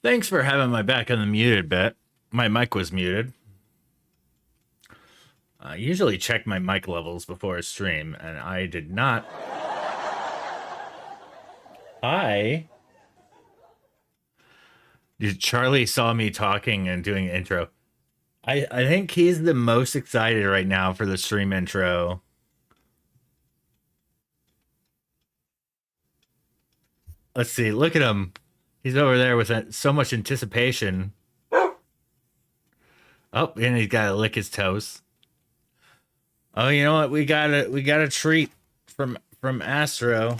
Thanks for having my back on the muted bit. My mic was muted. I usually check my mic levels before a stream, and I did not. Hi. Charlie saw me talking and doing intro. I think he's the most excited right now for the stream intro. Let's see. Look at him. He's over there with so much anticipation. Oh, and he's got to lick his toes. Oh, you know what? We got a treat from Astro.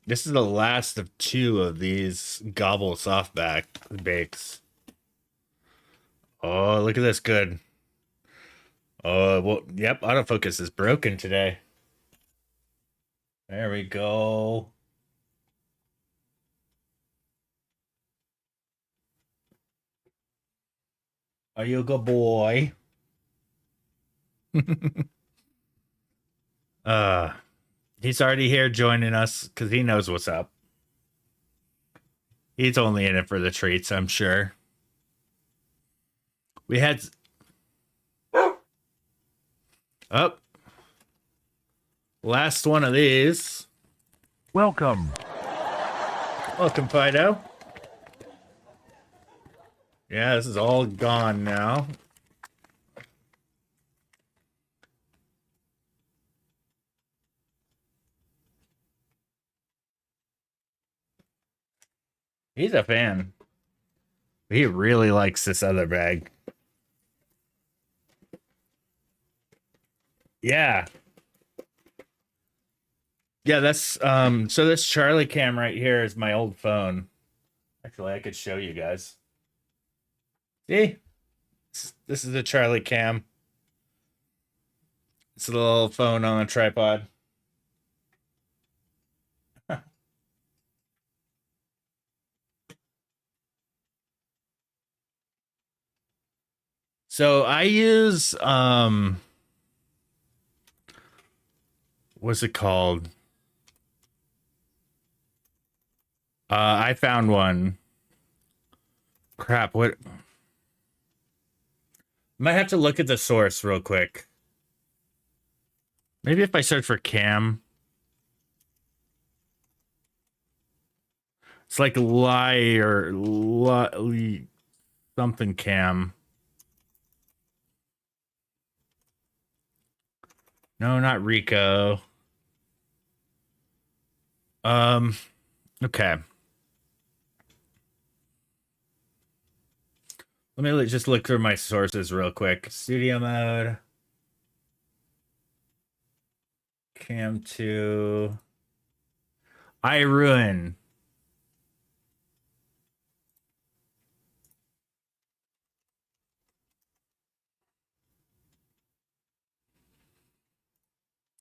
This is the last of 2 of these gobble softback bakes. Oh, look at this good. Oh, well, yep, autofocus is broken today. There we go. Are you a good boy? He's already here joining us because he knows what's up. He's only in it for the treats, I'm sure. We had... Oh. Last one of these. Welcome. Welcome, Fido. Yeah, this is all gone now. He's a fan. He really likes this other bag. Yeah. Yeah, that's so this Charlie cam right here is my old phone. Actually, I could show you guys. See? This is the Charlie cam. It's a little phone on a tripod. So I use what's it called? I found one. Crap, what? Might have to look at the source real quick. Maybe if I search for cam. It's like lie or something cam. No, not Rico. Okay. Let me just look through my sources real quick. Studio mode. Cam 2. I ruin.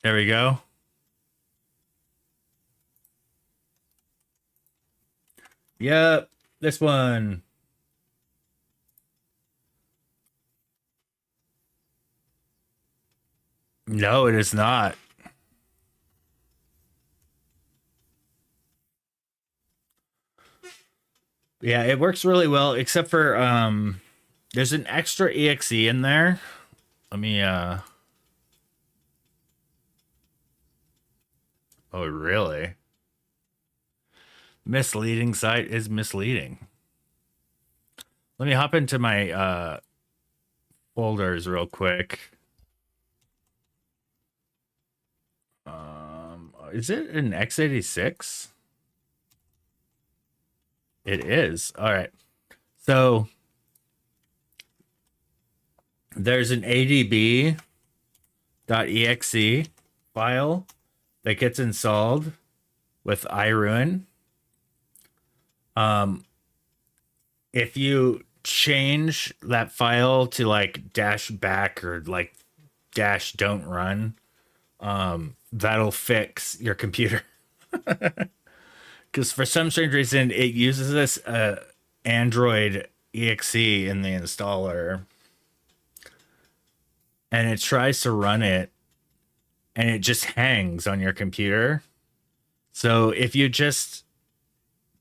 There we go. Yep, this one. No, it is not. Yeah, it works really well, except for there's an extra exe in there. Let me Oh, really? Misleading site is misleading. Let me hop into my folders real quick. Is it an x86? It is. All right. So there's an adb.exe file that gets installed with iRuin. If you change that file to like dash back or like dash don't run, that'll fix your computer. Because for some strange reason, it uses this Android exe in the installer. and it tries to run it and it just hangs on your computer. So if you just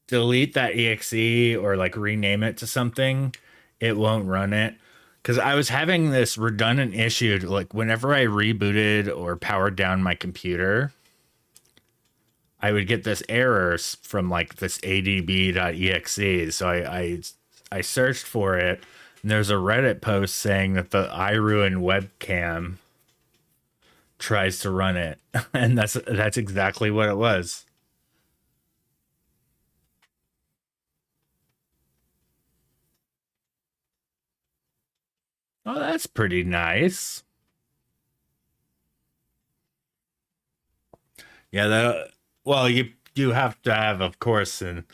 delete that exe or like rename it to something, it won't run it. Because I was having this redundant issue, like whenever I rebooted or powered down my computer, I would get this errors from like this adb.exe. So I searched for it, and there's a Reddit post saying that the iRuin webcam tries to run it, and that's exactly what it was. Oh, that's pretty nice. Yeah, that well, you have to have, of course, an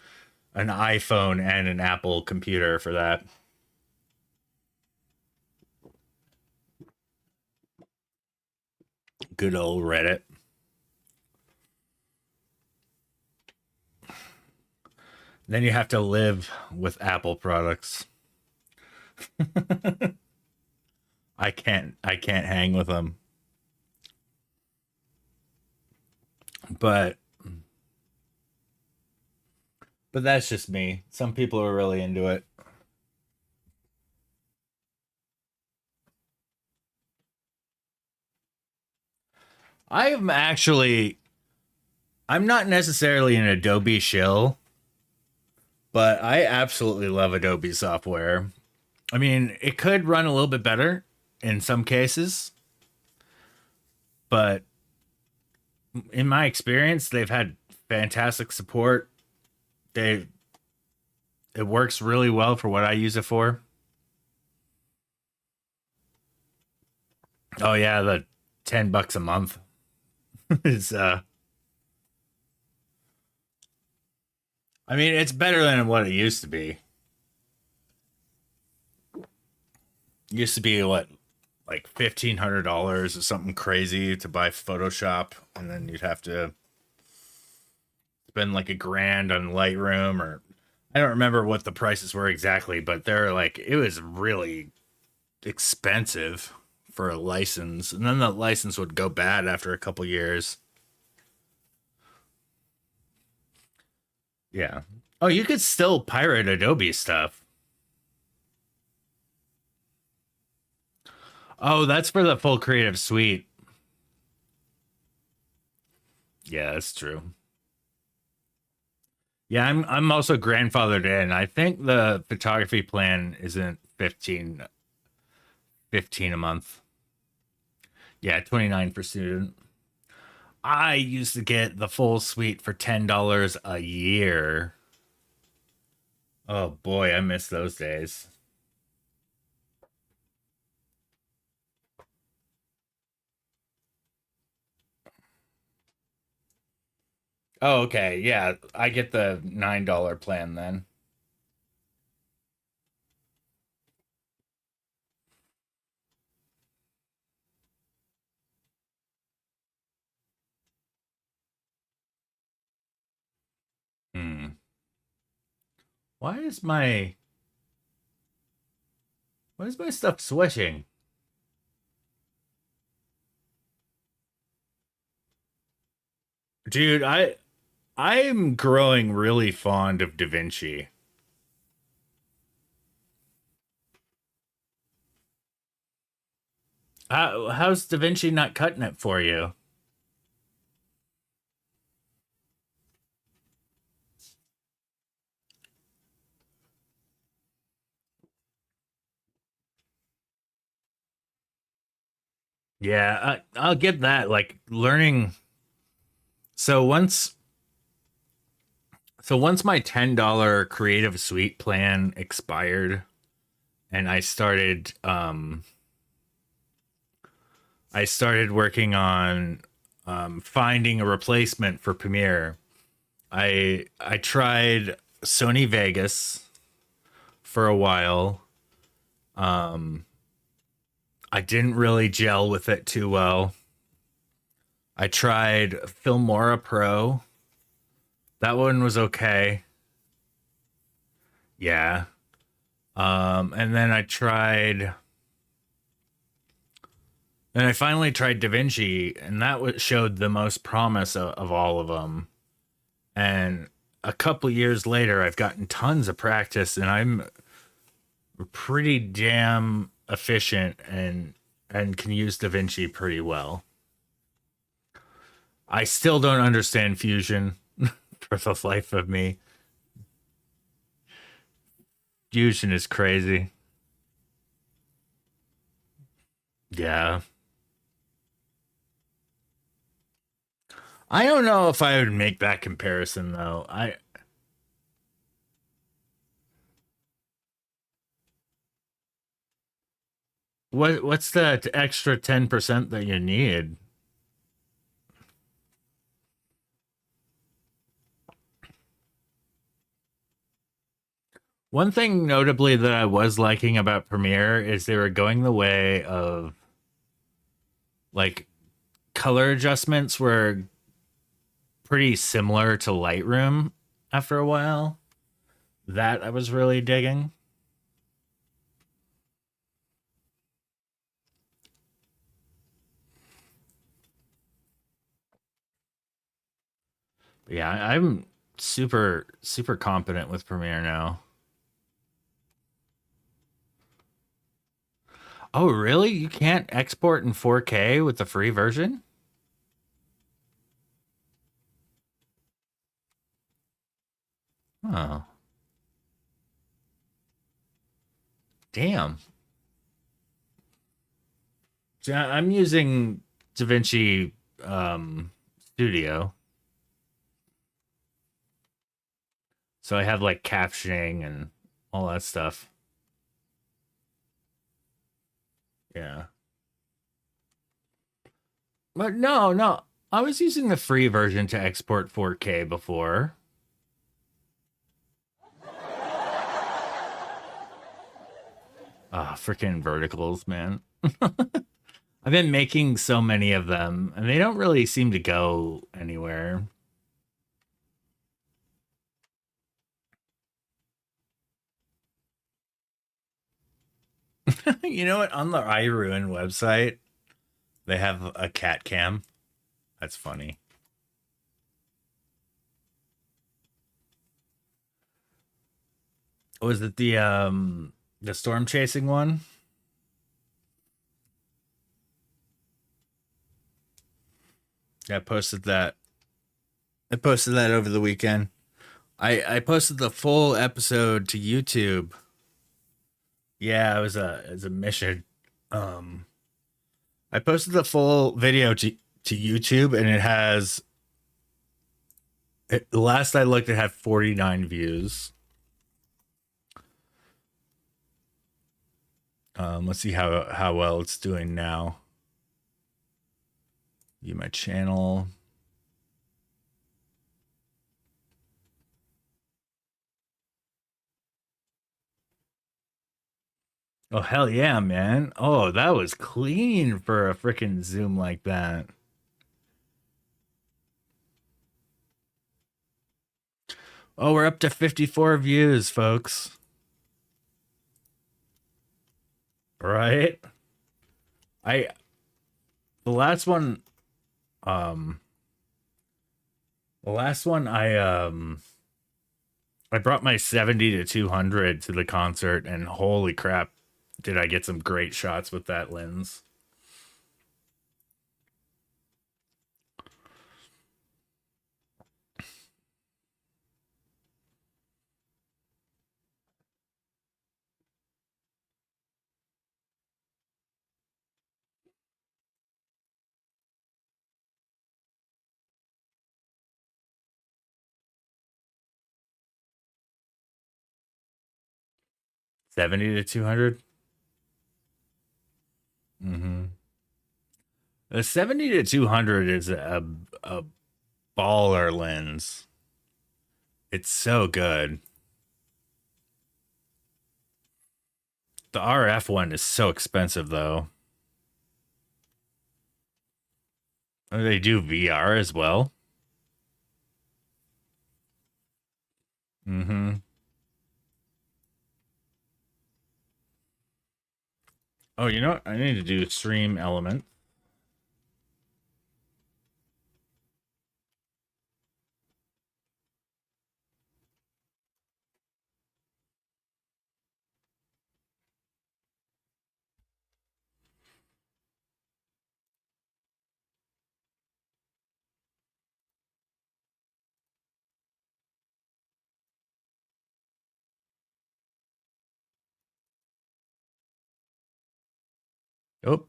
iPhone and an Apple computer for that. Good old Reddit. Then you have to live with Apple products. I can't hang with them. But but that's just me. Some people are really into it. I'm actually I'm not necessarily an Adobe shill, but I absolutely love Adobe software. I mean, it could run a little bit better in some cases, but in my experience, they've had fantastic support. They It works really well for what I use it for. Oh yeah, the $10 a month is I mean, it's better than what it used to be. It used to be what, like $1,500 or something crazy to buy Photoshop, and then you'd have to spend like a grand on Lightroom, or I don't remember what the prices were exactly, but they're like it was really expensive for a license, and then the license would go bad after a couple years. Yeah. Oh, you could still pirate Adobe stuff. Oh, that's for the full creative suite. Yeah, that's true. Yeah, I'm also grandfathered in. I think the photography plan isn't 15 a month. Yeah, 29 for student. I used to get the full suite for $10 a year. Oh boy, I miss those days. Oh, okay. Yeah, I get the $9 plan then. Hmm. Why is my stuff switching? Dude, I'm growing really fond of Da Vinci. How's Da Vinci not cutting it for you? Yeah, I'll get that. Like learning. So once my $10 creative suite plan expired, and I started working on finding a replacement for Premiere. I tried Sony Vegas for a while. Um, I didn't really gel with it too well. I tried Filmora Pro. That one was okay. Yeah. And then I tried And I finally tried DaVinci, and that showed the most promise of all of them. And a couple years later, I've gotten tons of practice, and I'm pretty damn efficient and can use DaVinci pretty well. I still don't understand Fusion for the life of me. Fusion is crazy. Yeah. I don't know if I would make that comparison though. I what's that extra 10% that you need? One thing notably that I was liking about Premiere is they were going the way of like color adjustments were pretty similar to Lightroom after a while. That I was really digging. But yeah, I'm super competent with Premiere now. Oh, really? You can't export in 4K with the free version? Oh, damn. So I'm using DaVinci Studio. So I have like captioning and all that stuff. Yeah. But no, no. I was using the free version to export 4K before. Ah, freaking verticals, man. I've been making so many of them, and they don't really seem to go anywhere. You know what? On the iRuin website, they have a cat cam. That's funny. Was it the storm chasing one? Yeah, I posted that. I posted that over the weekend. I posted the full episode to YouTube. Yeah, it was a mission. Um, I posted the full video to YouTube, and it has. The last I looked, it had 49 views. Let's see how well it's doing now. View my channel. Oh hell yeah, man! Oh, that was clean for a freaking zoom like that. Oh, we're up to 54 views, folks. Right? I the last one um the last one I brought my 70 to 200 to the concert, and holy crap, did I get some great shots with that lens. 70 to 200. Mhm. The 70 to 200 is a baller lens. It's so good. The RF one is so expensive though. They do VR as well. Mhm. Oh, you know what? I need to do stream element. Oh,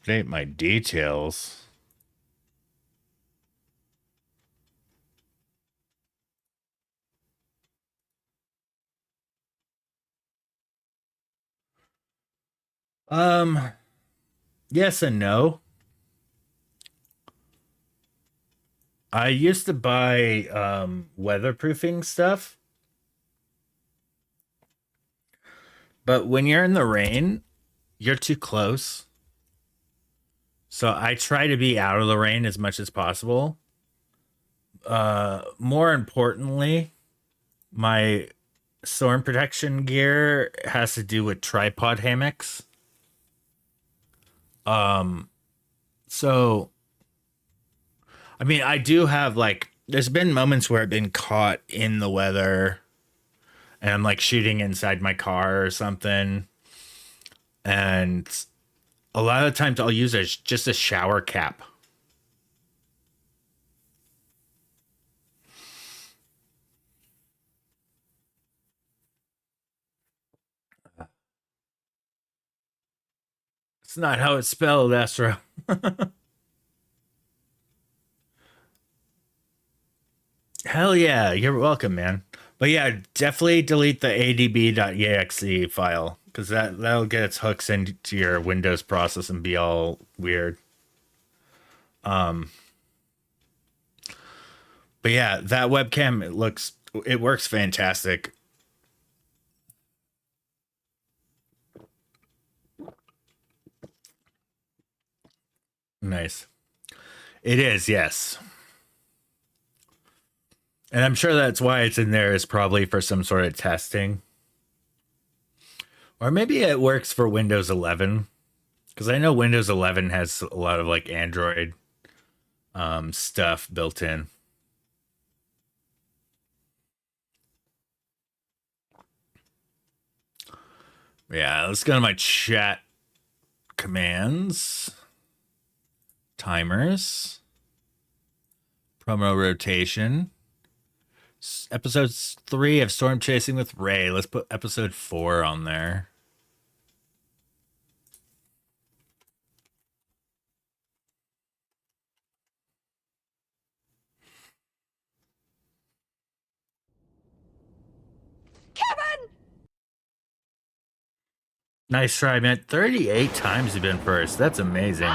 update my details. Um, yes and no. I used to buy weatherproofing stuff, but when you're in the rain, you're too close. So I try to be out of the rain as much as possible. More importantly, my storm protection gear has to do with tripod hammocks. So I mean, I do have like there's been moments where I've been caught in the weather and I'm like shooting inside my car or something. And a lot of times I'll use just a shower cap. It's not how it's spelled, Astro. Hell yeah, you're welcome, man. But yeah, definitely delete the adb.exe file because that'll get its hooks into your Windows process and be all weird. But yeah, that webcam it works fantastic. Nice. It is, yes. And I'm sure that's why it's in there is probably for some sort of testing. Or maybe it works for Windows 11 because I know Windows 11 has a lot of like Android stuff built in. Yeah, let's go to my chat commands, timers, promo rotation. Episode 3 of Storm Chasing with Ray. Let's put episode 4 on there. Kevin! Nice try, man. 38 times you've been first. That's amazing.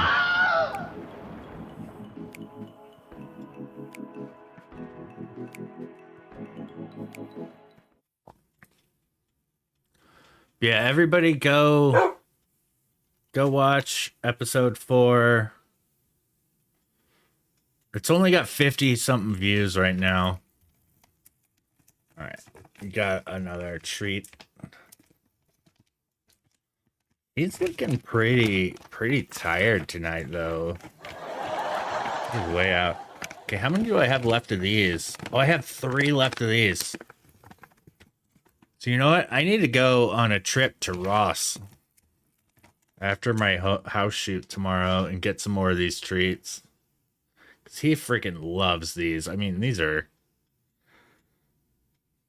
Yeah, everybody go watch episode 4. It's only got 50 something views right now. All right. We got another treat. He's looking pretty tired tonight though. He's way out. Okay, how many do I have left of these? Oh, I have 3 left of these. So you know what? I need to go on a trip to Ross after my house shoot tomorrow and get some more of these treats. Cause he freaking loves these. I mean, these are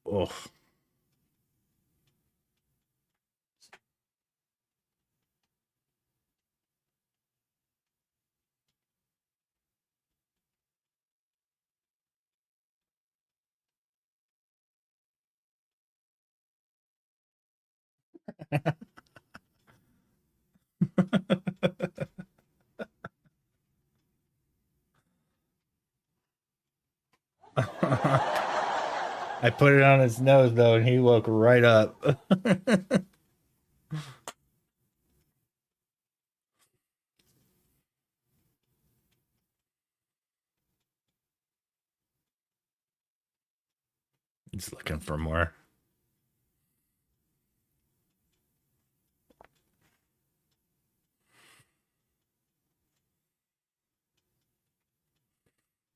oh. I put it on his nose though, and he woke right up. He's looking for more.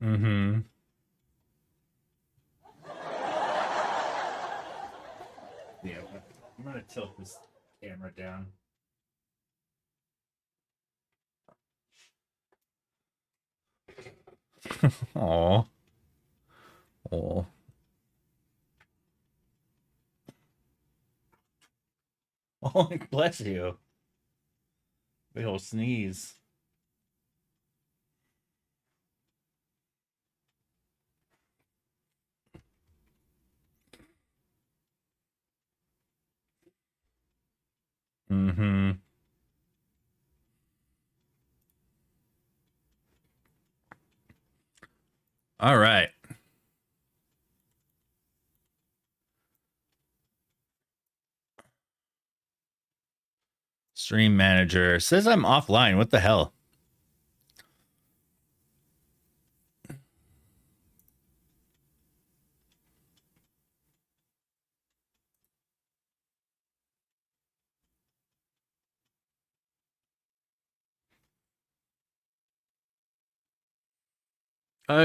Mm-hmm. Yeah, I'm gonna tilt this camera down. Oh, oh. Oh, bless you. Big old sneeze. Mm-hmm. All right. Stream manager says I'm offline. What the hell?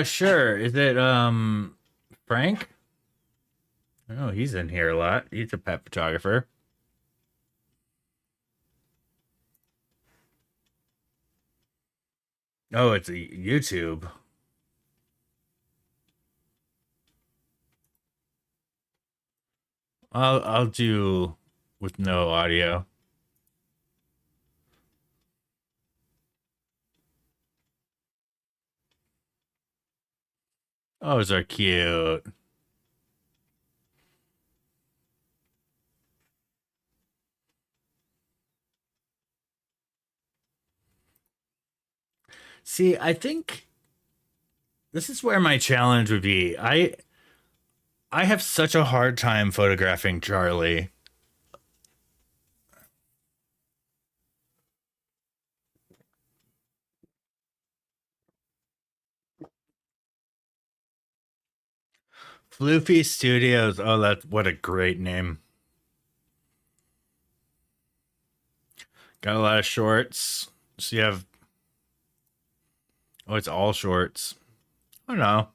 Sure. Is it Frank? Oh, he's in here a lot. He's a pet photographer. Oh, it's a YouTube. I'll do with no audio. Oh, those are cute. See, I think this is where my challenge would be. I have such a hard time photographing Charlie. Floofy Studios. Oh, that's what a great name. Got a lot of shorts. So you have. Oh, it's all shorts. Oh no.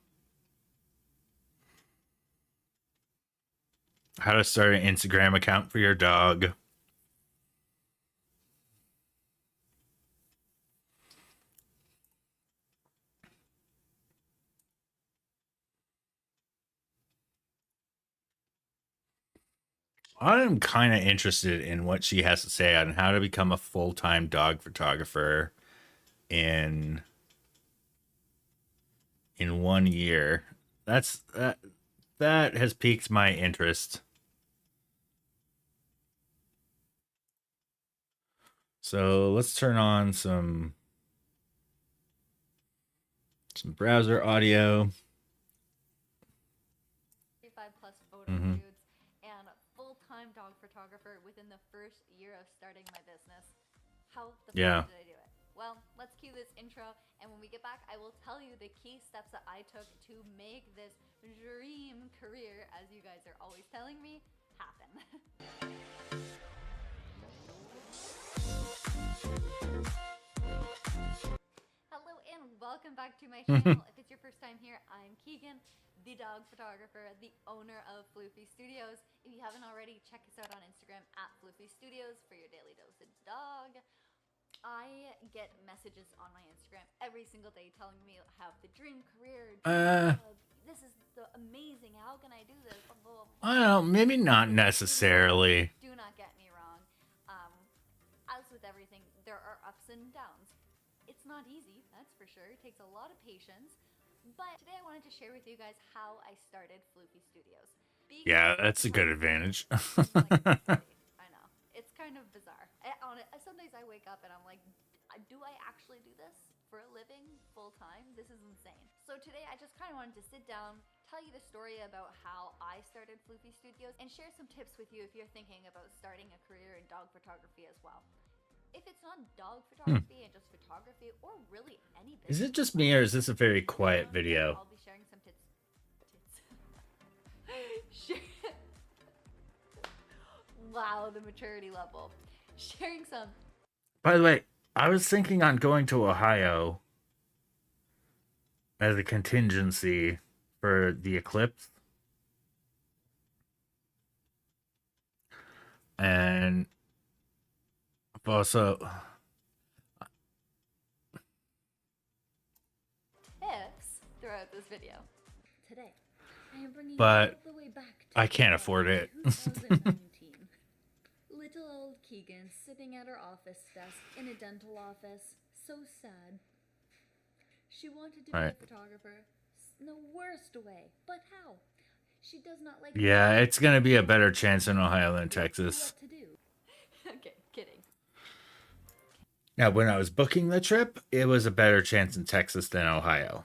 How to start an Instagram account for your dog. I'm kind of interested in what she has to say on how to become a full-time dog photographer in 1 year. That has piqued my interest. So let's turn on some browser audio. 35 plus photo Mm-hmm. shoots and full-time dog photographer within the first year of starting my business. How the Yeah. fuck did I do it? Well, let's cue this intro, and when we get back, I will tell you the key steps that I took to make this dream career, as you guys are always telling me, happen. Hello and welcome back to my channel. If it's your first time here, I'm Keegan, the dog photographer, the owner of Floofy Studios. If you haven't already, check us out on Instagram at Floofy Studios for your daily dose of dog. I get messages on my Instagram every single day telling me I have the dream career, dream uh, job. This is the amazing. How can I do this? Blah, blah, I don't blah. know. Maybe not Floofy Studios. necessarily. Do not get me wrong. Um, as with everything, there are ups and downs. It's not easy, that's for sure. It takes a lot of patience. But today I wanted to share with you guys how I started Floofy Studios. Yeah, Because that's a good life advantage. seems like it's easy. I know. It's kind of bizarre. Some days I wake up and I'm like, do I actually do this for a living full time? This is insane. So today I just kind of wanted to sit down, tell you the story about how I started Floofy Studios, and share some tips with you if you're thinking about starting a career in dog photography as well. If it's not dog Hmm. photography and just photography, or really any Is it business in just me or is general, this a very stick quiet around and video? I'll be sharing some tips. Share- wow, the maturity level. Sharing some. By the way, I was thinking on going to Ohio as a contingency for the eclipse, and also, Tips throughout this video. Today, I am bringing you all but the way back to I can't afford it. 2019. Little old Keegan sitting at her office desk in a dental office. So sad. She wanted to be a photographer in the worst way, but how? She does not like. Yeah, it's gonna be a better chance in Ohio than Texas. What to do? Okay, kidding. Now, when I was booking the trip, it was a better chance in Texas than Ohio.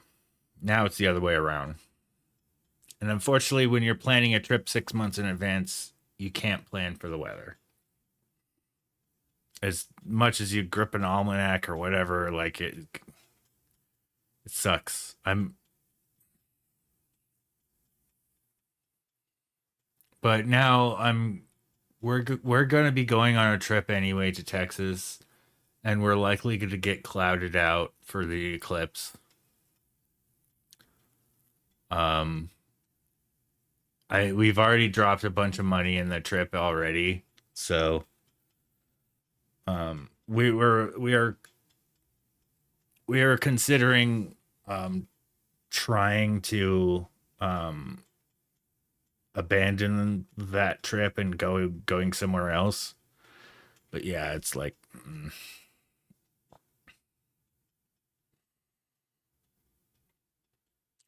Now it's the other way around. And unfortunately, when you're planning a trip 6 months in advance, you can't plan for the weather. As much as you grip an almanac or whatever, like it sucks. But now we're going to be going on a trip anyway to Texas, and we're likely going to get clouded out for the eclipse. We've already dropped a bunch of money in the trip already, so we are considering trying to abandon that trip and going somewhere else. But yeah, it's like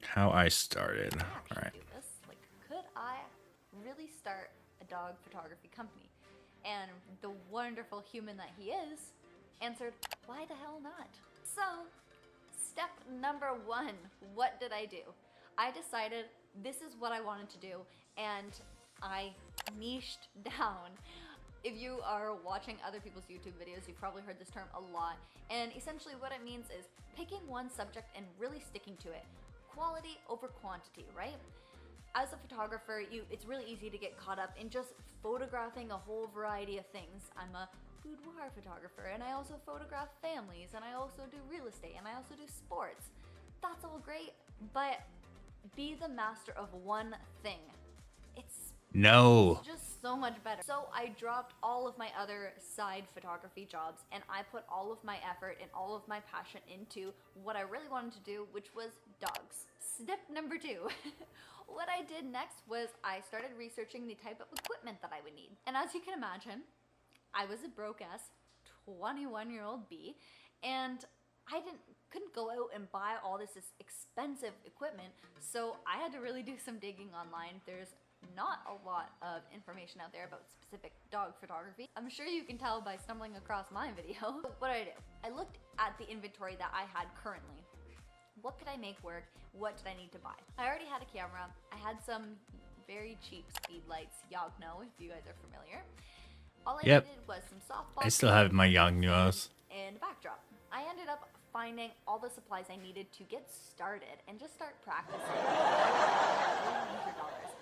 how I started. All right. Do this. Like, could I really start a dog photography company? And the wonderful human that he is answered, why the hell not? So, step number 1, what did I do? I decided this is what I wanted to do, and I niched down. If you are watching other people's YouTube videos, you've probably heard this term a lot. And essentially what it means is picking one subject and really sticking to it. Quality over quantity, right? As a photographer, it's really easy to get caught up in just photographing a whole variety of things. I'm a boudoir photographer, and I also photograph families, and I also do real estate, and I also do sports. That's all great, but be the master of one thing. It's just so much better. So I dropped all of my other side photography jobs, and I put all of my effort and all of my passion into what I really wanted to do, which was dogs. Step number 2. What I did next was I started researching the type of equipment that I would need. And as you can imagine, I was a broke-ass 21-year-old bee, and I couldn't go out and buy all this expensive equipment, so I had to really do some digging online. There's not a lot of information out there about specific dog photography. I'm sure you can tell by stumbling across my video. What did I do? I looked at the inventory that I had currently. What could I make work? What did I need to buy? I already had a camera. I had some very cheap speed lights, Yagno, if you guys are familiar. All I needed was some softball. I still have my Yagnos. And a backdrop. I ended up finding all the supplies I needed to get started and just start practicing.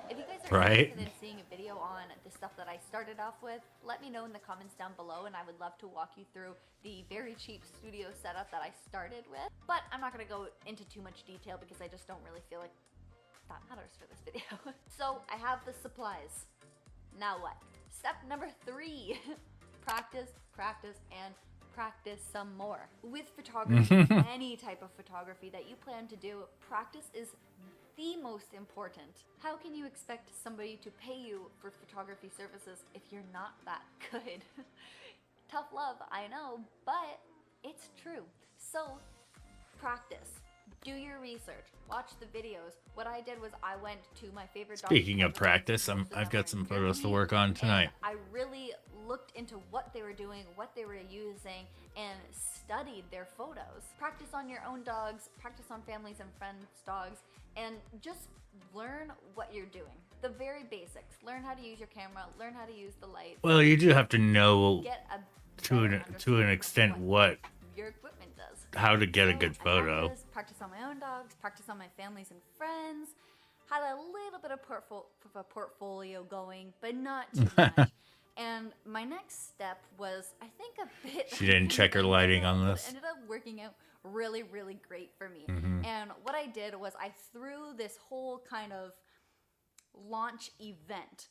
If you guys are interested in seeing a video on the stuff that I started off with, let me know in the comments down below, and I would love to walk you through the very cheap studio setup that I started with. But I'm not going to go into too much detail because I just don't really feel like that matters for this video. So I have the supplies. Now what? Step number 3. Practice, practice, and practice some more. With photography, any type of photography that you plan to do, practice is the most important. How can you expect somebody to pay you for photography services if you're not that good? Tough love, I know, but it's true. So practice. Do your research. Watch the videos. What I did was I went to my favorite dog. Speaking of practice, I've got some photos to work on tonight. I really looked into what they were doing, what they were using, and studied their photos. Practice on your own dogs, practice on families and friends' dogs, and just learn what you're doing. The very basics. Learn how to use your camera, learn how to use the lights. Well, you do have to know Get to an extent what your equipment does. How to get a good photo. Practice on my own dogs, practice on my families and friends. Had a little bit of a portfolio going, but not too much. And my next step was, I think, a bit... She didn't check her lighting on this. It ended up working out really, really great for me. And what I did was I threw this whole kind of launch event.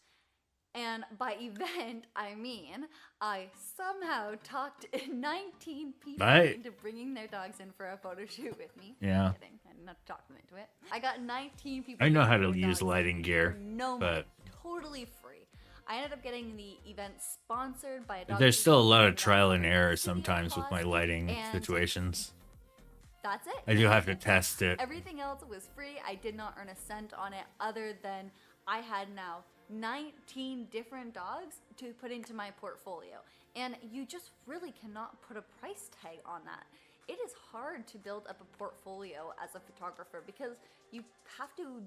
And by event, I mean I somehow talked 19 people into bringing their dogs in for a photo shoot with me. Yeah. I'm kidding. I did not talk them into it. I got 19 people. I know how to use lighting gear, no but totally free. I ended up getting the event sponsored by a dog There's still a lot of that trial and error studio sometimes with my cost, lighting and situations. that's I do have it. to test it. Everything else was free. I did not earn a cent on it other than I had now 19 different dogs to put into my portfolio. And you just really cannot put a price tag on that. It is hard to build up a portfolio as a photographer because you have to,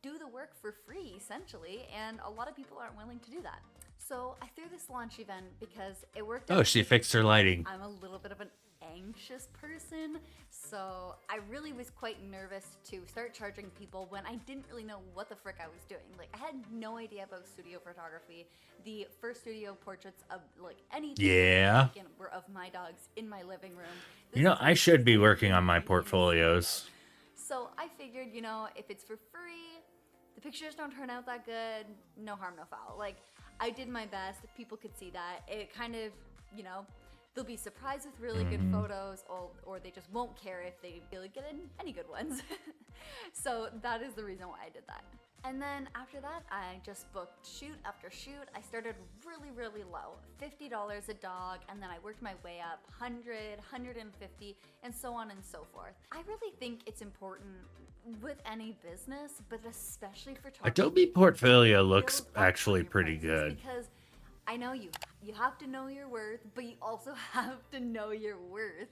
do the work for free essentially, and a lot of people aren't willing to do that. So I threw this launch event because it worked out. Oh, she fixed her lighting. I'm a little bit of an anxious person, so I really was quite nervous to start charging people when I didn't really know what the frick I was doing. Like, I had no idea about studio photography. The first studio portraits of like anything Yeah. were of my dogs in my living room. You know, I should be working on my portfolios. So I figured, if it's for free, the pictures don't turn out that good, no harm, no foul. Like, I did my best. People could see that. It kind of, they'll be surprised with really good photos, or they just won't care if they really get any good ones. So that is the reason why I did that. And then after that, I just booked shoot after shoot. I started really, really low, $50 a dog, and then I worked my way up, 100, 150, and so on and so forth. I really think it's important with any business, but especially for photography. Adobe Portfolio looks actually pretty good. Because I know you have to know your worth, but you also have to know your worth.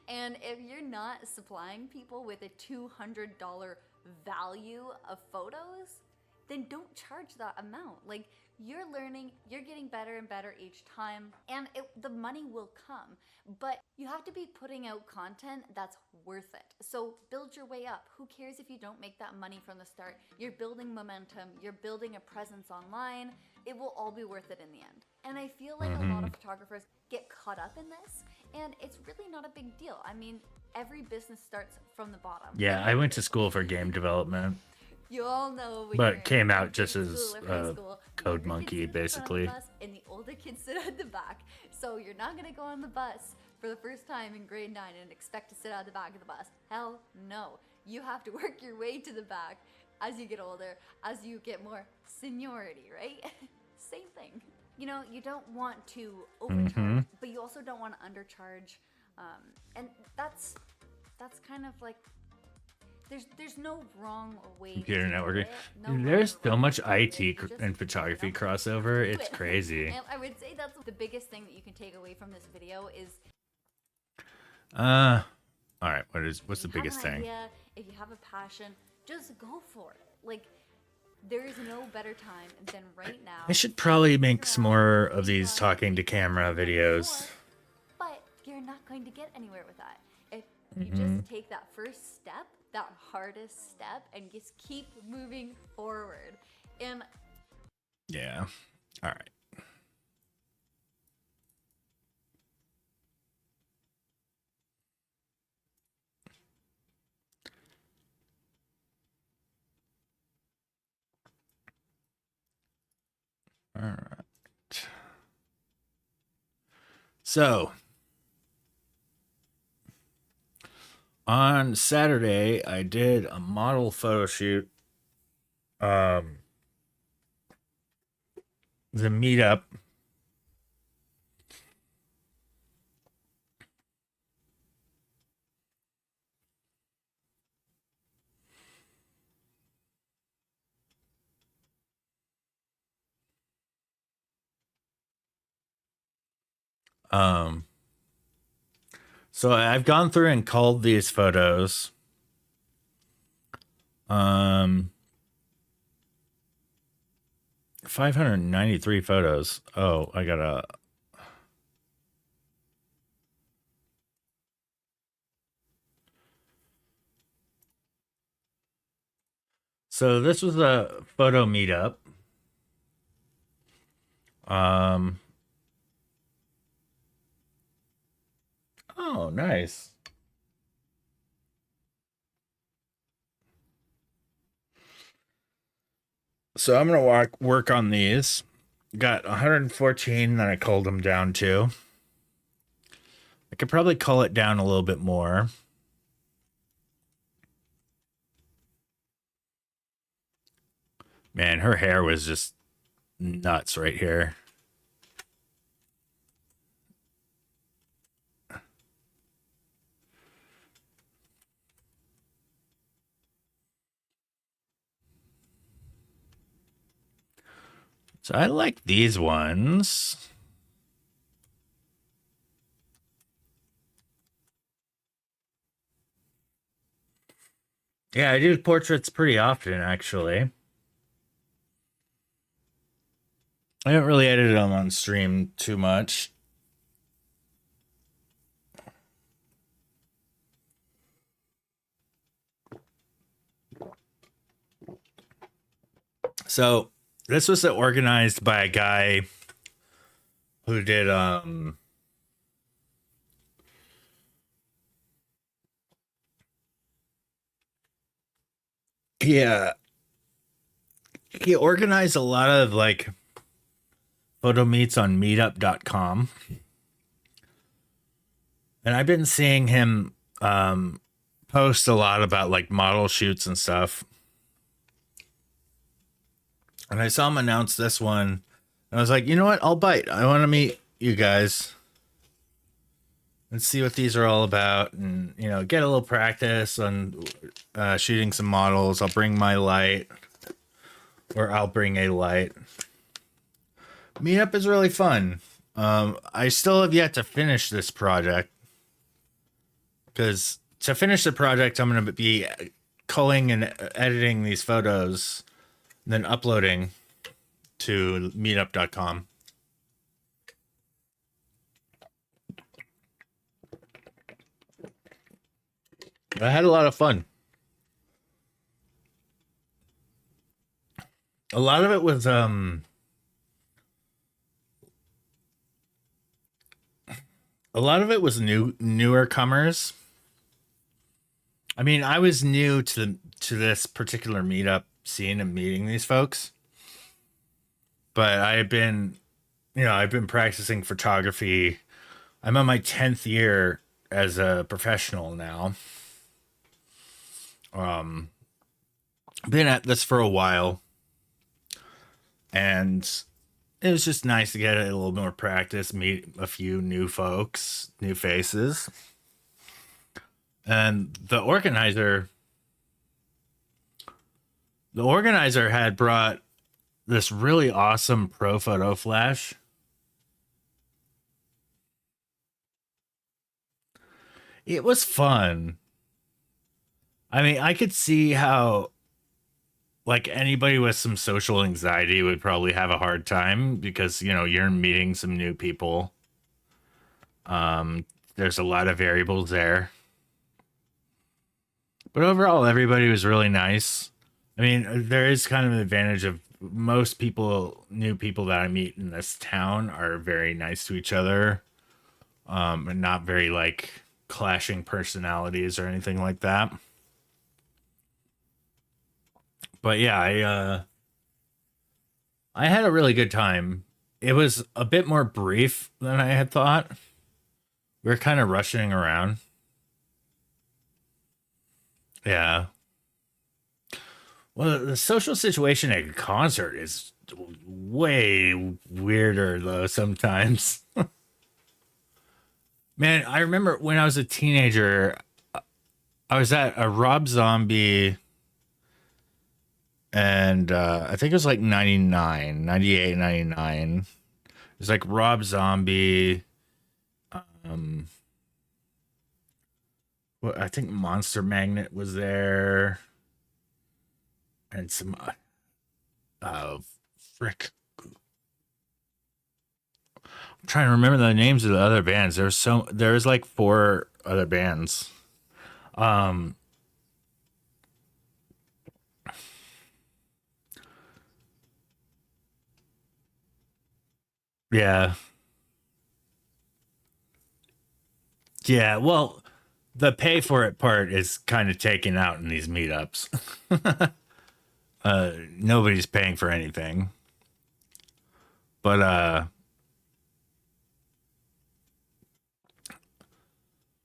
And if you're not supplying people with a $200 value of photos, then don't charge that amount. Like, you're learning, you're getting better and better each time, and the money will come. But you have to be putting out content that's worth it. So build your way up. Who cares if you don't make that money from the start? You're building momentum, you're building a presence online. It will all be worth it in the end. And I feel like a lot of photographers get caught up in this, and it's really not a big deal. I mean, every business starts from the bottom. Yeah, I went to school for game development. You all know, but came out just as school, Code Monkey, basically. And the older kids sit at the back. So you're not gonna go on the bus for the first time in grade 9 and expect to sit at the back of the bus. Hell no. You have to work your way to the back as you get older, as you get more seniority, right? Same thing. You don't want to overcharge, but you also don't want to undercharge. And that's kind of like, there's no wrong way. Computer networking. Dude, there's so much IT and photography crossover. It's crazy. And I would say that's the biggest thing that you can take away from this video is. All right. What's the biggest thing? If you have a passion, just go for it. Like, there is no better time than right now. I should probably make some more of these talking to camera videos. But you're not going to get anywhere with that. If you just take that first step, that hardest step, and just keep moving forward. And yeah. All right. All right. So, on Saturday, I did a model photo shoot. The meetup. So I've gone through and culled these photos. 593 photos. Oh, I gotta. So this was a photo meetup. Oh, nice. So I'm gonna work on these. Got 114 that I culled them down to. I could probably cull it down a little bit more. Man, her hair was just nuts right here. So I like these ones. Yeah, I do portraits pretty often, actually. I don't really edit them on stream too much. So this was organized by a guy who did yeah, he organized a lot of like photo meets on meetup.com. And I've been seeing him post a lot about like model shoots and stuff. And I saw him announce this one. And I was like, you know what? I'll bite. I want to meet you guys and see what these are all about, and get a little practice on shooting some models. I'll bring my light, or I'll bring a light. Meetup is really fun. I still have yet to finish this project, because to finish the project, I'm going to be culling and editing these photos, and then uploading to meetup.com. I had a lot of fun. A lot of it was newer comers. I mean, I was new to this particular meetup scene and meeting these folks, but I've been practicing photography. I'm on my 10th year as a professional now. Been at this for a while, and it was just nice to get a little more practice, meet a few new folks, new faces. And the organizer had brought this really awesome pro photo flash. It was fun. I mean, I could see how like anybody with some social anxiety would probably have a hard time, because you're meeting some new people. There's a lot of variables there, but overall everybody was really nice. I mean, there is kind of an advantage of most new people that I meet in this town are very nice to each other, and not very like clashing personalities or anything like that. But yeah, I had a really good time. It was a bit more brief than I had thought. We were kind of rushing around. Yeah. Well, the social situation at a concert is way weirder though sometimes. Man, I remember when I was a teenager, I was at a Rob Zombie, and I think it was like 99, 98, 99. It was like Rob Zombie. Um, well, I think Monster Magnet was there, and some uh, frick. I'm trying to remember the names of the other bands. There was like four other bands. Um, yeah, yeah. Well, the pay for it part is kind of taken out in these meetups. Nobody's paying for anything, but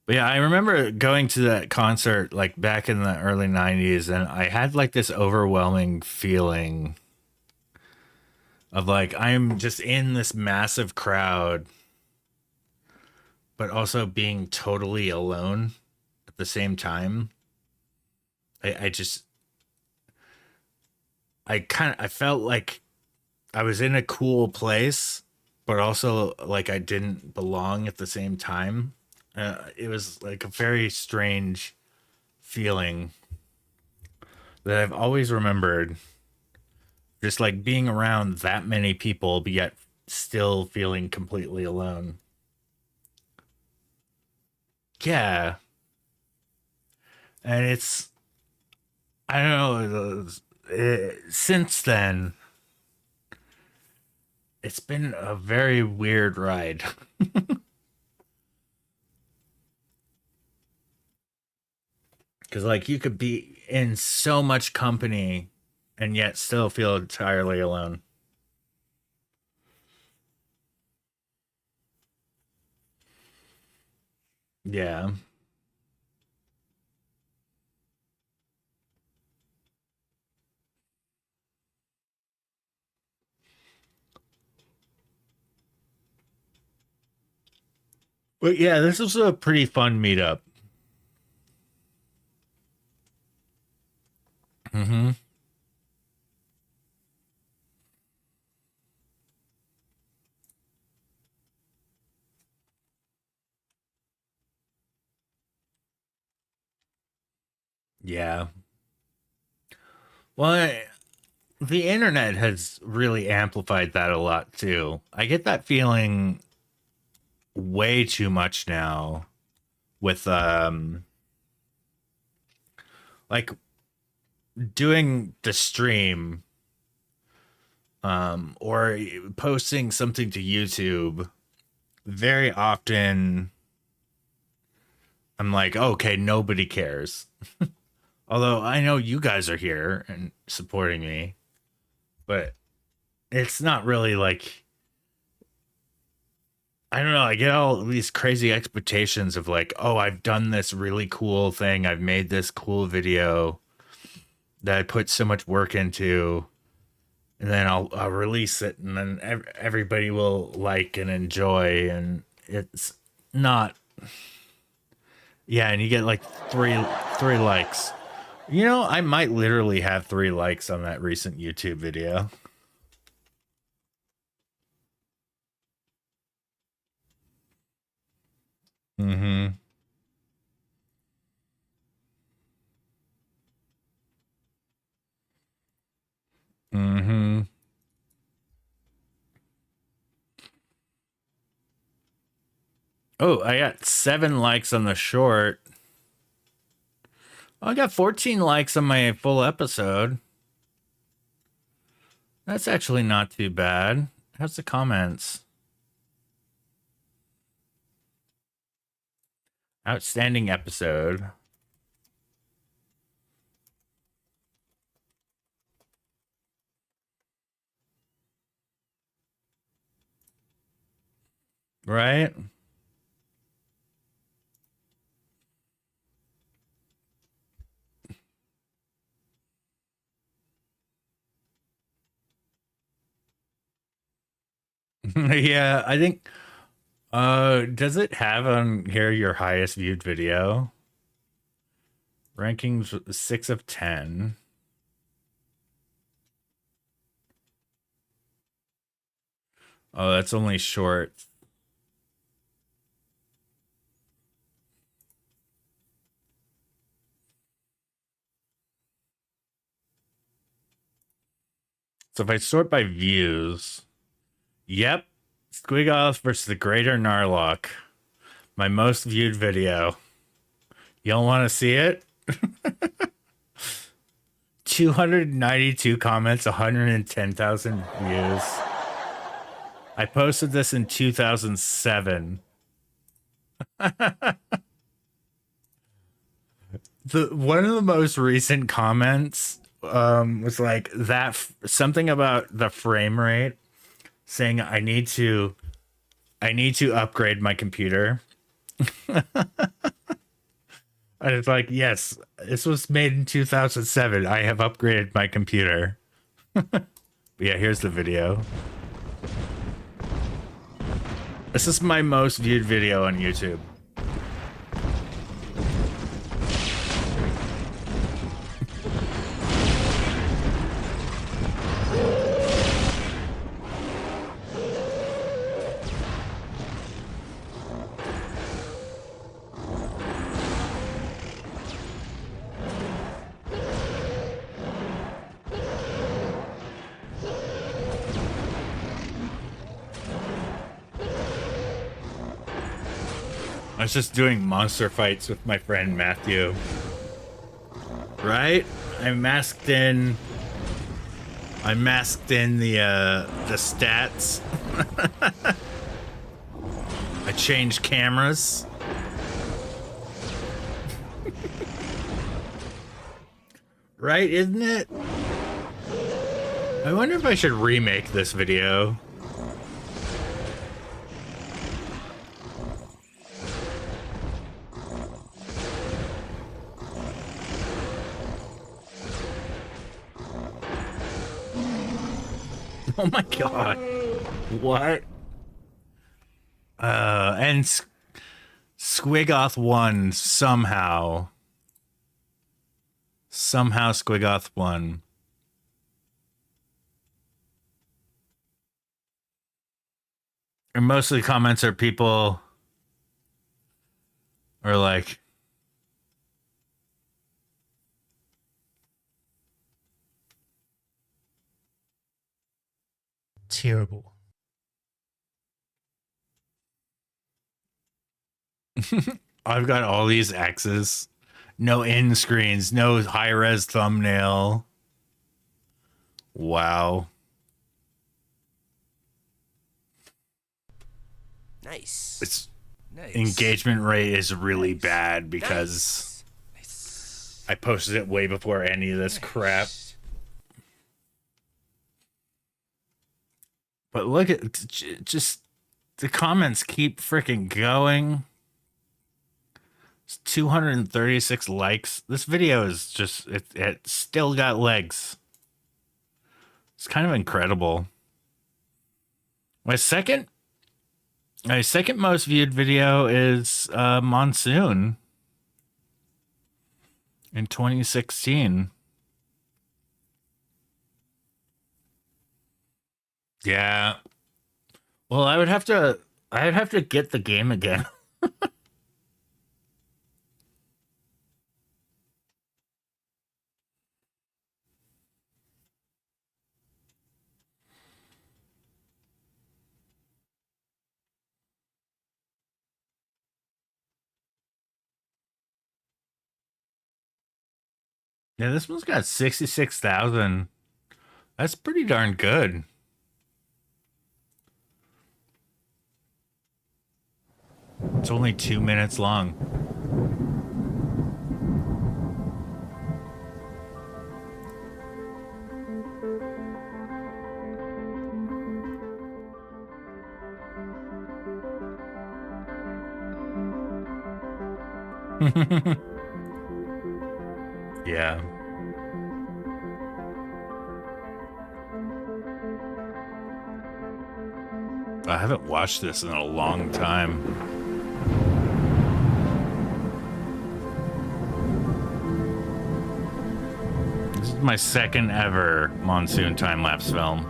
yeah, I remember going to that concert like back in the early 90s, and I had like this overwhelming feeling of like I'm just in this massive crowd, but also being totally alone at the same time. I just I felt like I was in a cool place, but also like I didn't belong at the same time. It was like a very strange feeling that I've always remembered. Just like being around that many people, but yet still feeling completely alone. Yeah, and it's I don't know. Since then, it's been a very weird ride. Because like you could be in so much company and yet still feel entirely alone. Yeah. But yeah, this was a pretty fun meetup. Hmm. Yeah. Well, the internet has really amplified that a lot too. I get that feeling way too much now with like doing the stream or posting something to YouTube. Very often I'm like, okay, nobody cares. Although I know you guys are here and supporting me, but it's not really like I don't know. I get all these crazy expectations of like, oh, I've done this really cool thing. I've made this cool video that I put so much work into, and then I'll release it, and then everybody will like and enjoy, and it's not. Yeah, and you get like three likes. You know, I might literally have 3 likes on that recent YouTube video. Mm-hmm. Mm-hmm. Oh, I got 7 likes on the short. I got 14 likes on my full episode. That's actually not too bad. How's the comments? Outstanding episode. Right? Yeah, I think does it have on here your highest viewed video? Rankings 6 of 10. Oh, that's only short. So if I sort by views, yep. Squigoth versus the Greater Narlock. My most viewed video. You don't want to see it? 292 comments, 110,000 views. I posted this in 2007. The one of the most recent comments was like that something about the frame rate, saying I need to upgrade my computer. And it's like, yes, this was made in 2007. I have upgraded my computer. But yeah, here's the video. This is my most viewed video on YouTube. I was just doing monster fights with my friend Matthew. Right? I masked in the stats. I changed cameras. Right, isn't it? I wonder if I should remake this video. Oh my god. What? And Squigoth won somehow. Somehow Squigoth won. And most of the comments are people are like, terrible. I've got all these X's. No end screens, no high-res thumbnail. Wow. Nice. It's nice. engagement rate is really bad because Nice. I posted it way before any of this crap. But look at just the comments keep freaking going. It's 236 likes. This video is just it still got legs. It's kind of incredible. My second most viewed video is Monsoon in 2016. Yeah. Well, I'd have to get the game again. Yeah, this one's got 66,000. That's pretty darn good. It's only 2 minutes long. Yeah. I haven't watched this in a long time. This is my second ever Monsoon time-lapse film.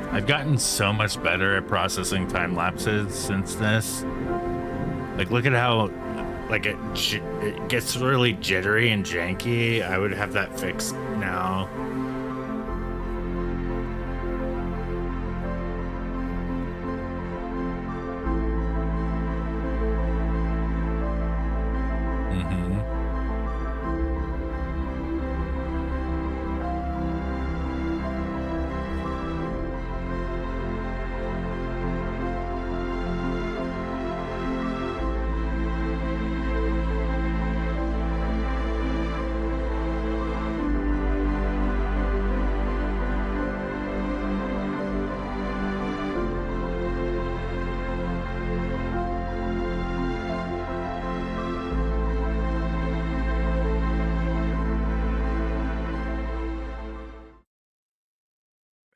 I've gotten so much better at processing time lapses since this. Like, look at how, like, it gets really jittery and janky. I would have that fixed now.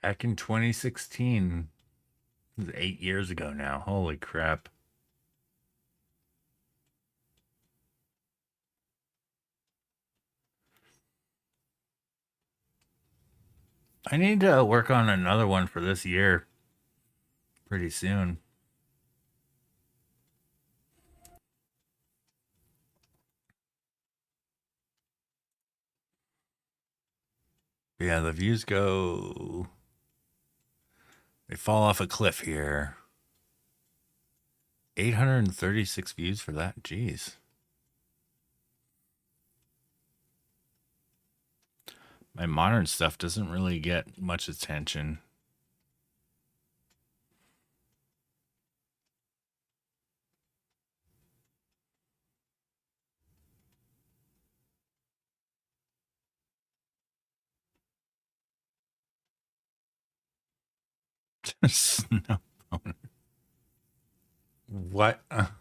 Back in 2016. This is 8 years ago now. Holy crap. I need to work on another one for this year pretty soon. But yeah, the views go. They fall off a cliff here. 836 views for that. Jeez. My modern stuff doesn't really get much attention. Snow boner. What? That's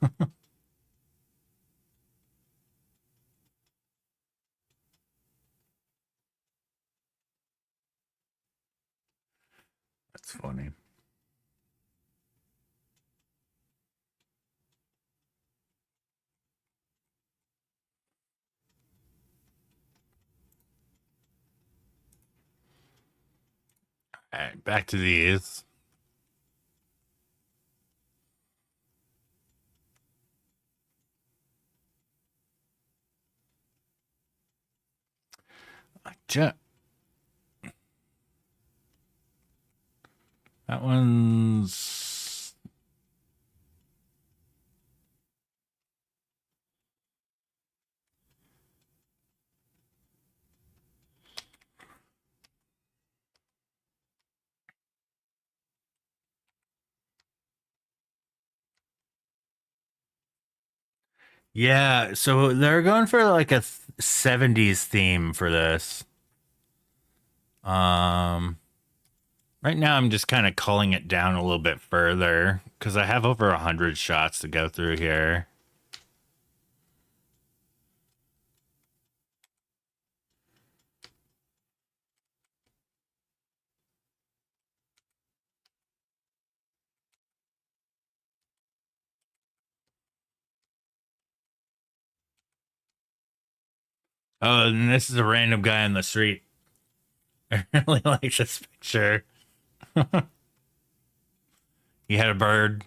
funny. All right, back to these. That one's. Yeah, so they're going for like a 70s theme for this. Um, right now I'm just kind of culling it down a little bit further because I have over 100 shots to go through here. Oh, and this is a random guy on the street. I really like this picture. He had a bird.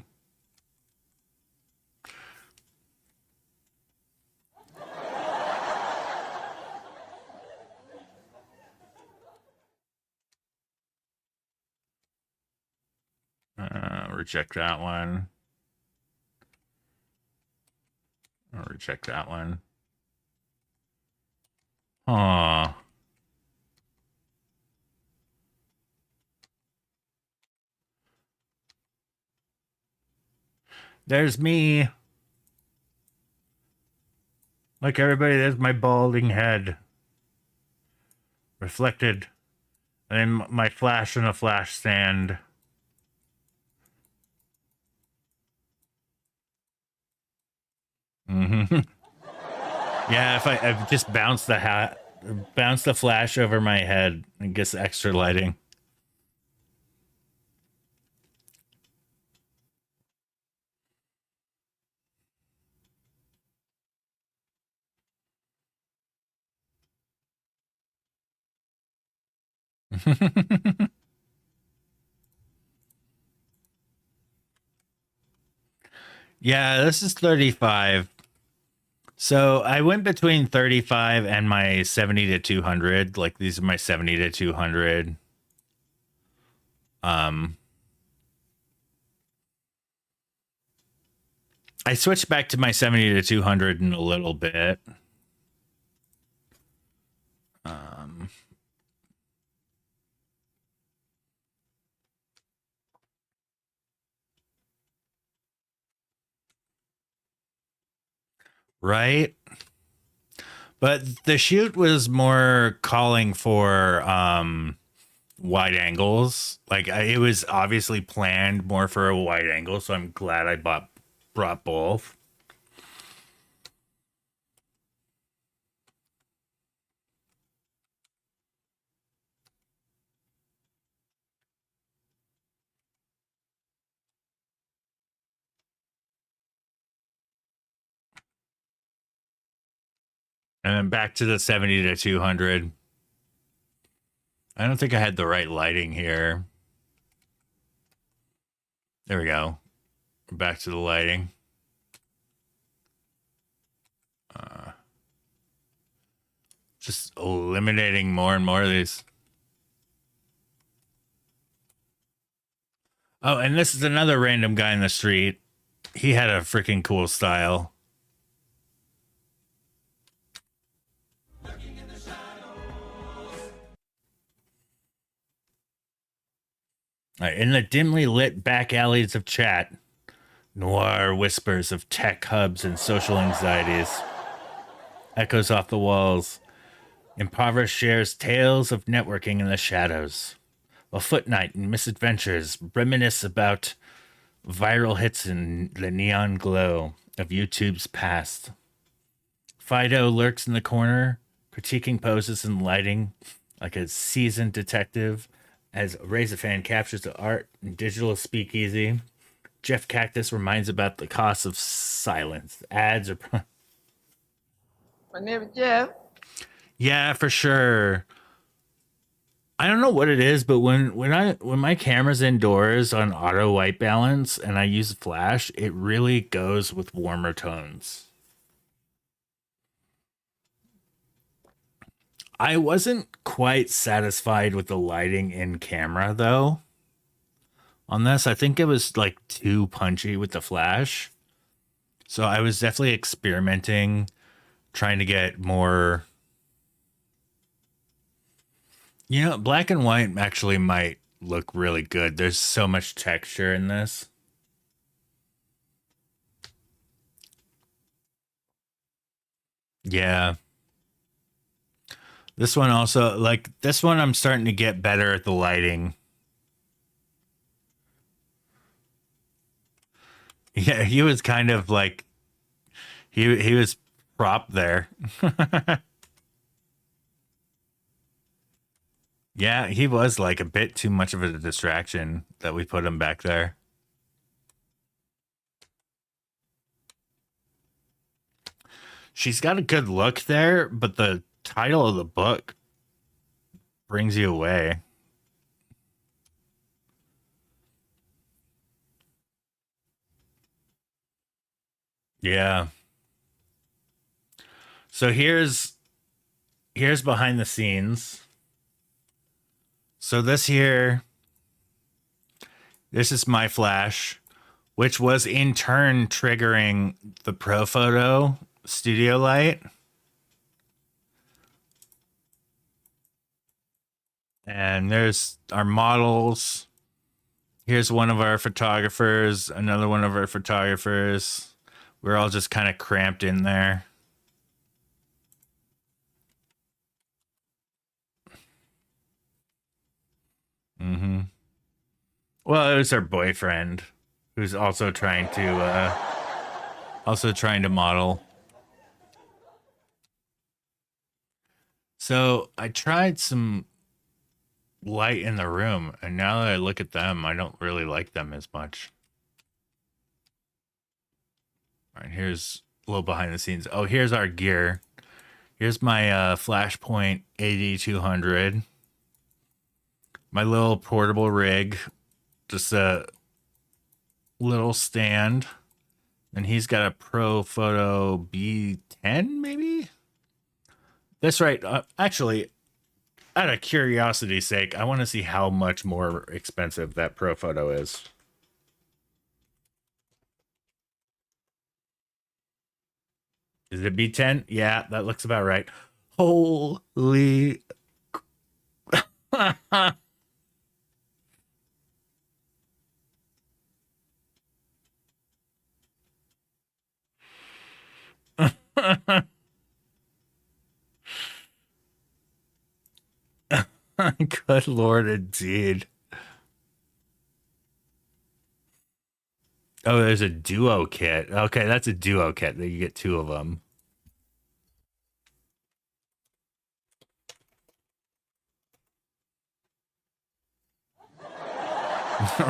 Reject that one. I'll reject that one. Aw. There's me. Like everybody, there's my balding head. Reflected. And then my flash in a flash stand. Mm-hmm. Yeah, if I just bounce the bounce the flash over my head and gets extra lighting. Yeah, this is 35. So I went between 35 and my 70 to 200. Like these are my 70 to 200. Um, I switched back to my 70 to 200 in a little bit. Um, right? But the shoot was more calling for wide angles. Like it was obviously planned more for a wide angle, so I'm glad I brought both. And then back to the 70 to 200. I don't think I had the right lighting here. There we go. Back to the lighting. Just eliminating more and more of these. Oh, and this is another random guy in the street. He had a freaking cool style. In the dimly lit back alleys of chat, noir whispers of tech hubs and social anxieties echoes off the walls. Impoverished shares tales of networking in the shadows, while Foot Knight and Misadventures reminisce about viral hits in the neon glow of YouTube's past. Fido lurks in the corner, critiquing poses and lighting like a seasoned detective as Razorfan captures the art and digital speakeasy. Jeff Cactus reminds about the cost of silence. Ads are... My name is Jeff. Yeah, for sure. I don't know what it is, but when my camera's indoors on auto white balance and I use flash, it really goes with warmer tones. I wasn't quite satisfied with the lighting in camera though. On this, I think it was like too punchy with the flash. So I was definitely experimenting, trying to get more. You know, black and white actually might look really good. There's so much texture in this. Yeah. This one also, like, this one I'm starting to get better at the lighting. Yeah, he was kind of like, he was prop there. Yeah, he was like a bit too much of a distraction that we put him back there. She's got a good look there, but the title of the book brings you away. Yeah. So here's behind the scenes. So this is my flash, which was in turn triggering the Profoto studio light. And there's our models. Here's one of our photographers, another one of our photographers. We're all just kind of cramped in there. Mm-hmm. Well, it was her boyfriend, who's also trying to model. So I tried some light in the room, and now that I look at them, I don't really like them as much. All right, here's a little behind the scenes. Oh, here's our gear. Here's my Flashpoint AD200. My little portable rig. Just a little stand. And he's got a Profoto B10, maybe? That's right. Actually, out of curiosity's sake, I want to see how much more expensive that Profoto is. Is it B10? Yeah, that looks about right. Holy. Good Lord, indeed. Oh, there's a duo kit. Okay, that's a duo kit. You get two of them.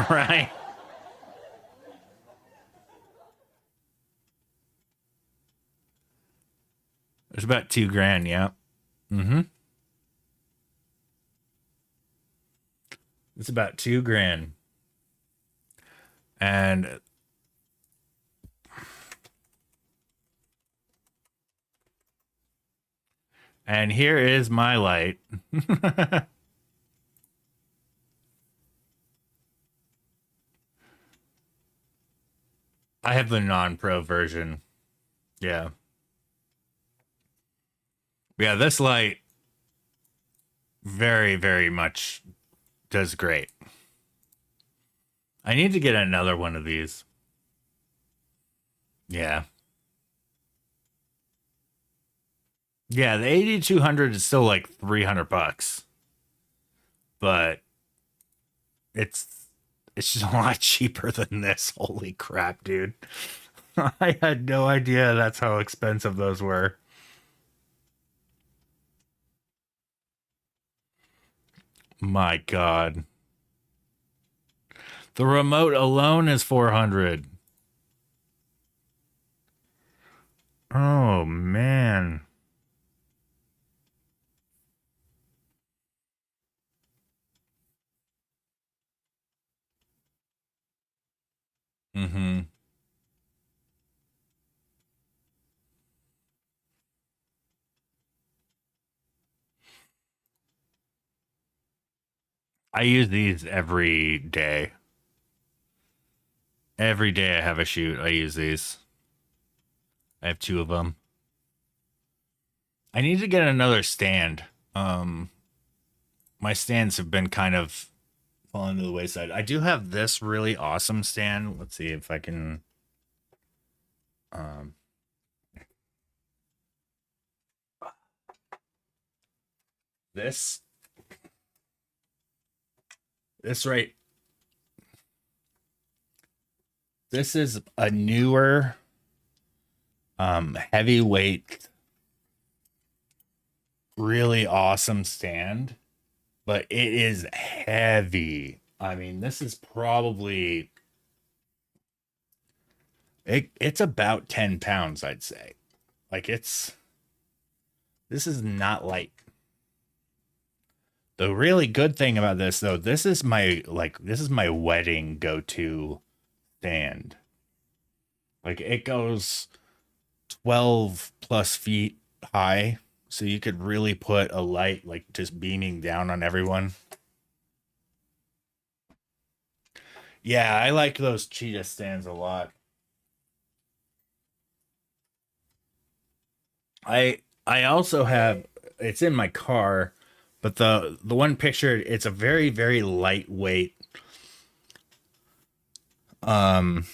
Right. It's about $2,000. Yeah. Mm-hmm. It's about $2,000. And here is my light. I have the non-pro version. Yeah. Yeah, this light very, very much does great. I need to get another one of these. Yeah. Yeah, the 8200 is still like $300, but it's just a lot cheaper than this. Holy crap, dude. I had no idea that's how expensive those were. My God. The remote alone is 400. Oh, man. Mm-hmm. I use these every day. Every day I have a shoot, I use these. I have two of them. I need to get another stand. My stands have been kind of falling to the wayside. I do have this really awesome stand. Let's see if I can um this this right this is a newer heavyweight really awesome stand, but it is heavy. I mean, this is probably it's about 10 pounds, I'd say. Like this is not light. The really good thing about this though, this is my wedding go-to stand. Like it goes 12 plus feet high, so you could really put a light like just beaming down on everyone. Yeah, I like those cheetah stands a lot. I also have, it's in my car, but the one pictured, it's a very very lightweight um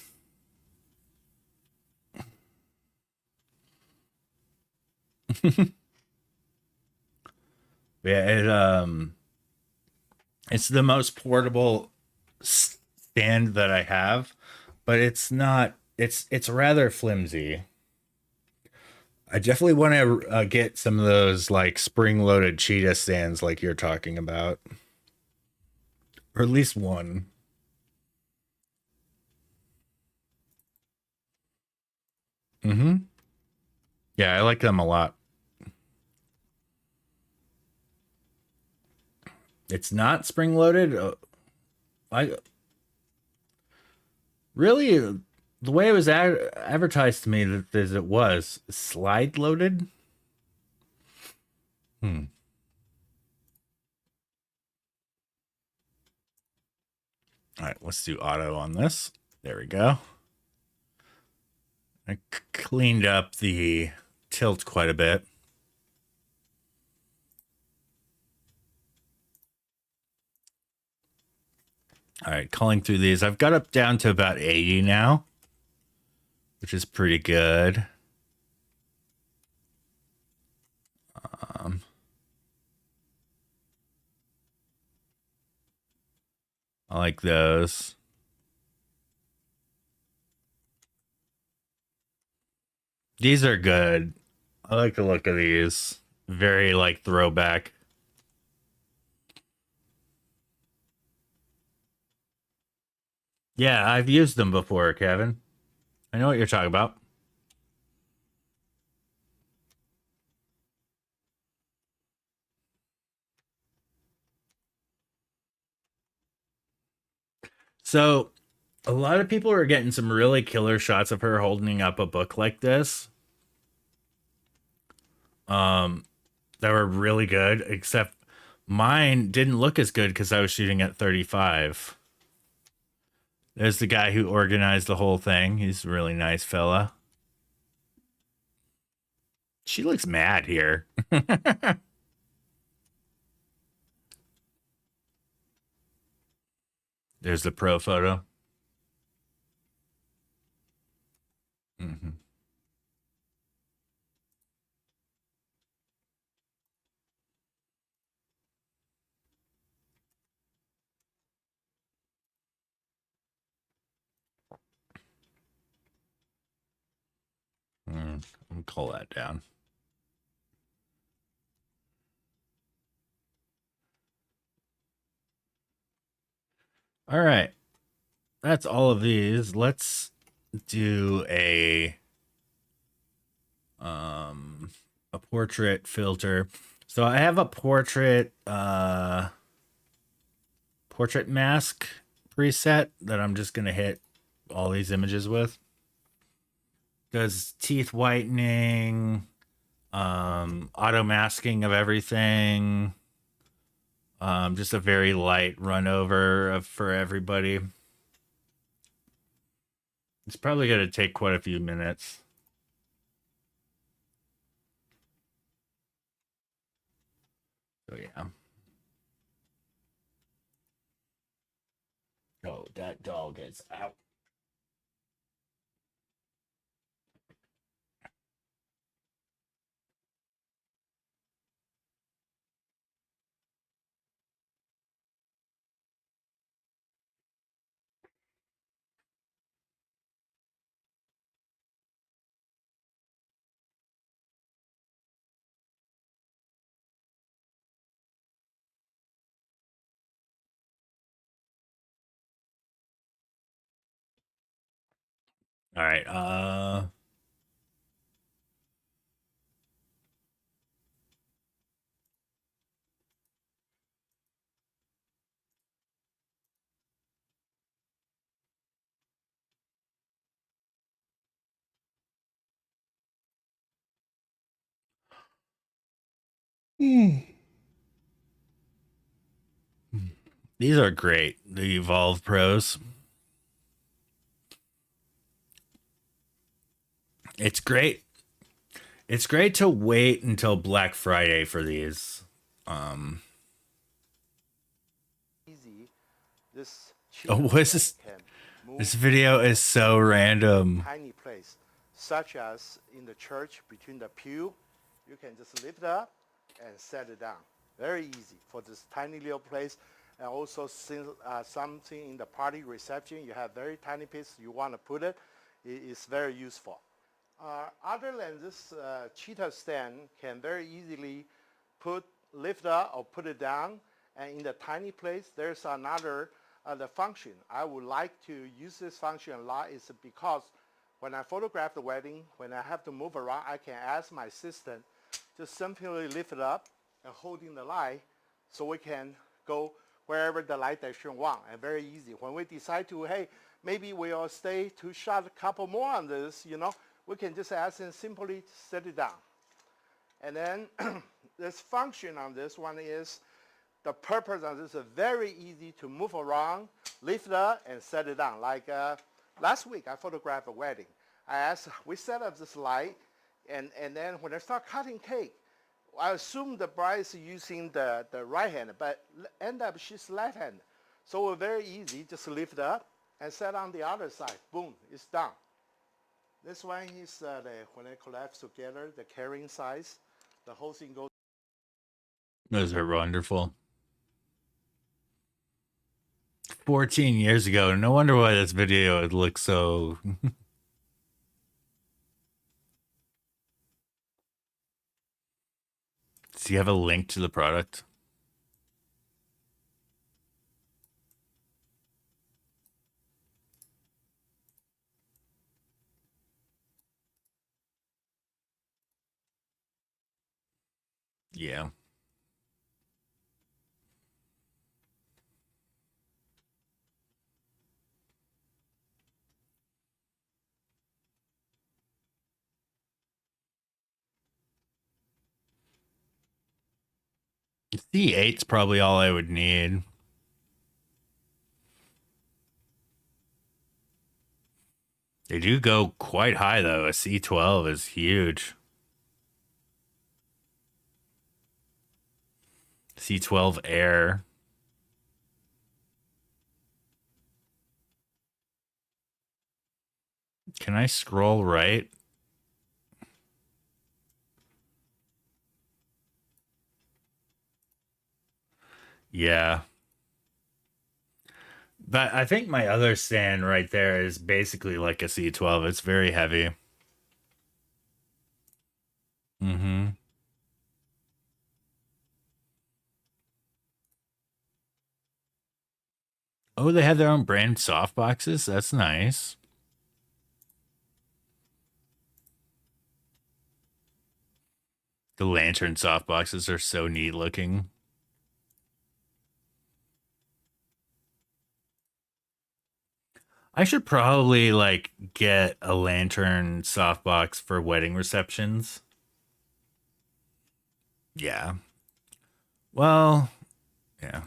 yeah, it's the most portable stand that I have, but it's not, it's rather flimsy. I definitely want to get some of those like spring-loaded cheetah stands like you're talking about, or at least one. Mm-hmm. Yeah, I like them a lot. It's not spring-loaded. I really, the way it was advertised to me that as it was slide-loaded. Hmm. All right, let's do auto on this. There we go. I cleaned up the tilt quite a bit. All right, calling through these. I've got up down to about 80 now, which is pretty good. Um, I like those. These are good. I like the look of these. Very like throwback. Yeah, I've used them before, Kevin. I know what you're talking about. So a lot of people are getting some really killer shots of her holding up a book like this. That were really good, except mine didn't look as good because I was shooting at 35. There's the guy who organized the whole thing. He's a really nice fella. She looks mad here. There's the pro photo. Mm-hmm. I'm gonna call that down. All right, that's all of these. Let's do a portrait filter. So I have a portrait mask preset that I'm just gonna hit all these images with. Does teeth whitening, auto masking of everything, just a very light run over for everybody. It's probably going to take quite a few minutes. So yeah. Oh, that dog is out. All right. These are great. The Evolve Pros. It's great. It's great to wait until Black Friday for these. Um, Easy. This oh, cheetah what is stand this? can This move video is so random. tiny place, such as in the church between the pew. You can just lift it up and set it down. Very easy for this tiny little place. And also, since something in the party reception, you have very tiny piece you want to put it. It is very useful. Other lenses, cheetah stand can very easily lift up or put it down. And in the tiny place, there's another the function. I would like to use this function a lot is because when I photograph the wedding, when I have to move around, I can ask my assistant to simply lift it up and holding the light so we can go wherever the light direction want, and very easy. When we decide to, hey, maybe we'll stay to shot a couple more on this, we can just ask and simply set it down. And then this function on this one is the purpose of this is very easy to move around, lift it up, and set it down. Like last week, I photographed a wedding. We set up this light, and then when I start cutting cake, I assume the bride is using the right hand, but end up she's left hand. So it's very easy, just lift it up and set on the other side. Boom, it's done. This one is when they collapse together, the carrying size, the whole thing goes. Those are wonderful. 14 years ago. No wonder why this video would look so. Do you have a link to the product? Yeah. C8's probably all I would need. They do go quite high though. A C12 is huge. C12 Air. Can I scroll right? Yeah. But I think my other stand right there is basically like a C12. It's very heavy. Mm-hmm. Oh, they have their own brand softboxes? That's nice. The lantern softboxes are so neat looking. I should probably like get a lantern softbox for wedding receptions. Yeah. Well, yeah.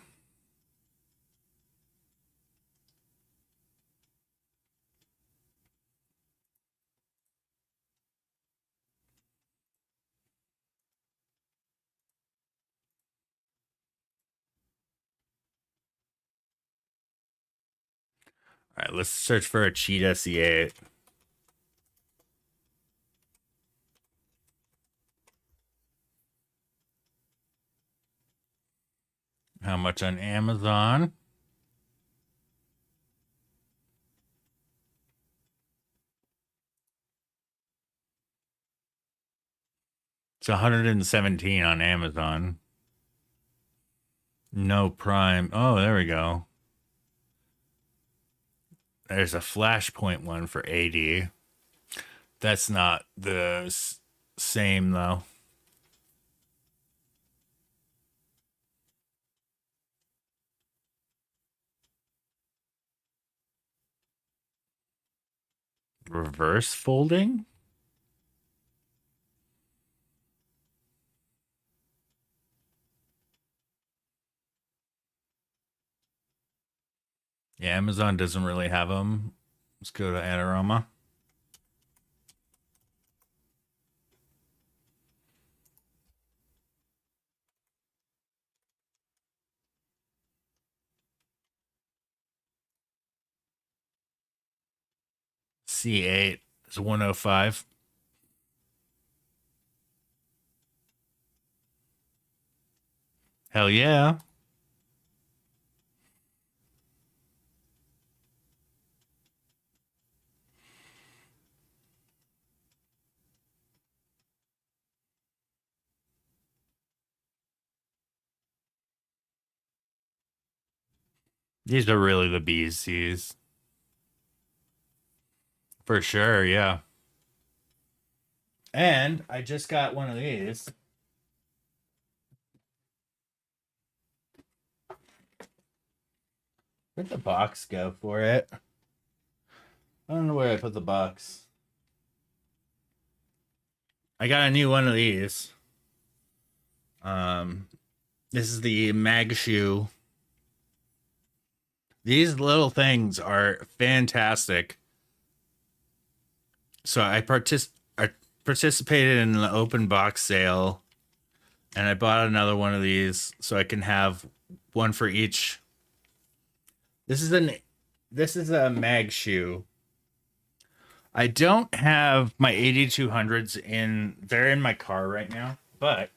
All right, let's search for a cheetah C8. How much on Amazon? It's 117 on Amazon. No Prime. Oh, there we go. There's a Flashpoint one for 80. That's not the same though. Reverse folding? Yeah, Amazon doesn't really have them. Let's go to Adorama. C8 is 105. Hell yeah. These are really the BCs. For sure, yeah. And I just got one of these. Where'd the box go for it? I don't know where I put the box. I got a new one of these. Um, this is the Mag Shoe. These little things are fantastic. So I participated in the open box sale, and I bought another one of these so I can have one for each. This is a Mag Shoe. I don't have my 8200s in. They're in my car right now, but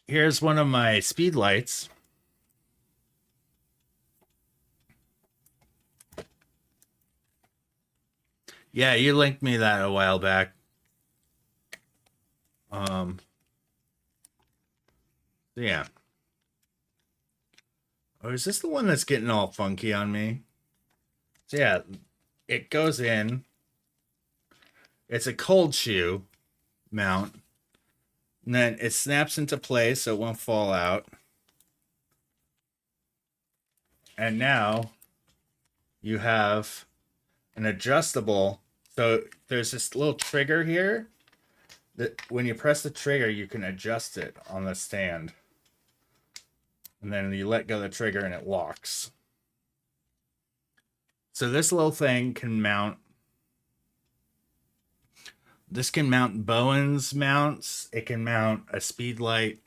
here's one of my speed lights. Yeah, you linked me that a while back. Yeah. Oh, is this the one that's getting all funky on me? So yeah, it goes in. It's a cold shoe mount. And then it snaps into place so it won't fall out. And now you have an adjustable So there's this little trigger here that when you press the trigger, you can adjust it on the stand. And then you let go of the trigger and it locks. So this little thing can mount. This can mount Bowen's mounts. It can mount a speed light.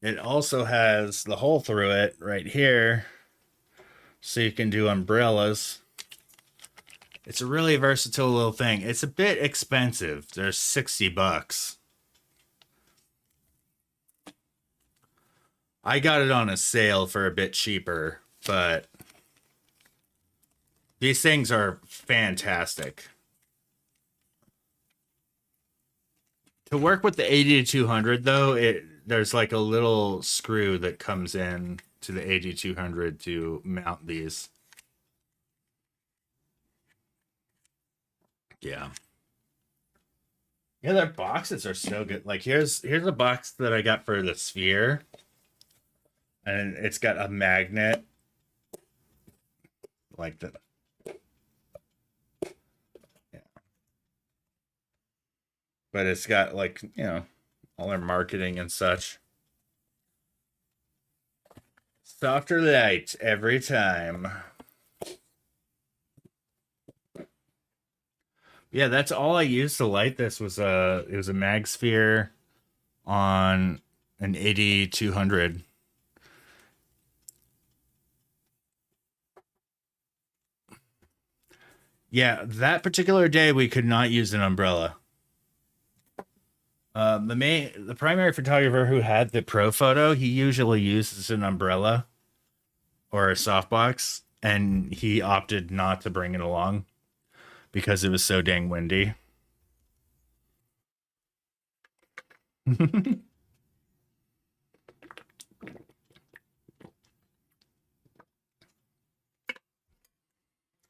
It also has the hole through it right here. So you can do umbrellas. It's a really versatile little thing. It's a bit expensive. There's $60. I got it on a sale for a bit cheaper, but these things are fantastic. To work with the 8200 though, there's like a little screw that comes in to the 8200 to mount these. Yeah. Yeah, their boxes are so good. Like here's a box that I got for the Sphere. And it's got a magnet like that. Yeah. But it's got like, you know, all their marketing and such. Softer light every time. Yeah, that's all I used to light this was it was a mag sphere on an 8200. Yeah, that particular day we could not use an umbrella. The primary photographer who had the pro photo, he usually uses an umbrella or a softbox, and he opted not to bring it along because it was so dang windy.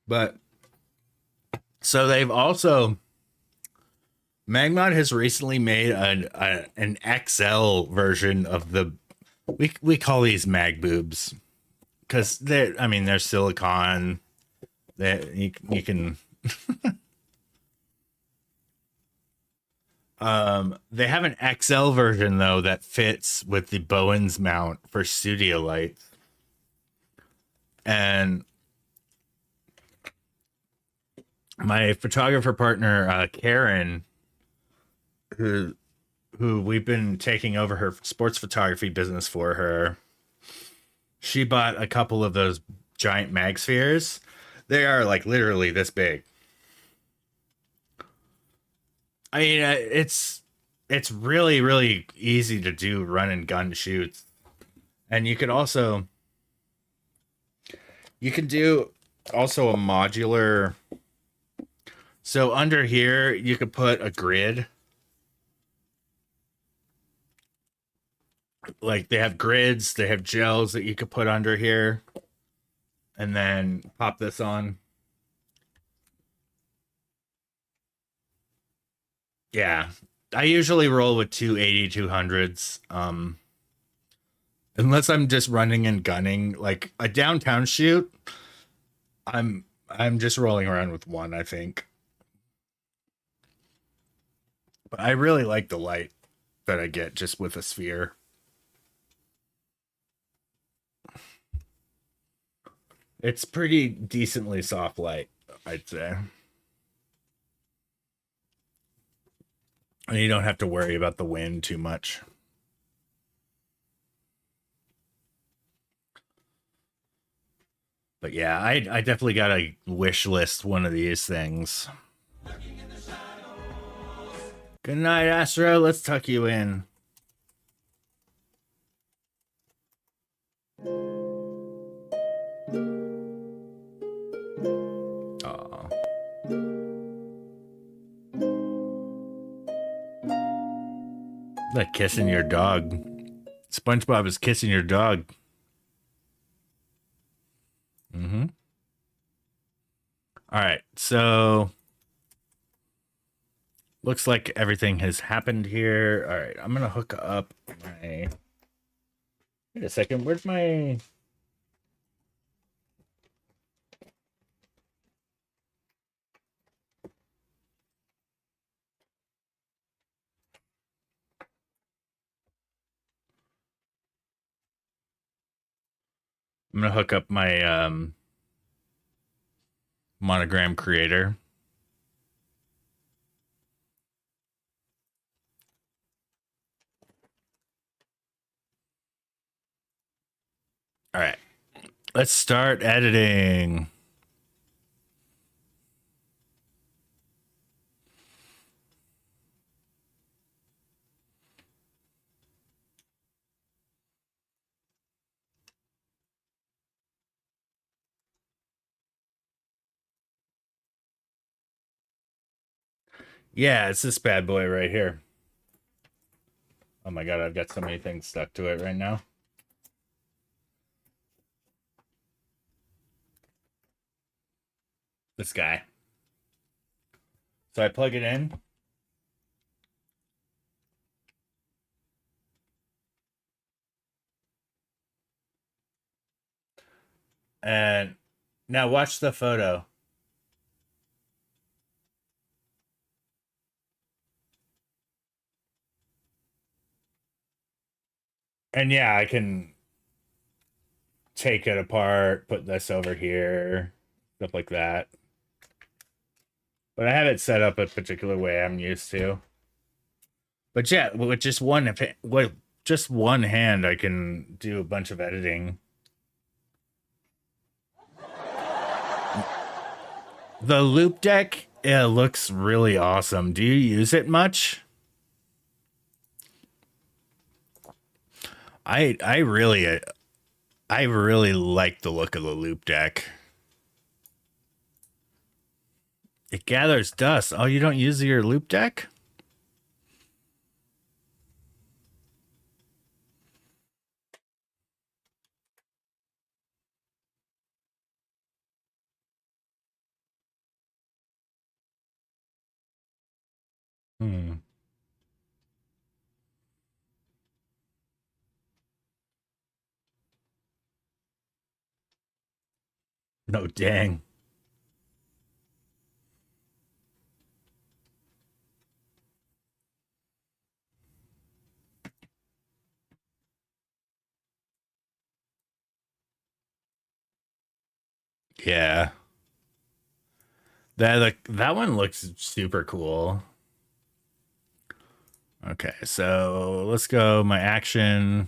But so they've also Magmod has recently made an XL version of the we call these mag boobs because they're silicone that you can they have an XL version though that fits with the Bowen's mount for studio lights. And my photographer partner Karen, who we've been taking over her sports photography business for her, she bought a couple of those giant mag spheres. They are like literally this big. I mean, it's really, really easy to do run and gun shoots. And you can do also a modular. So under here, you could put a grid. Like they have grids, they have gels that you could put under here. And then pop this on. Yeah, I usually roll with two 8200s. Unless I'm just running and gunning, like a downtown shoot, I'm just rolling around with one, I think. But I really like the light that I get just with a sphere. It's pretty decently soft light, I'd say. And you don't have to worry about the wind too much. But yeah, I definitely got to wish list one of these things. Good night, Astro. Let's tuck you in. Aw. Like kissing your dog. SpongeBob is kissing your dog. Mm-hmm. All right, so looks like everything has happened here. All right, I'm gonna hook up my. Wait a second, where's my? I'm gonna hook up my monogram creator. All right, let's start editing. Yeah, it's this bad boy right here. Oh my god, I've got so many things stuck to it right now. This guy. So I plug it in. And now watch the photo. And yeah, I can take it apart, put this over here, stuff like that. But I have it set up a particular way I'm used to. But yeah, with just one hand, I can do a bunch of editing. The loop deck, it looks really awesome. Do you use it much? I really like the look of the loop deck. It gathers dust. Oh, you don't use your loop deck? Hmm. No, dang. Yeah. That one looks super cool. Okay, so let's go. My action.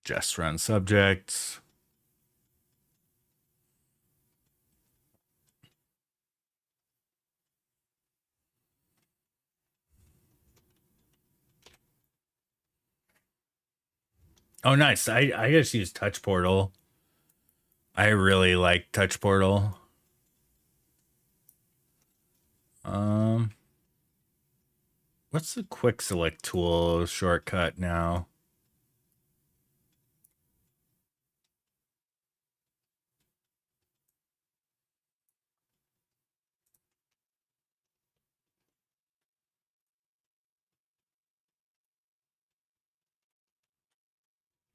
Just run subjects. Oh, nice. I just use Touch Portal. I really like Touch Portal. Um, what's the quick select tool shortcut now?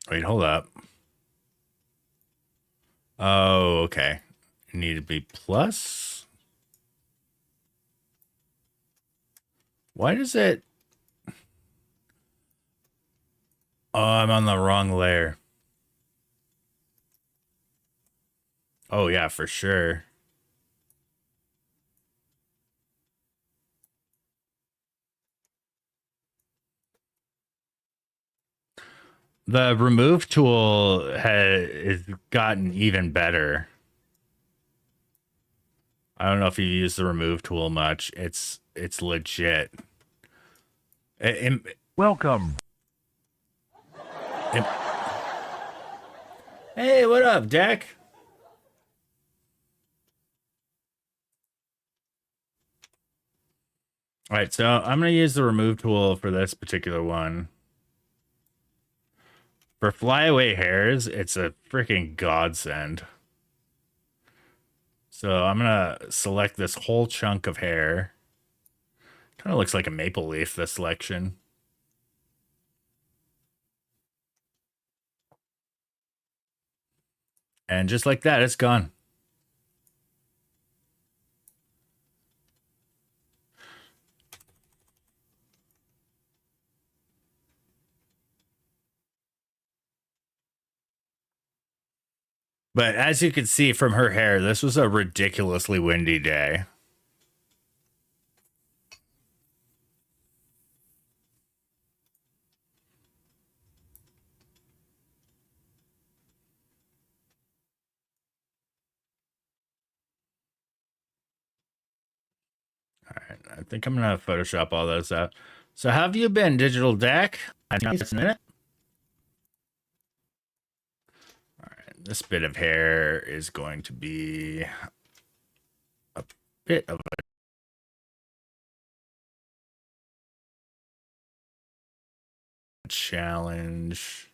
Wait, hold up. Oh, okay. Need to be plus. Why does it? Oh, I'm on the wrong layer. Oh yeah, for sure. The remove tool has gotten even better. I don't know if you use the remove tool much. It's legit. Welcome. It- hey, what up, Dak? All right, so I'm gonna use the remove tool for this particular one. For flyaway hairs, it's a freaking godsend. So I'm gonna select this whole chunk of hair. Kind of looks like a maple leaf, this selection. And just like that, it's gone. But as you can see from her hair, this was a ridiculously windy day. All right, I think I'm gonna Photoshop all those out. So how have you been, Digital Deck? I think it's a minute. All right, this bit of hair is going to be a bit of a challenge.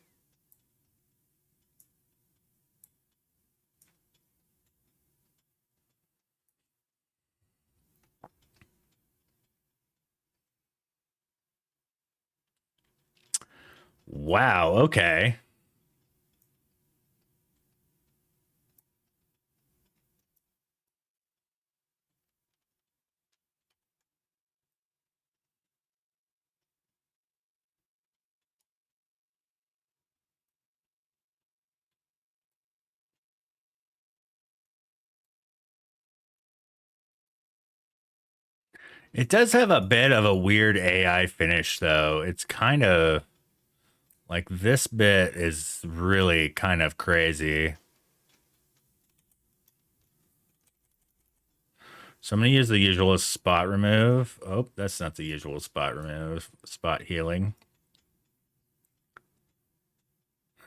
Wow, okay. It does have a bit of a weird AI finish, though. It's kind of like this bit is really kind of crazy. So I'm going to use the usual spot remove. Oh, that's not the usual spot remove. Spot healing.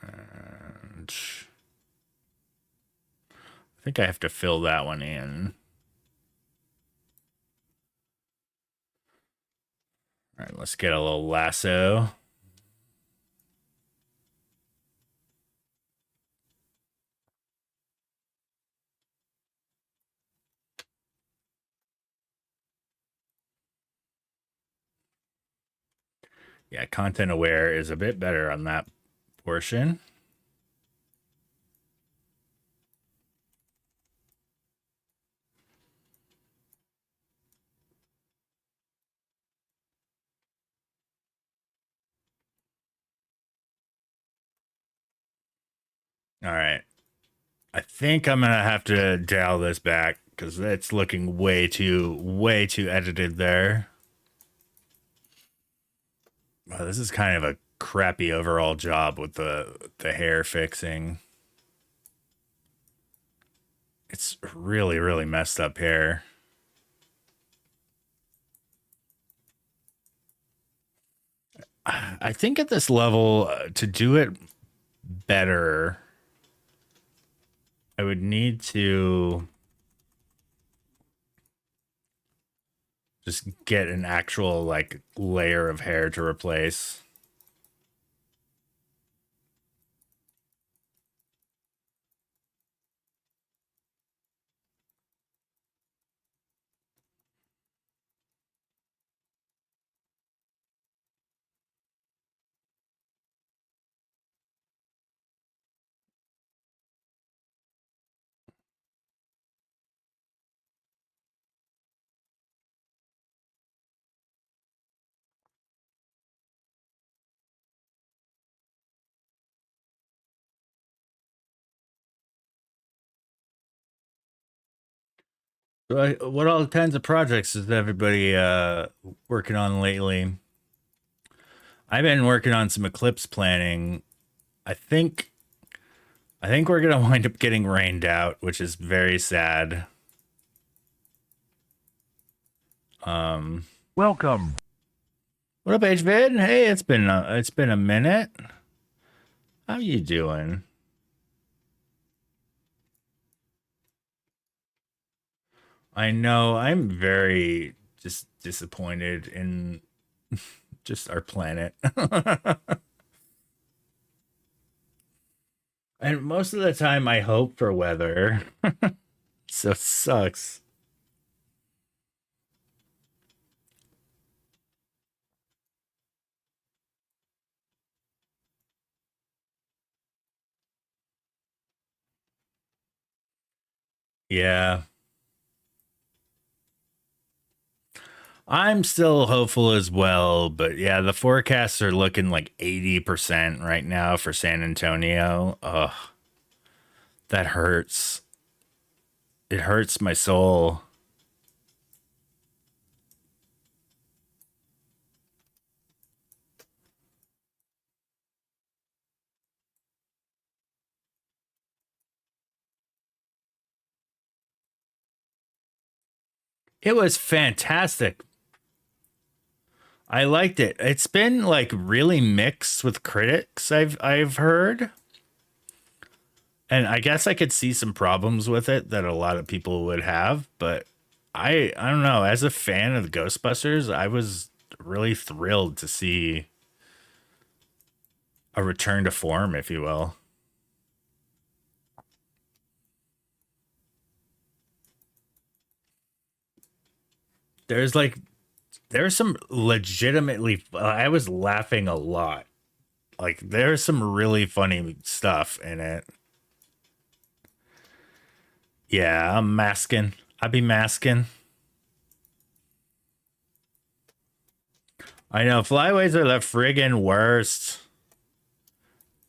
And I think I have to fill that one in. All right, let's get a little lasso. Yeah, content aware is a bit better on that portion. All right. I think I'm going to have to dial this back because it's looking way too edited there. Wow, this is kind of a crappy overall job with the hair fixing. It's really messed up hair. I think at this level, to do it better, I would need to just get an actual like layer of hair to replace. So what all kinds of projects is everybody working on lately? I've been working on some eclipse planning. I think we're gonna wind up getting rained out, which is very sad. Welcome. What up, HVid? Hey, it's been a minute. How you doing? I know I'm very just disappointed in just our planet. And most of the time I hope for weather. So it sucks. Yeah. I'm still hopeful as well, but yeah, the forecasts are looking like 80% right now for San Antonio. Ugh. That hurts. It hurts my soul. It was fantastic. I liked it. It's been like really mixed with critics, I've heard. And I guess I could see some problems with it that a lot of people would have, but I don't know, as a fan of the Ghostbusters, I was really thrilled to see a return to form, if you will. There's like there's some legitimately I was laughing a lot. Like there's some really funny stuff in it. Yeah, I'm masking. I be masking. I know flyaways are the friggin' worst.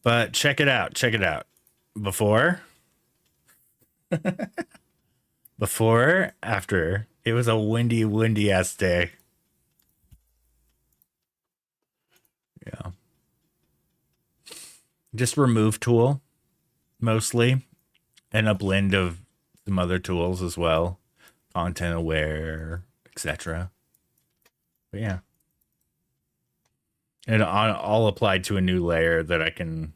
But check it out. Check it out. Before, after. It was a windy ass day. Yeah. Just remove tool mostly, and a blend of some other tools as well, content aware, etc. But yeah, and all applied to a new layer that I can.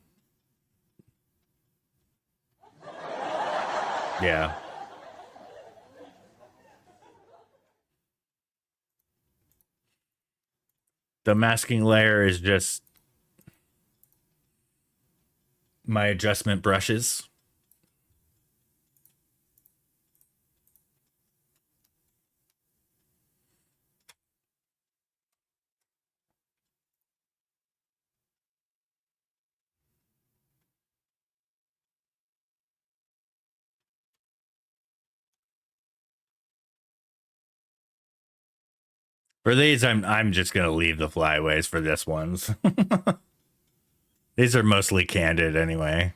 Yeah. The masking layer is just my adjustment brushes. For these, I'm just gonna leave the flyaways for this ones. These are mostly candid anyway.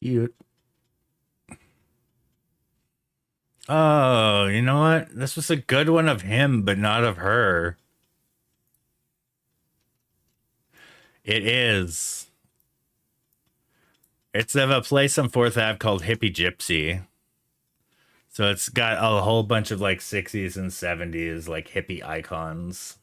Cute. Oh, you know what? This was a good one of him, but not of her. It is. It's of a place on 4th Ave called Hippie Gypsy. So it's got a whole bunch of like 60s and 70s like hippie icons.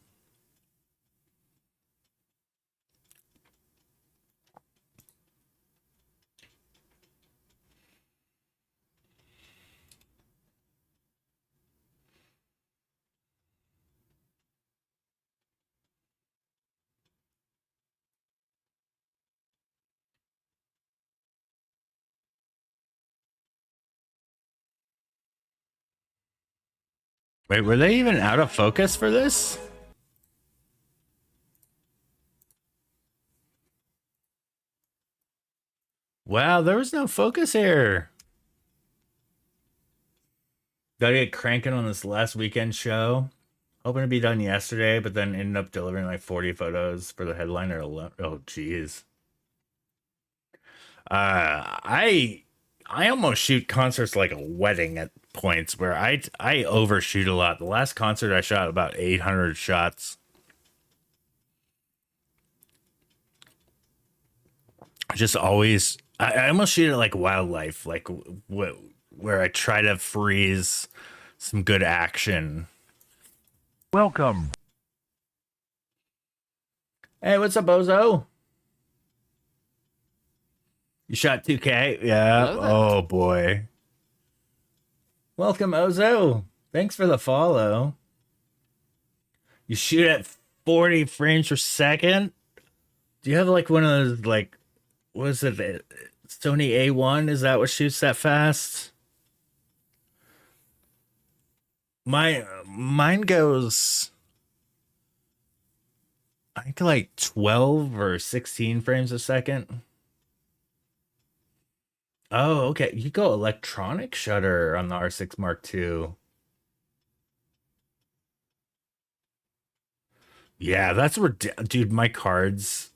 Wait, were they even out of focus for this? Wow, there was no focus here. Gotta get cranking on this last weekend show. Hoping to be done yesterday, but then ended up delivering like 40 photos for the headliner alone. Oh, jeez. I almost shoot concerts like a wedding at points where I overshoot a lot. The last concert I shot about 800 shots. Just always, I almost shoot it like wildlife, like where I try to freeze some good action. Welcome. Hey, what's up, Bozo? You shot 2K? Yeah. Hello there. Oh boy. Welcome, Ozo. Thanks for the follow. You shoot at 40 frames per second? Do you have like one of those like what is it? Sony A1? Is that what shoots that fast? Mine goes I think like 12 or 16 frames a second. Oh, okay. You go electronic shutter on the R6 Mark II. Yeah, that's where, dude, my cards,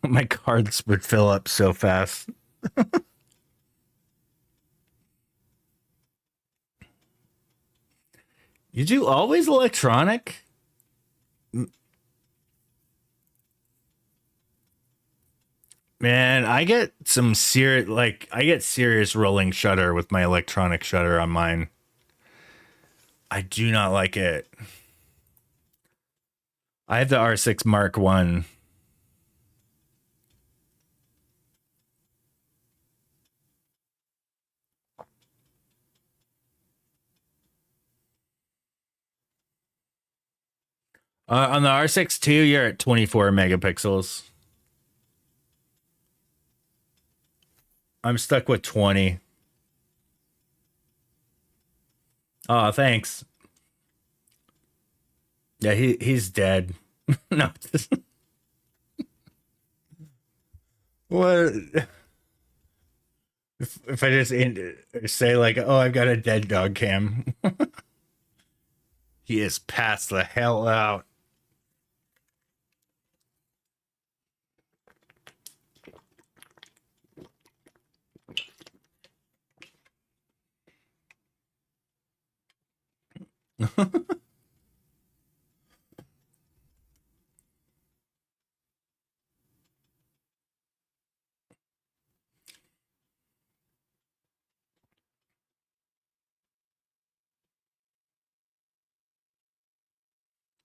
my cards would fill up so fast. You do always electronic? Man, I get some serious, like, I get serious rolling shutter with my electronic shutter on mine. I do not like it. I have the R6 Mark One. On the R6 II, you're at 24 megapixels. I'm stuck with 20. Oh, thanks. Yeah, he's dead. No. What if I just say like, oh, I've got a dead dog cam? He is passed the hell out.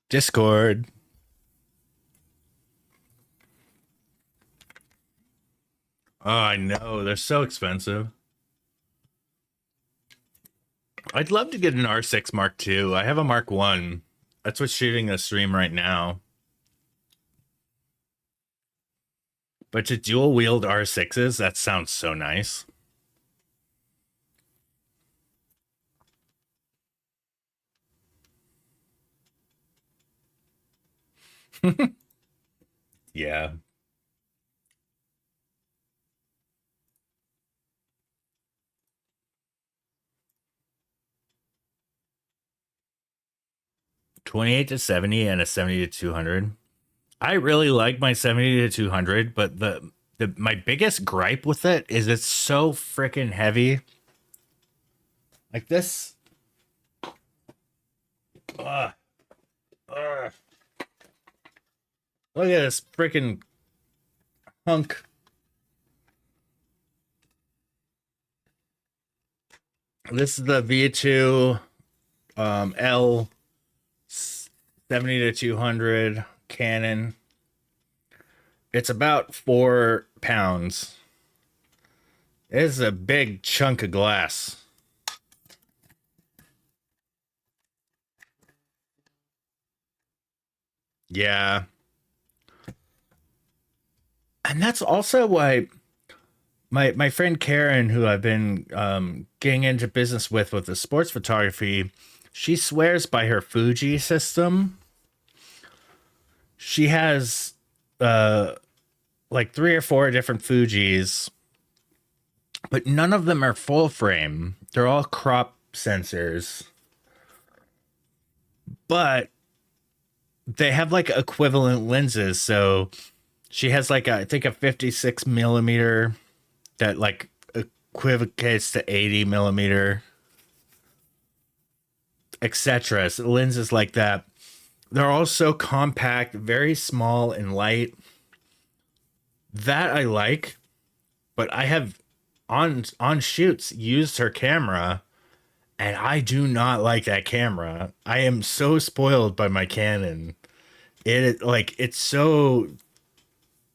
Discord. Oh, I know. They're so expensive. I'd love to get an R6 Mark II. I have a Mark One. That's what's shooting the stream right now. But to dual wield R6s, that sounds so nice. Yeah. $28 to $70 and a $70 to $200. I really like my $70 to $200, but the my biggest gripe with it is it's so freaking heavy. Like this. Ugh. Ugh. Look at this freaking hunk. This is the V2 L 70 to 200 Canon. It's about 4 pounds. It's a big chunk of glass. Yeah. And that's also why my friend Karen, who I've been getting into business with the sports photography, she swears by her Fuji system. She has like 3 or 4 different Fujis, but none of them are full frame. They're all crop sensors. But they have like equivalent lenses. So she has like I think a 56 millimeter that like equivocates to 80 millimeter, etc. So lenses like that. They're all so compact, very small and light. That I like, but I have on shoots used her camera, and I do not like that camera. I am so spoiled by my Canon. Like it's so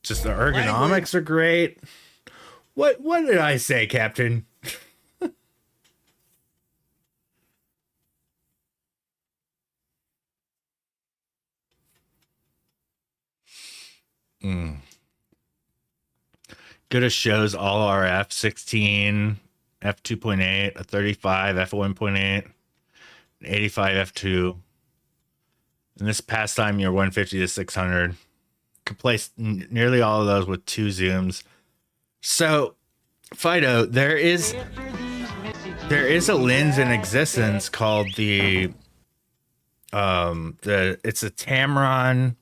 just the ergonomics are great. What did I say, Captain? Mm. Good as shows all RF 16, f 2.8, a 35, f 1.8, 85 f2. And this past time, your 150 to 600 could place nearly all of those with 2 zooms. So, Fido, there is a lens in existence called it's a Tamron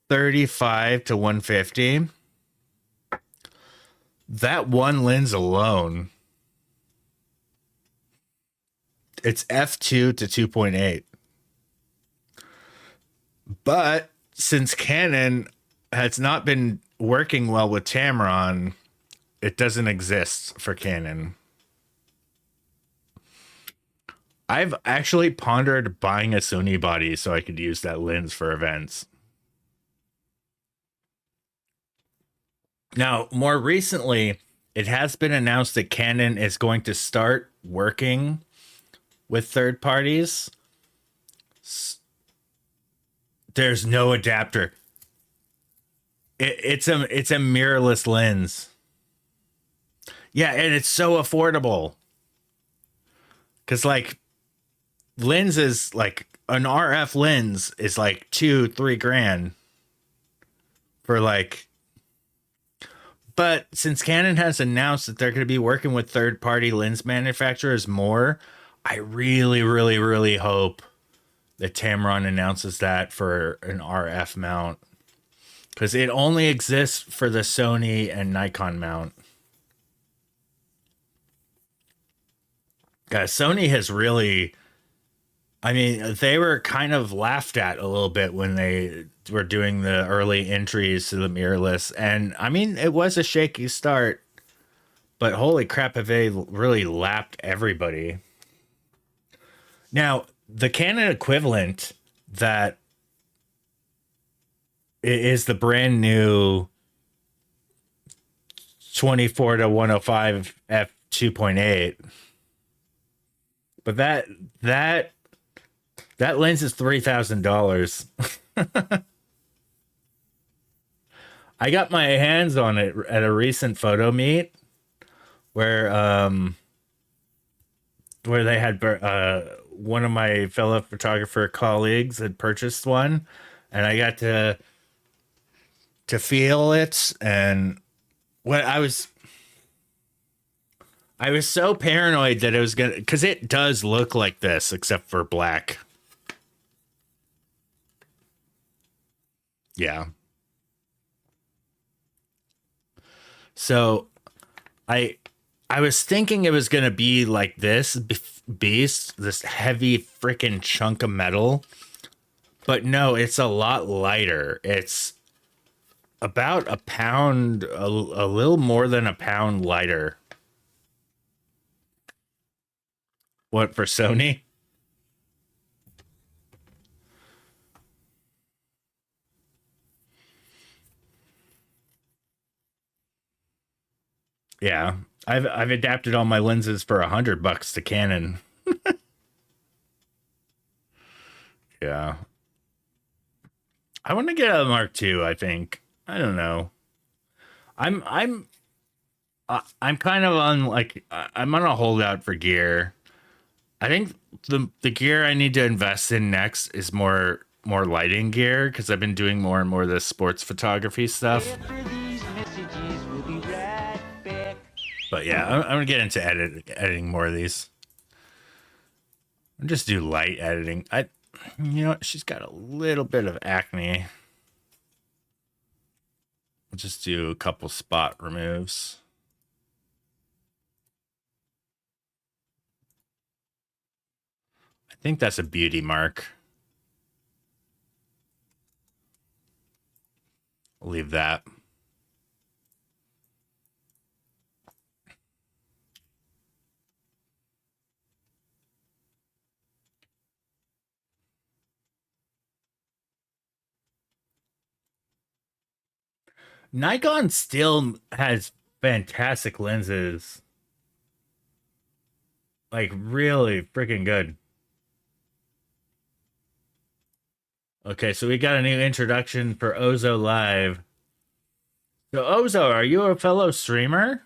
35 to 150. That one lens alone, it's f2 to 2.8. But since Canon has not been working well with Tamron, it doesn't exist for Canon. I've actually pondered buying a Sony body so I could use that lens for events. Now, more recently, it has been announced that Canon is going to start working with third parties. There's no adapter. It's a mirrorless lens. Yeah, and it's so affordable. Cause like lenses, like an RF lens is like 2-3 grand for like. But since Canon has announced that they're going to be working with third-party lens manufacturers more, I really, really, really hope that Tamron announces that for an RF mount. Because it only exists for the Sony and Nikon mount. Sony has really... I mean, they were kind of laughed at a little bit when they were doing the early entries to the mirrorless. And, I mean, it was a shaky start. But holy crap, have they really lapped everybody. Now, the Canon equivalent that is the brand new 24 to 105 f 2.8. But that lens is $3,000. I got my hands on it at a recent photo meet where they had one of my fellow photographer colleagues had purchased one, and I got to feel it. And what I was so paranoid that it was gonna, because it does look like this except for black. Yeah. So I was thinking it was going to be like this beast, this heavy freaking chunk of metal. But no, it's a lot lighter. It's about a pound, a little more than a pound lighter. What, for Sony? Yeah, I've adapted all my lenses for $100 to Canon. Yeah, I want to get a Mark II. I think, I don't know. I'm kind of on like, I'm on a holdout for gear. I think the gear I need to invest in next is more lighting gear, because I've been doing more and more of the sports photography stuff. But yeah, I'm gonna get into editing more of these. I'll just do light editing. You know, she's got a little bit of acne. I'll just do a couple spot removes. I think that's a beauty mark. I'll leave that. Nikon still has fantastic lenses. Like, really freaking good. Okay, so we got a new introduction for Ozo Live. So, Ozo, are you a fellow streamer?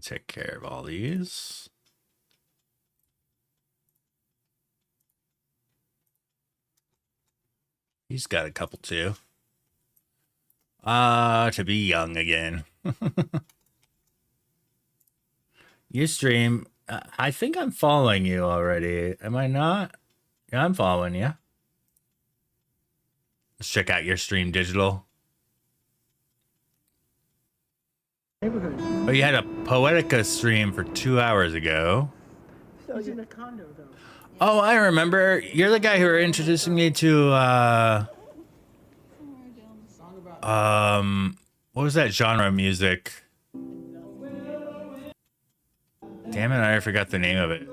Take care of all these. He's got a couple too. To be young again. You stream. I think I'm following you already. Am I not? Yeah, I'm following you. Let's check out your stream digital. Oh, you had a Poetica stream for 2 hours ago. He's in a condo, though. Oh, I remember. You're the guy who were introducing me to what was that genre of music? Damn it, I forgot the name of it.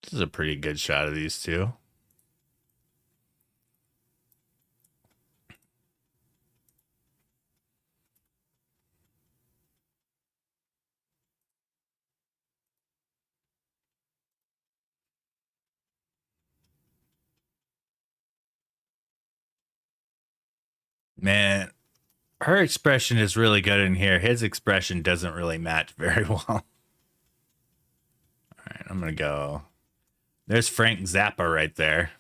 This is a pretty good shot of these two. Man, her expression is really good in here. His expression doesn't really match very well. All right, I'm going to go. There's Frank Zappa right there.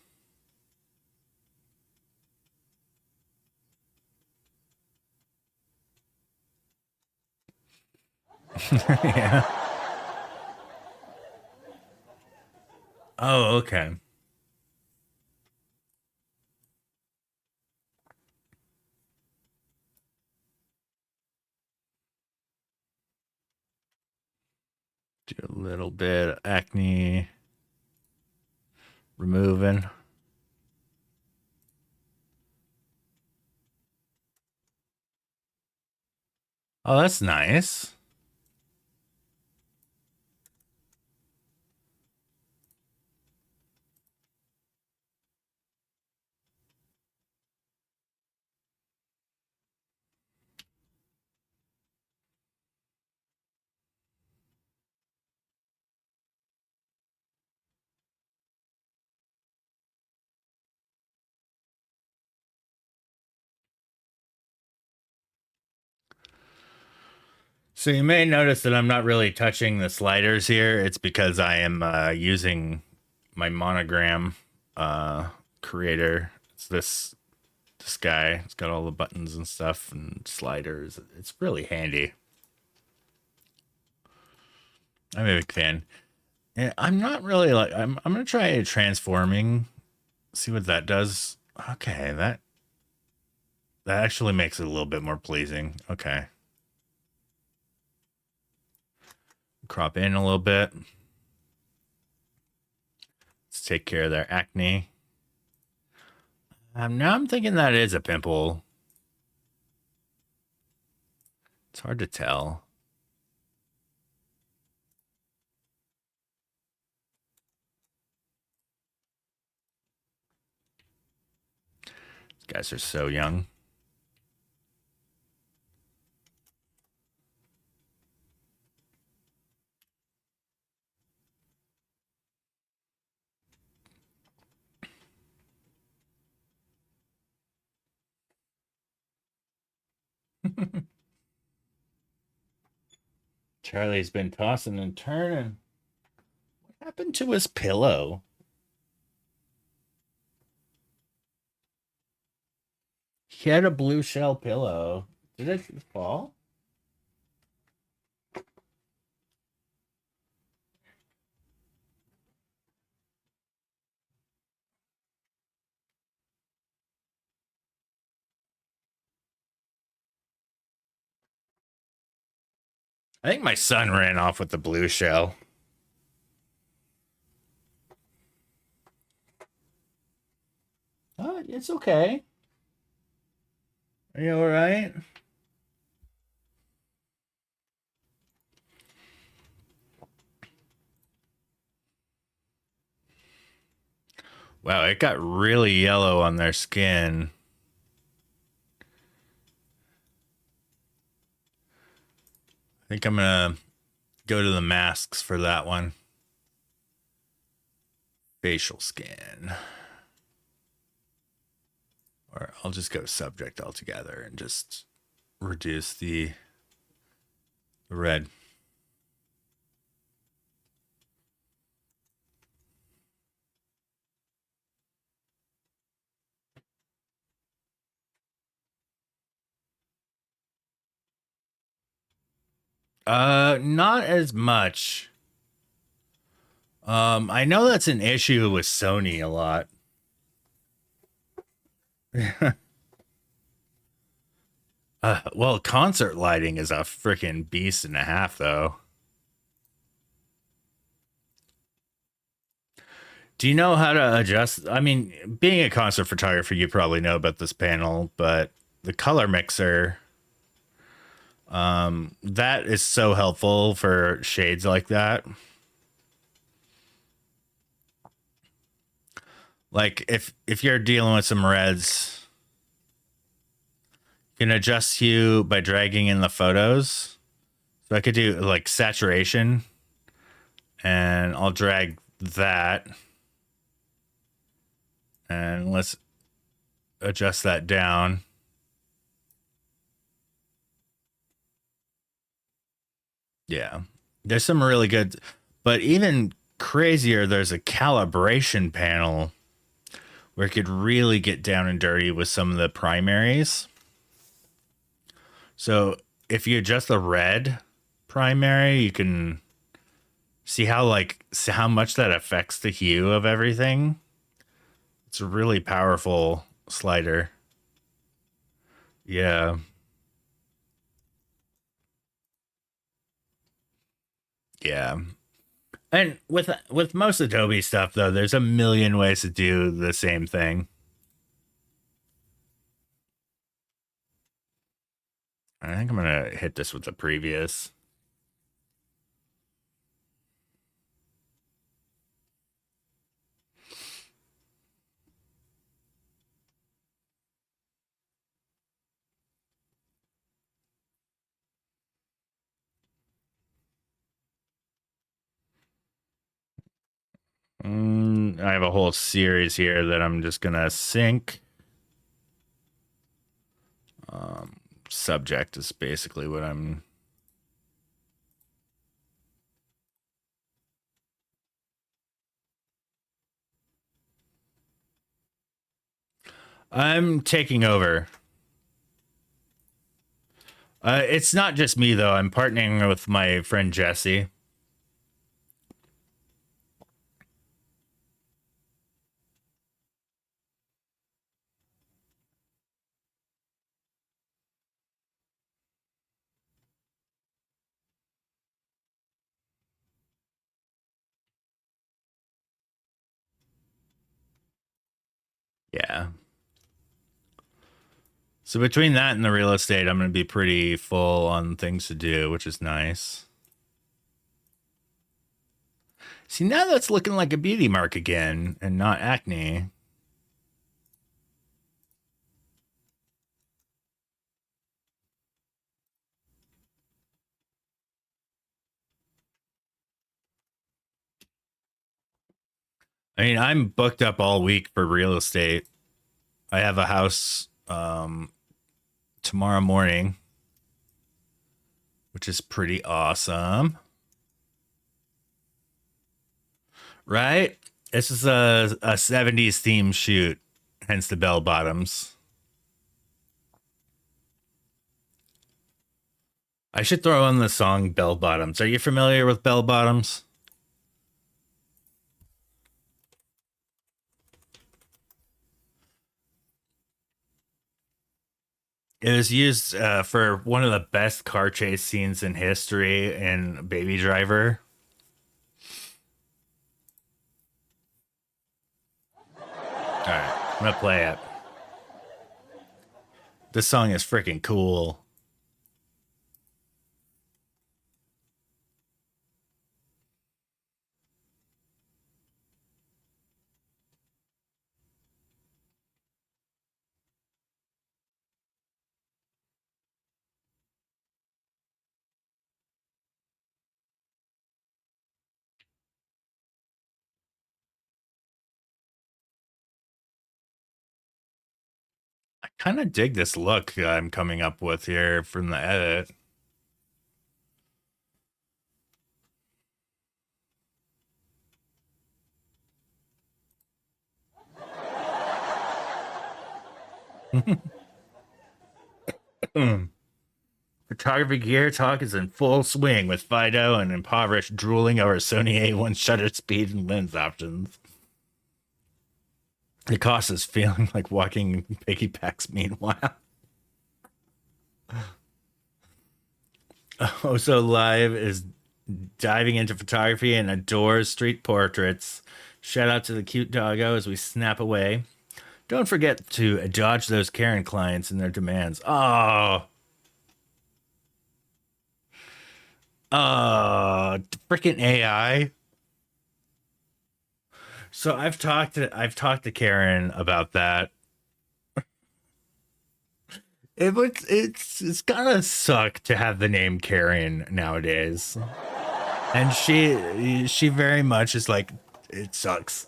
Yeah. Oh, okay. Do a little bit of acne removing. Oh, that's nice. So you may notice that I'm not really touching the sliders here. It's because I am using my monogram creator. It's this guy. It's got all the buttons and stuff and sliders. It's really handy. I'm a big fan. And I'm not really like I'm gonna try transforming, see what that does. Okay, that actually makes it a little bit more pleasing. Okay. Crop in a little bit. Let's take care of their acne. Now I'm thinking that is a pimple. It's hard to tell. These guys are so young. Charlie's been tossing and turning. What happened to his pillow? He had a blue shell pillow. Did it fall? I think my son ran off with the blue shell. Oh, it's okay. Are you all right? Wow, it got really yellow on their skin. I think I'm gonna go to the masks for that one. Facial scan. Or I'll just go subject altogether and just reduce the red. Not as much. I know that's an issue with Sony a lot. Well, concert lighting is a freaking beast and a half, though. Do you know how to adjust? I mean, being a concert photographer, you probably know about this panel, but the color mixer, that is so helpful for shades like that. Like if you're dealing with some reds, you can adjust hue by dragging in the photos. So I could do like saturation, and I'll drag that, and let's adjust that down. Yeah, there's some really good, but even crazier, there's a calibration panel where it could really get down and dirty with some of the primaries. So if you adjust the red primary, you can see how much that affects the hue of everything. It's a really powerful slider. Yeah. Yeah. And with most Adobe stuff though, there's a million ways to do the same thing. I think I'm gonna hit this with the previous. I have a whole series here that I'm just gonna sync. Subject is basically what I'm taking over. It's not just me though. I'm partnering with my friend Jesse. Yeah. So between that and the real estate, I'm going to be pretty full on things to do, which is nice. See, now that's looking like a beauty mark again and not acne. I mean, I'm booked up all week for real estate. I have a house tomorrow morning, which is pretty awesome. Right? This is a 70s theme shoot, hence the bell bottoms. I should throw in the song Bell Bottoms. Are you familiar with Bell Bottoms? It was used for one of the best car chase scenes in history in Baby Driver. All right, I'm gonna play it. This song is freaking cool. Kind of dig this look I'm coming up with here from the edit. Photography gear talk is in full swing with Fido and Impoverished drooling over Sony A1 shutter speed and lens options. The cost is feeling like walking piggybacks meanwhile. Oso Live is diving into photography and adores street portraits. Shout out to the cute doggo as we snap away. Don't forget to dodge those Karen clients and their demands. Oh, freaking AI. So I've talked to Karen about that. It's gotta suck to have the name Karen nowadays. And she very much is like, it sucks.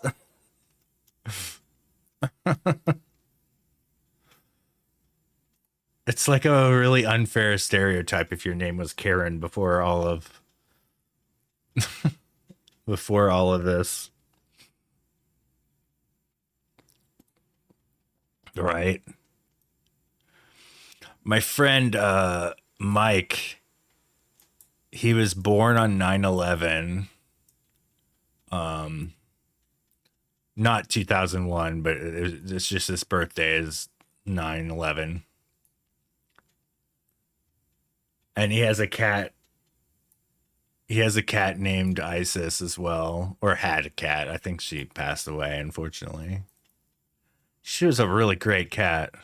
It's like a really unfair stereotype if your name was Karen before all of this. Right. My friend Mike, he was born on 9/11. Um Not 2001, but it's just his birthday is 9/11. And he has a cat named Isis as well, or had a cat. I think she passed away, unfortunately. She was a really great cat.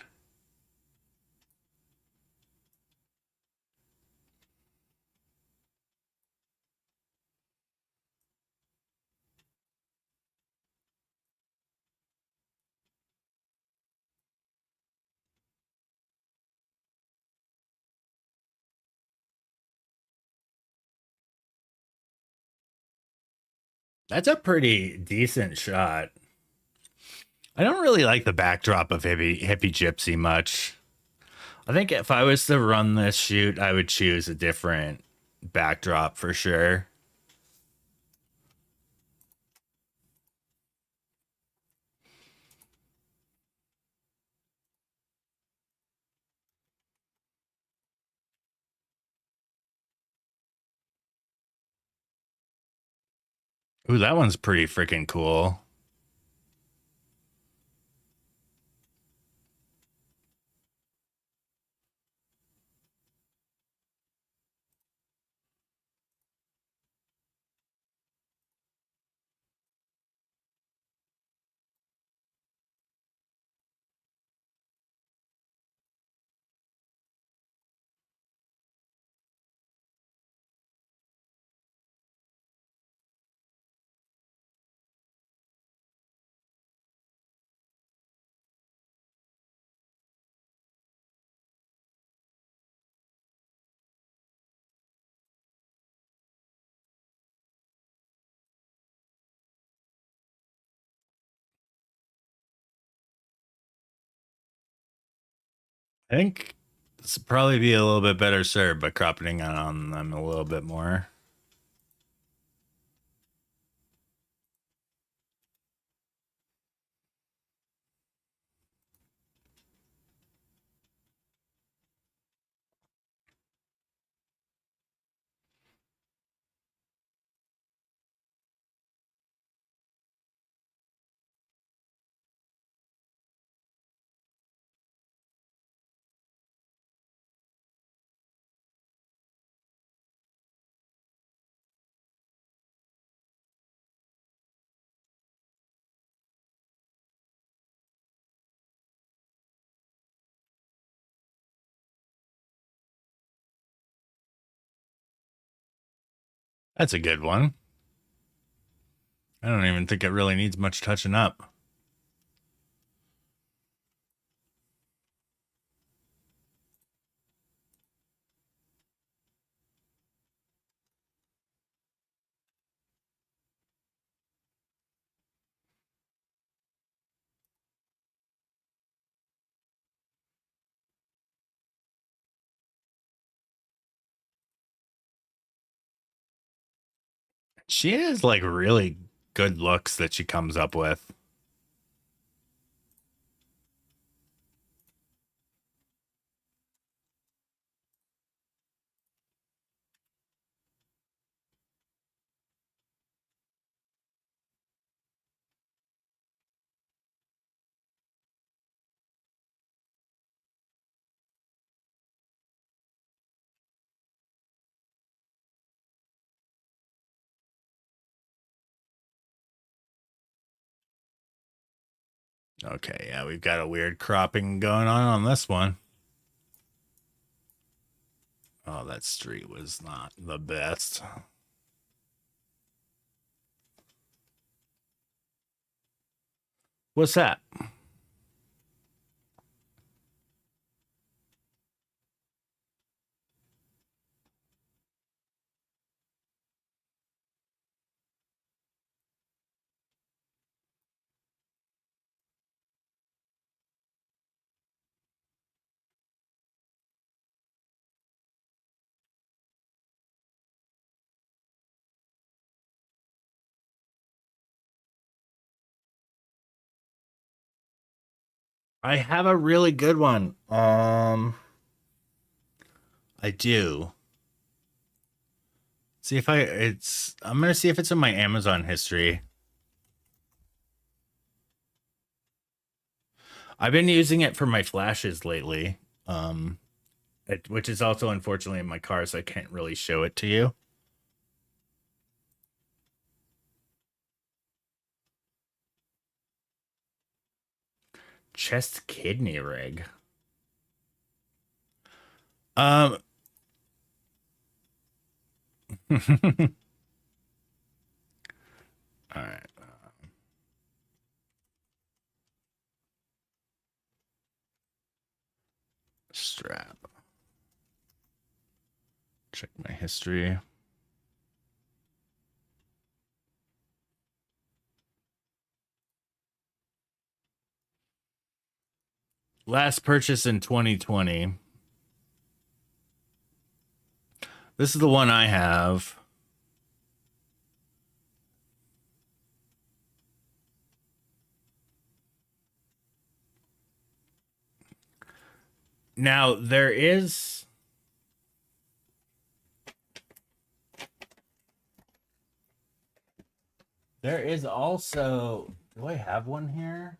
That's a pretty decent shot. I don't really like the backdrop of hippie gypsy much. I think if I was to run this shoot, I would choose a different backdrop for sure. Ooh, that one's pretty freaking cool. I think this would probably be a little bit better served by cropping on them a little bit more. That's a good one. I don't even think it really needs much touching up. She has like really good looks that she comes up with. Okay, yeah, we've got a weird cropping going on this one. Oh, that street was not the best. What's that? I have a really good one. I do. See if I'm gonna see if it's in my Amazon history. I've been using it for my flashes lately. Which is also unfortunately in my car, so I can't really show it to you. Chest kidney rig. Um all right. Strap. Check my history. Last purchase in 2020. This is the one I have. Now there is also, do I have one here?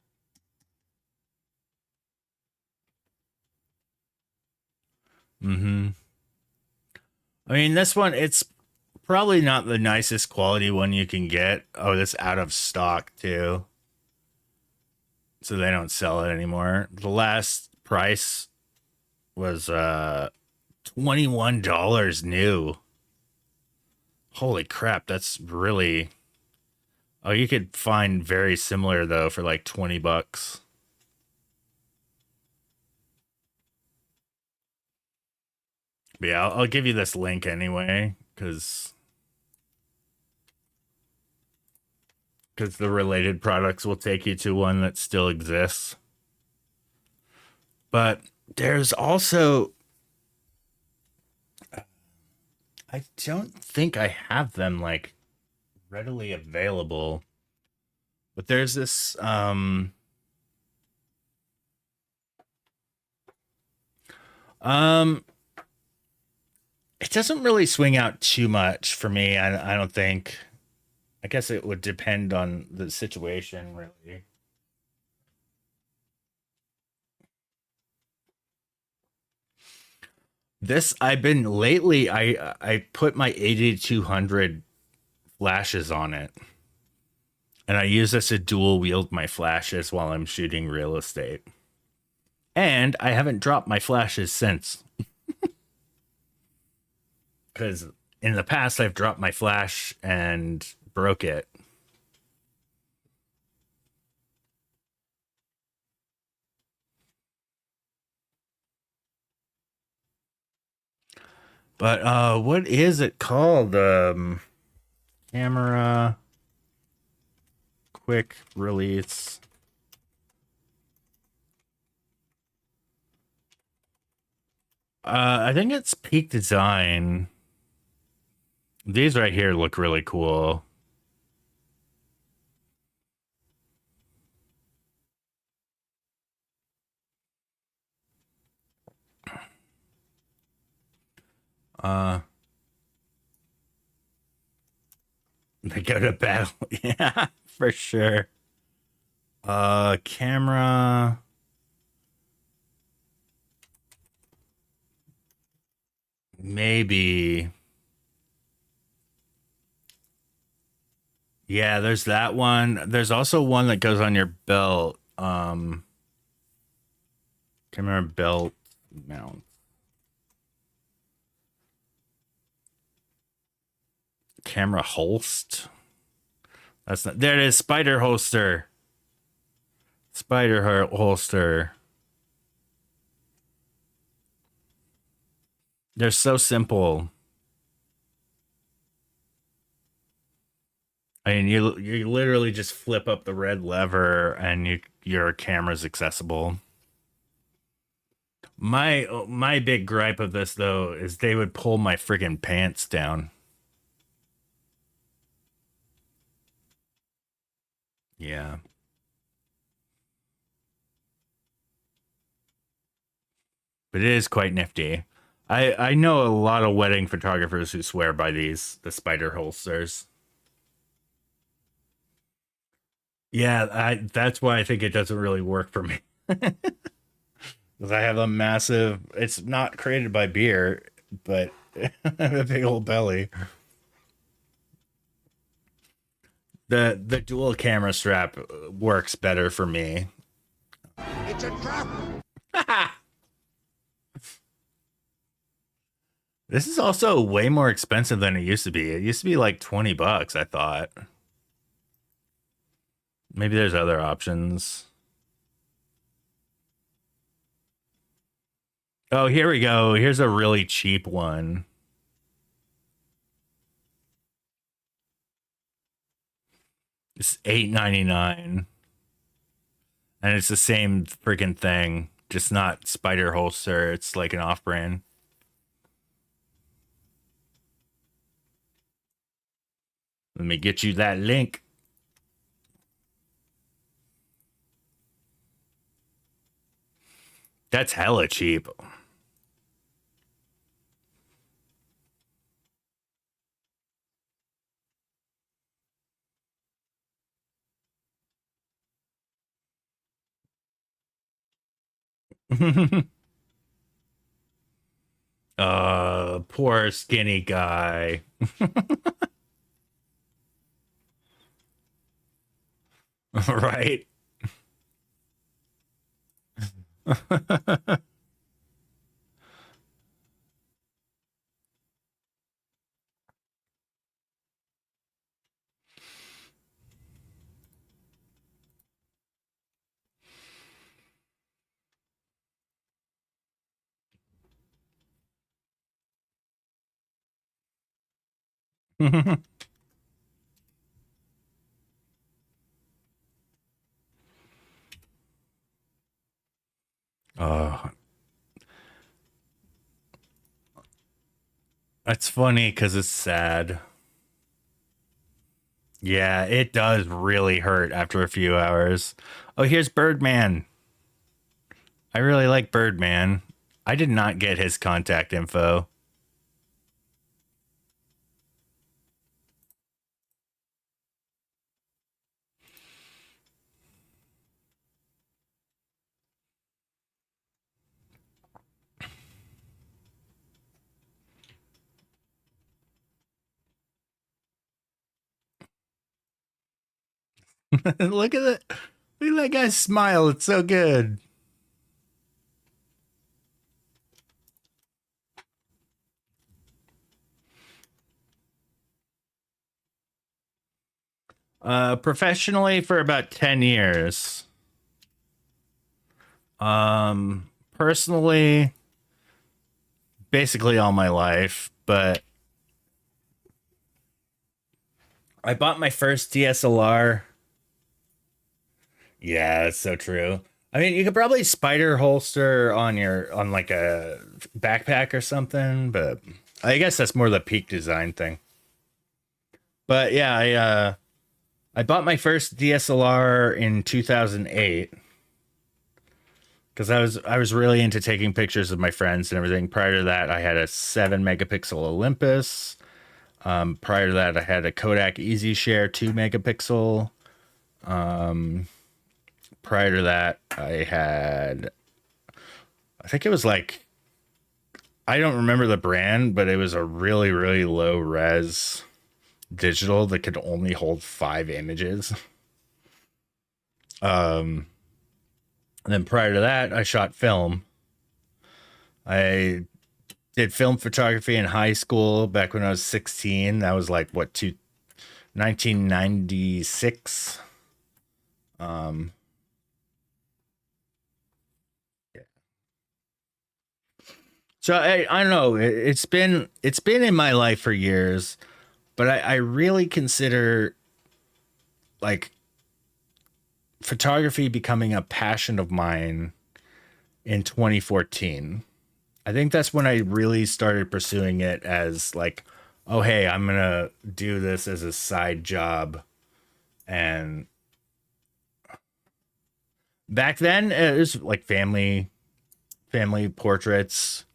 Mm-hmm. I mean, this one, it's probably not the nicest quality one you can get. Oh, that's out of stock too. So they don't sell it anymore. The last price was $21 new. Holy crap, that's really. Oh, you could find very similar though for like $20. But yeah, I'll give you this link anyway, because the related products will take you to one that still exists. But there's also, I don't think I have them like readily available. But there's this um it doesn't really swing out too much for me. I don't think. I guess it would depend on the situation, really. This I've been lately. I put my 8200 flashes on it, and I use this to dual wield my flashes while I'm shooting real estate. And I haven't dropped my flashes since, because in the past I've dropped my flash and broke it. But what is it called? Camera quick release. I think it's Peak Design. These right here look really cool. They go to battle. Yeah, for sure. Camera. Maybe. Yeah, there's that one. There's also one that goes on your belt. Camera belt mount. Camera holst. That's not. There it is. Spider holster. Holster. They're so simple. I mean, you literally just flip up the red lever and your camera's accessible. My big gripe of this though is they would pull my friggin' pants down. Yeah. But it is quite nifty. I know a lot of wedding photographers who swear by the spider holsters. Yeah, that's why I think it doesn't really work for me. Because I have a massive, it's not created by beer, but I have a big old belly. The dual camera strap works better for me. It's a trap. This is also way more expensive than it used to be. It used to be like $20, I thought. Maybe there's other options. Oh, here we go. Here's a really cheap one. It's $8.99. And it's the same freaking thing, just not spider holster. It's like an off-brand. Let me get you that link. That's hella cheap. Poor skinny guy. Right? Oh, that's funny because it's sad. Yeah, it does really hurt after a few hours. Oh, here's Birdman. I really like Birdman. I did not get his contact info. Look at that. Look at that guy's smile. It's so good. Professionally for about 10 years. Personally, basically all my life, but I bought my first DSLR. Yeah, that's so true. I mean, you could probably spider holster on like a backpack or something, but I guess that's more the peak design thing. But yeah, I bought my first DSLR in 2008 because I was really into taking pictures of my friends and everything. Prior to that, I had a 7 megapixel Olympus. Prior to that, I had a Kodak EasyShare 2 megapixel. Prior to that, I think it was like, I don't remember the brand, but it was a really, really low res digital that could only hold 5 images. And then prior to that, I shot film. I did film photography in high school back when I was 16. That was like 1996. Yeah. So I don't know. It's been in my life for years, but I really consider like photography becoming a passion of mine in 2014. I think that's when I really started pursuing it as like, oh hey, I'm gonna do this as a side job. And back then it was like family portraits.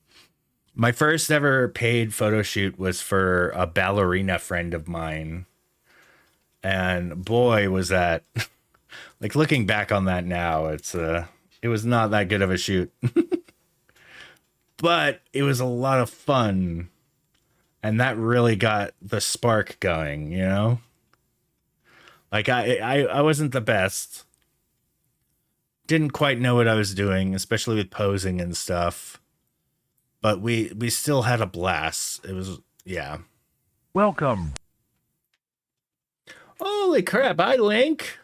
My first ever paid photo shoot was for a ballerina friend of mine. And boy, was that like, looking back on that now, it was not that good of a shoot. But it was a lot of fun. And that really got the spark going, you know? Like I wasn't the best. Didn't quite know what I was doing, especially with posing and stuff. But we still had a blast. It was, yeah. Welcome. Holy crap, hi Link.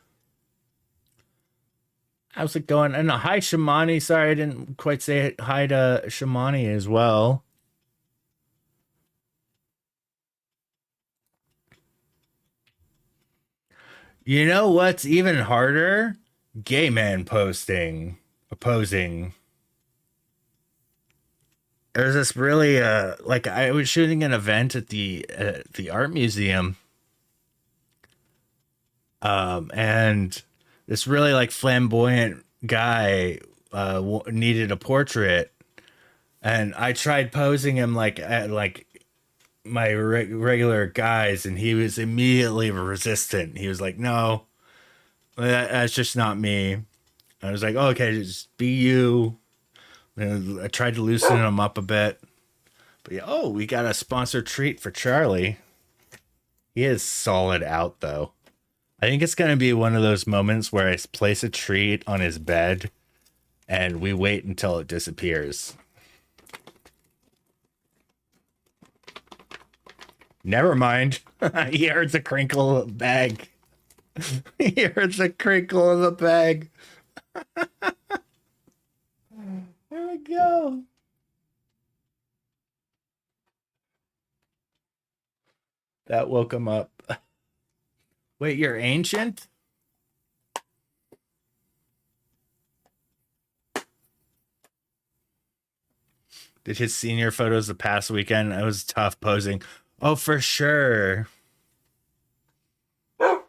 How's it going? And hi Shamani. Sorry I didn't quite say hi to Shamani as well. You know what's even harder? Gay man opposing. There's this really like, I was shooting an event at the art museum. And this really like flamboyant guy needed a portrait, and I tried posing him like at like my regular guys, and he was immediately resistant. He was like, "No, that's just not me." I was like, oh, "Okay, just be you." And I tried to loosen him up a bit, but yeah, oh, we got a sponsored treat for Charlie. He is solid out though. I think it's going to be one of those moments where I place a treat on his bed and we wait until it disappears. Never mind. He heard the crinkle of the bag. He heard the crinkle of the bag. There we go. That woke him up. Wait, you're ancient? Did his senior photos the past weekend? It was tough posing. Oh, for sure. Oh,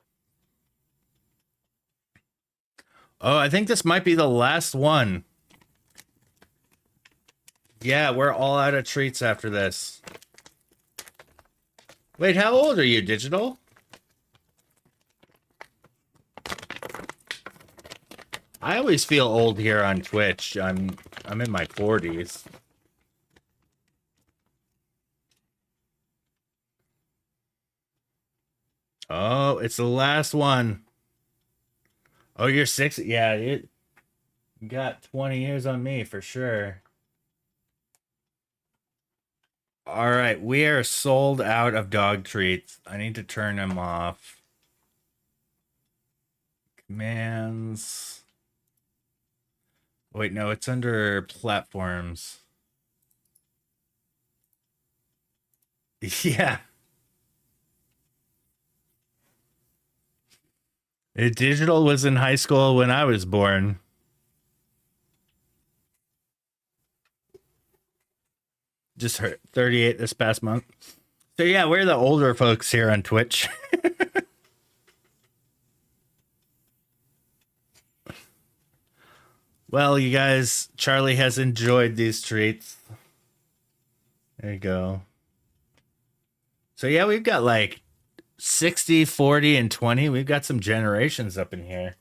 I think this might be the last one. Yeah, we're all out of treats after this. Wait, how old are you, Digital? I always feel old here on Twitch. I'm in my 40s. Oh, it's the last one. Oh, you're 60. Yeah, you got 20 years on me for sure. All right, we are sold out of dog treats. I need to turn them off. Commands. Wait, no, it's under platforms. Yeah. Digital was in high school when I was born. Just 38 this past month. So yeah, we're the older folks here on Twitch. Well, you guys, Charlie has enjoyed these treats. There you go. So yeah, we've got like 60, 40, and 20. We've got some generations up in here.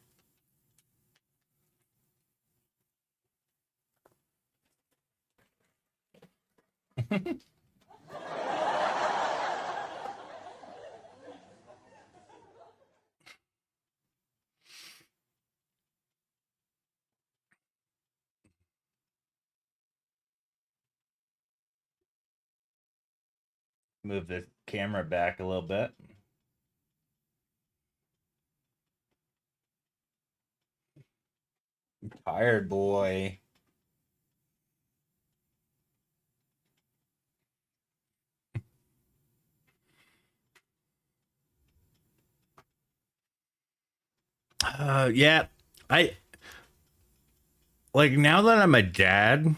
Move the camera back a little bit. Tired boy. Yeah. I like now that I'm a dad,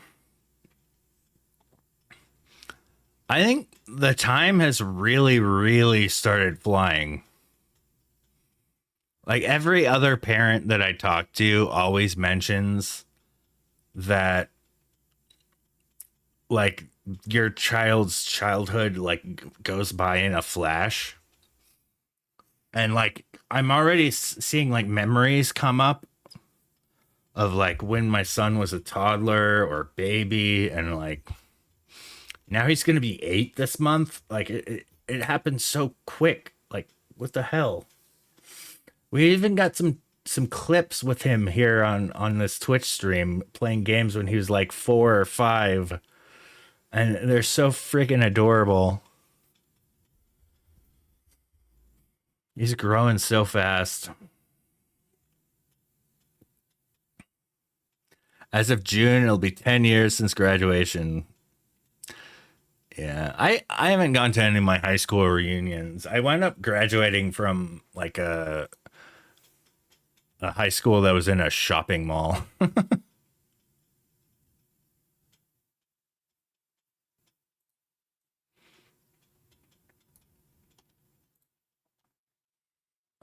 I think the time has really, really started flying. Like every other parent that I talk to always mentions that like your child's childhood like goes by in a flash. And like I'm already seeing like memories come up of like when my son was a toddler or baby, and like now he's gonna be 8 this month. Like it happened so quick. Like what the hell? We even got some clips with him here on this Twitch stream playing games when he was like 4 or 5, and they're so freaking adorable. He's growing so fast. As of June, it'll be 10 years since graduation. Yeah, I haven't gone to any of my high school reunions. I wound up graduating from like a high school that was in a shopping mall.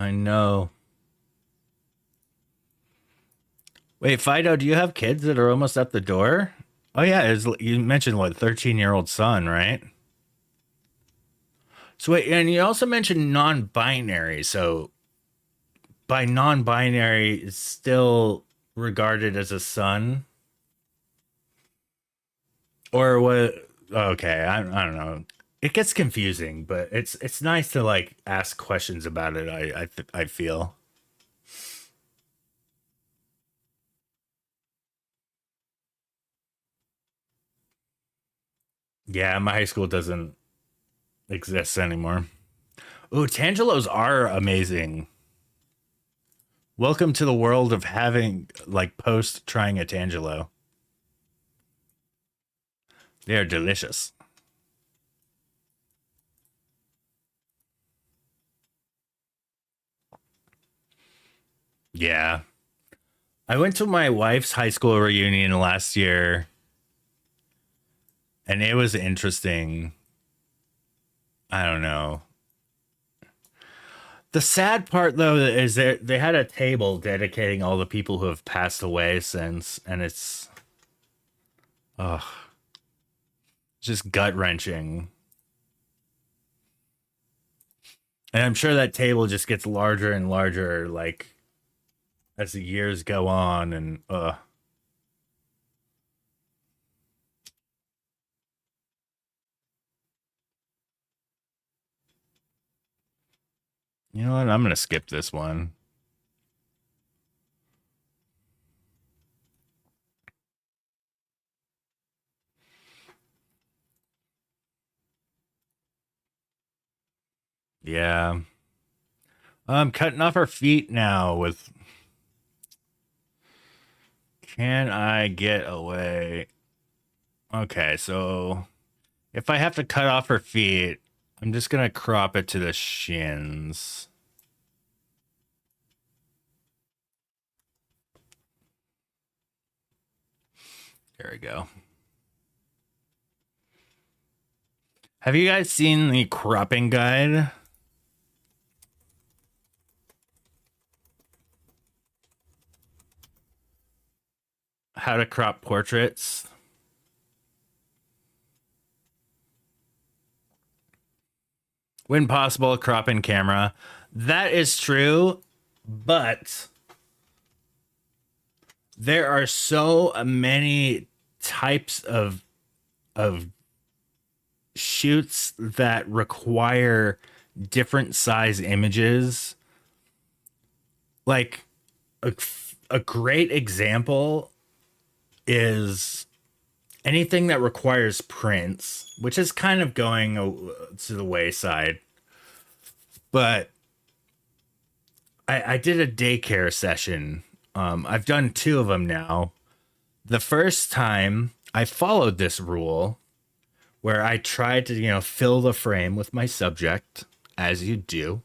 I know. Wait, Fido, do you have kids that are almost at the door? Oh yeah, you mentioned what 13-year-old son, right? So wait, and you also mentioned non-binary. So by non-binary, it's still regarded as a son, or what? Okay, I don't know. It gets confusing, but it's nice to like ask questions about it. I feel. Yeah, my high school doesn't exist anymore. Ooh, Tangelos are amazing. Welcome to the world of having like post trying a Tangelo. They are delicious. Yeah. I went to my wife's high school reunion last year and it was interesting. I don't know. The sad part though is that they had a table dedicating all the people who have passed away since, and it's ugh, just gut wrenching. And I'm sure that table just gets larger and larger, like as the years go on, and you know what? I'm gonna skip this one. Yeah, I'm cutting off her feet now. With can I get away? Okay, so if I have to cut off her feet, I'm just gonna crop it to the shins. There we go. Have you guys seen the cropping guide? How to crop portraits? When possible, crop in camera. That is true, but there are so many types of shoots that require different size images. Like a great example is anything that requires prints, which is kind of going to the wayside. But I did a daycare session. I've done 2 of them now. The first time I followed this rule where I tried to, fill the frame with my subject, as you do.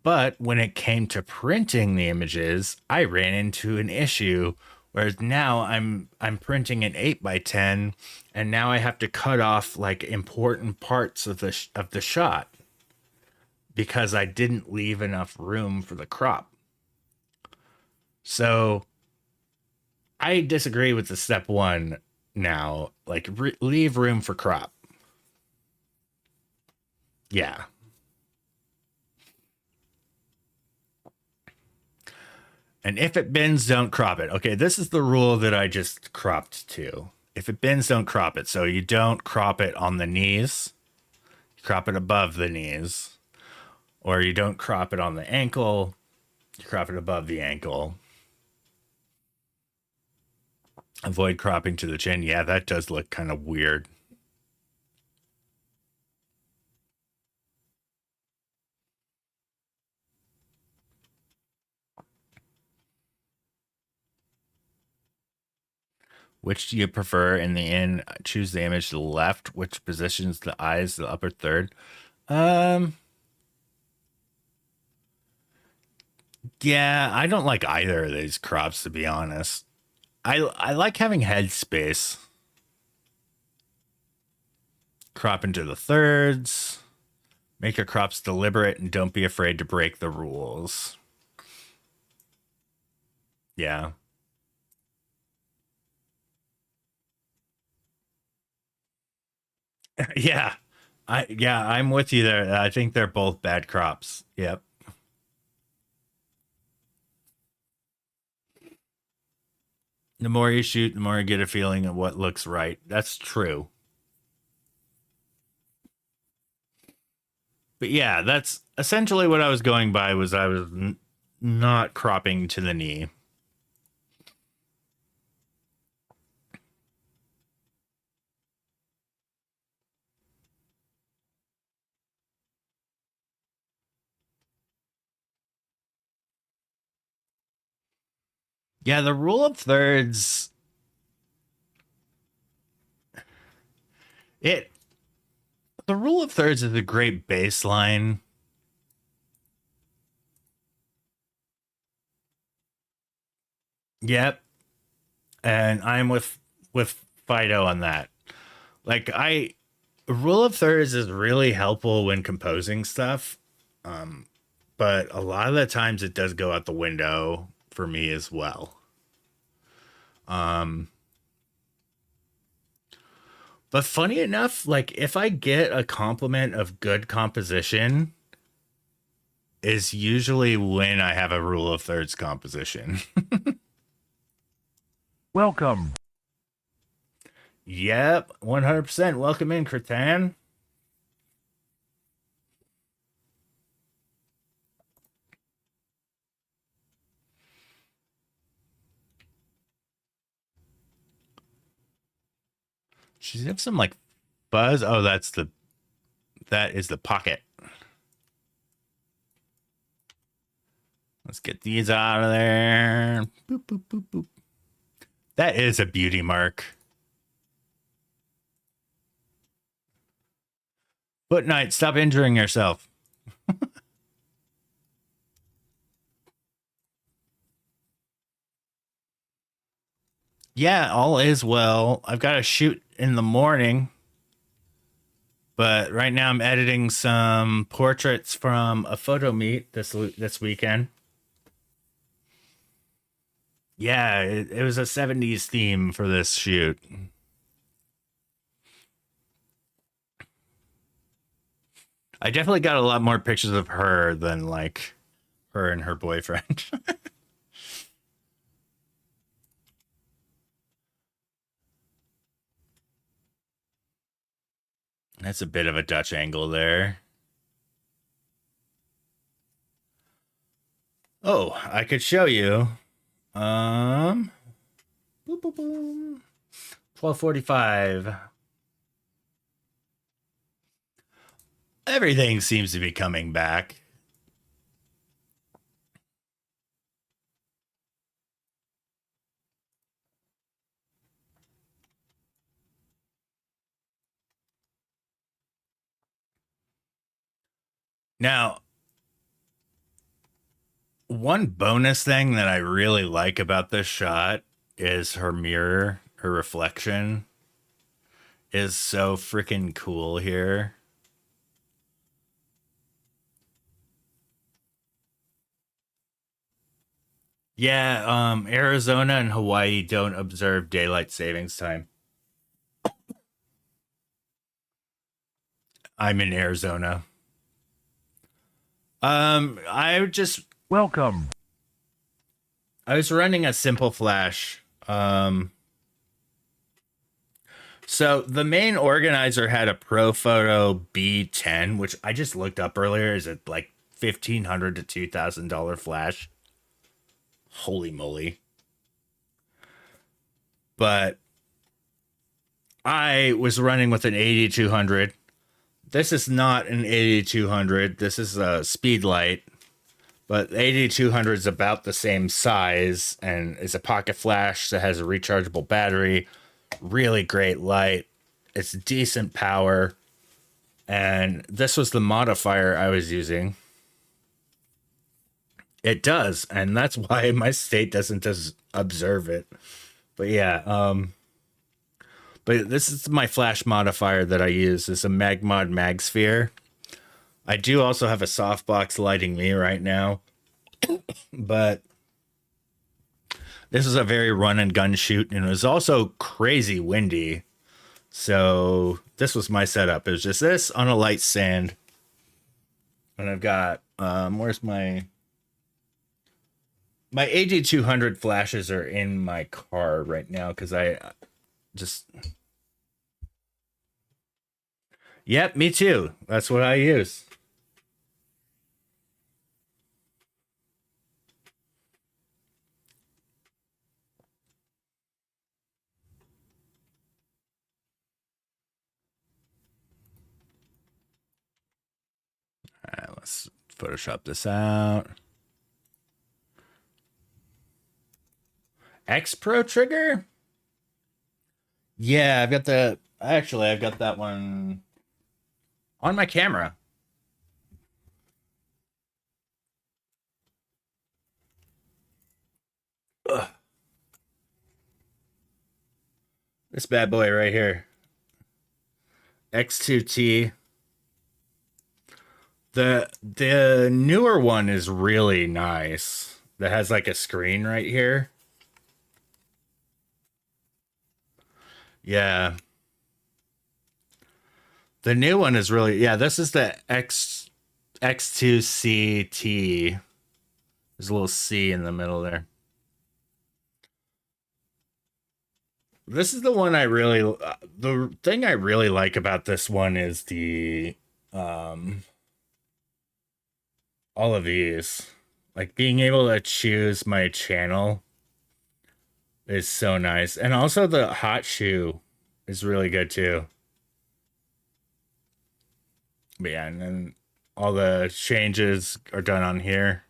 But when it came to printing the images, I ran into an issue. Whereas now I'm printing an 8x10, and now I have to cut off like important parts of the shot because I didn't leave enough room for the crop. So I disagree with the step 1 now. Like leave room for crop. Yeah. And if it bends, don't crop it. Okay, this is the rule that I just cropped to. If it bends, don't crop it. So you don't crop it on the knees. You crop it above the knees. Or you don't crop it on the ankle. You crop it above the ankle. Avoid cropping to the chin. Yeah, that does look kind of weird. Which do you prefer in the end? Choose the image to the left, which positions the eyes the upper third. Yeah, I don't like either of these crops, to be honest. I like having head space. Crop into the thirds. Make your crops deliberate and don't be afraid to break the rules. Yeah. Yeah. I'm with you there. I think they're both bad crops. Yep. The more you shoot, the more you get a feeling of what looks right. That's true. But yeah, that's essentially what I was going by was I was not cropping to the knee. Yeah, the rule of thirds it the rule of thirds is a great baseline. Yep. And I'm with Fido on that. Like rule of thirds is really helpful when composing stuff. But a lot of the times it does go out the window for me as well. But funny enough, like if I get a compliment of good composition, is usually when I have a rule of thirds composition. Welcome. Yep, 100%. Welcome in, Kratan. She's got some like fuzz. Oh, that is the pocket. Let's get these out of there. Boop, boop, boop, boop. That is a beauty mark. Foot Knight, stop injuring yourself. Yeah, all is well. I've got to shoot in the morning. But right now I'm editing some portraits from a photo meet this weekend. Yeah, it was a 70s theme for this shoot. I definitely got a lot more pictures of her than like her and her boyfriend. That's a bit of a Dutch angle there. Oh, I could show you. Boop, boop, boop. 12:45. Everything seems to be coming back. Now, one bonus thing that I really like about this shot is her mirror, her reflection is so freaking cool here. Yeah, Arizona and Hawaii don't observe daylight savings time. I'm in Arizona. I just Welcome. I was running a simple flash. So the main organizer had a Profoto B10, which I just looked up earlier. Is it like $1,500 to $2,000 flash? Holy moly! But I was running with an 8200. This is not an 8200. This is a speed light. But 8200 is about the same size and is a pocket flash that has a rechargeable battery. Really great light. It's decent power. And this was the modifier I was using. It does, and that's why my state doesn't observe it. But yeah, but this is my flash modifier that I use. It's a Magmod Magsphere. I do also have a softbox lighting me right now, but this is a very run and gun shoot, and it was also crazy windy. So this was my setup. It was just this on a light stand, and I've got where's my 8200 flashes are in my car right now because I just. Yep, me too. That's what I use. All right, let's Photoshop this out. X Pro trigger? Yeah, I've got that one on my camera. Ugh. This bad boy right here. X2T. The newer one is really nice. That has like a screen right here. Yeah. The new one is really, yeah, this is the X2CT. There's a little C in the middle there. This is the one the thing I really like about this one is the all of these. Like being able to choose my channel is so nice. And also the hot shoe is really good too. But yeah, and then all the changes are done on here.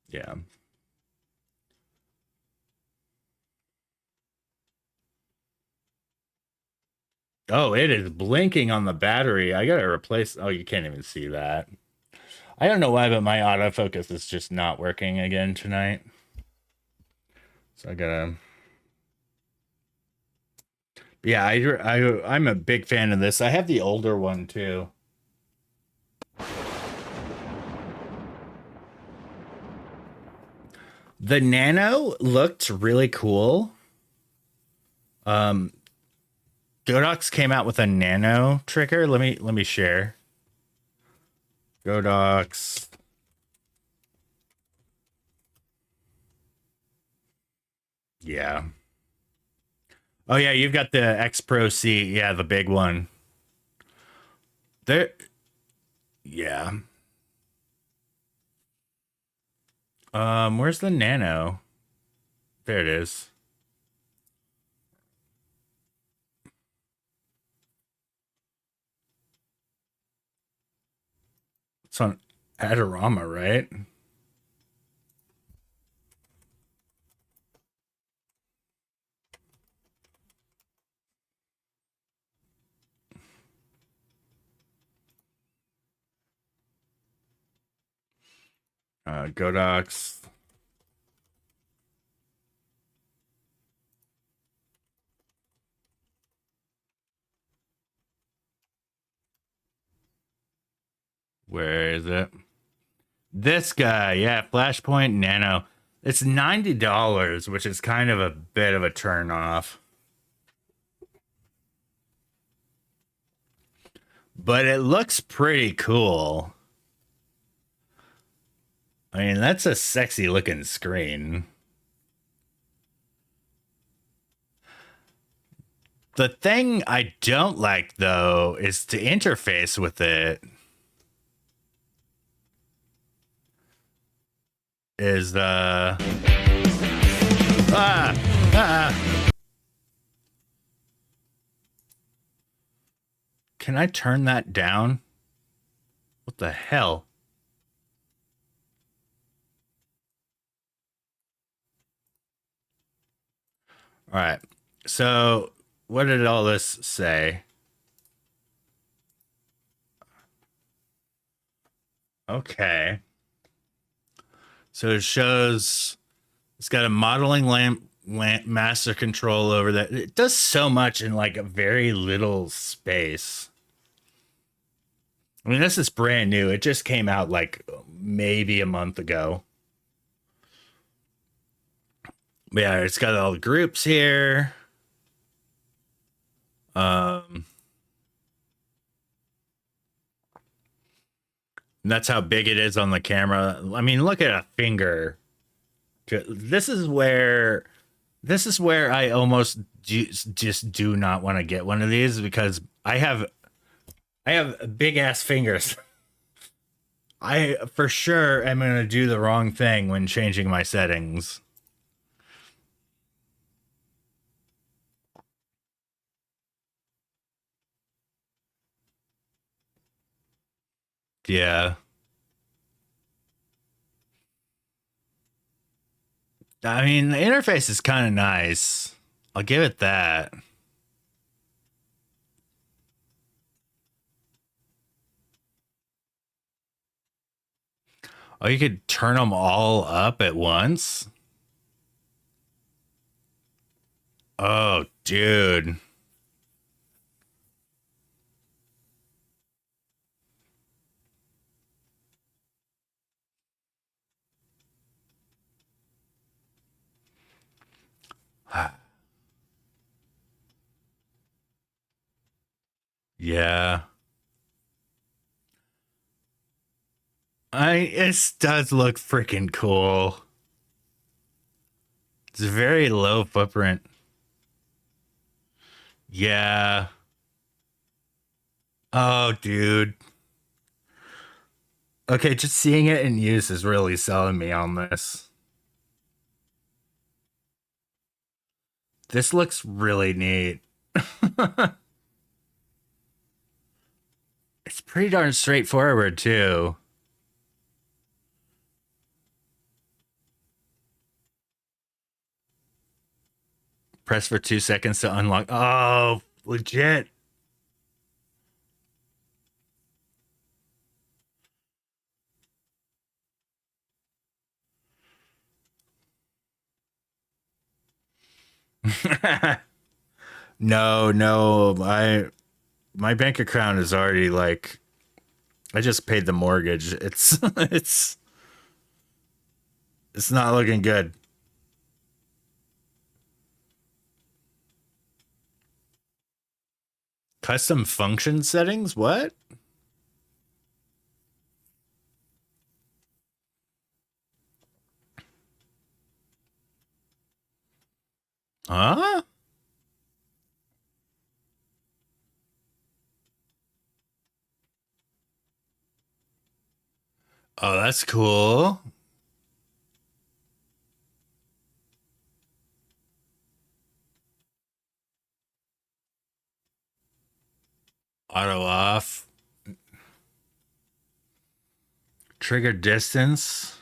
Yeah. Oh, it is blinking on the battery. I gotta replace. Oh, you can't even see that. I don't know why, but my autofocus is just not working again tonight. So I gotta Yeah, I'm a big fan of this. I have the older one too. The Nano looked really cool. Um, Godox came out with a Nano trigger. Let me share. Godox. Yeah. Oh yeah, you've got the X Pro C. Yeah, the big one. There. Yeah. Where's the Nano? There it is. It's on Adorama, right? Godox. Where is it? This guy, yeah, Flashpoint Nano. It's $90, which is kind of a bit of a turn off. But it looks pretty cool. I mean, that's a sexy looking screen. The thing I don't like, though, is to interface with it. Is the ah ah. Can I turn that down? What the hell? All right. So, what did all this say? Okay. So it shows it's got a modeling lamp master control over that. It does so much in like a very little space. I mean, this is brand new. It just came out like maybe a month ago. But yeah, it's got all the groups here. And that's how big it is on the camera. I mean, look at a finger. This is where I almost just do not want to get one of these because I have big ass fingers. I for sure am going to do the wrong thing when changing my settings. Yeah. I mean, the interface is kind of nice. I'll give it that. Oh, you could turn them all up at once? Oh, dude. Yeah. It does look freaking cool. It's a very low footprint. Yeah. Oh, dude. Okay, just seeing it in use is really selling me on this. This looks really neat. It's pretty darn straightforward, too. Press for 2 seconds to unlock. Oh, legit. No, my bank account is already like I just paid the mortgage. It's it's not looking good. Custom function settings? What? Huh? Oh, that's cool. Auto off. Trigger distance.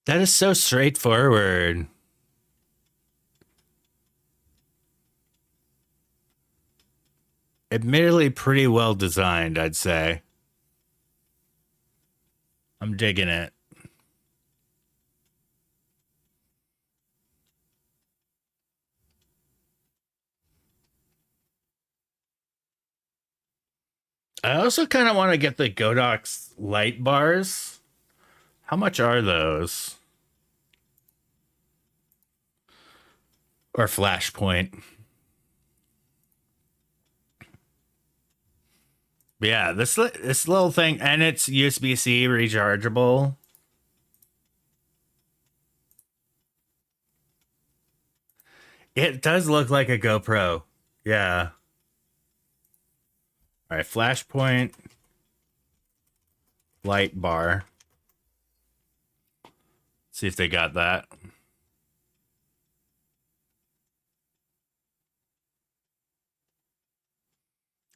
That is so straightforward. Admittedly, pretty well designed, I'd say. I'm digging it. I also kind of want to get the Godox light bars. How much are those? Or Flashpoint? Yeah, this little thing, and it's USB-C rechargeable. It does look like a GoPro. Yeah. All right, Flashpoint light bar. See if they got that.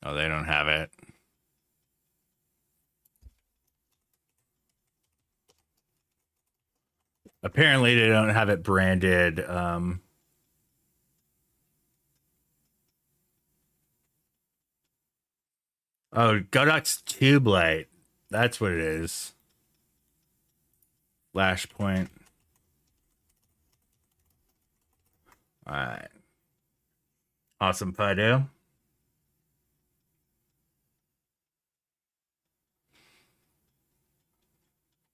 Oh, they don't have it. Apparently, they don't have it branded. Oh, Godox tube light. That's what it is. Flashpoint. All right. Awesome, Fido.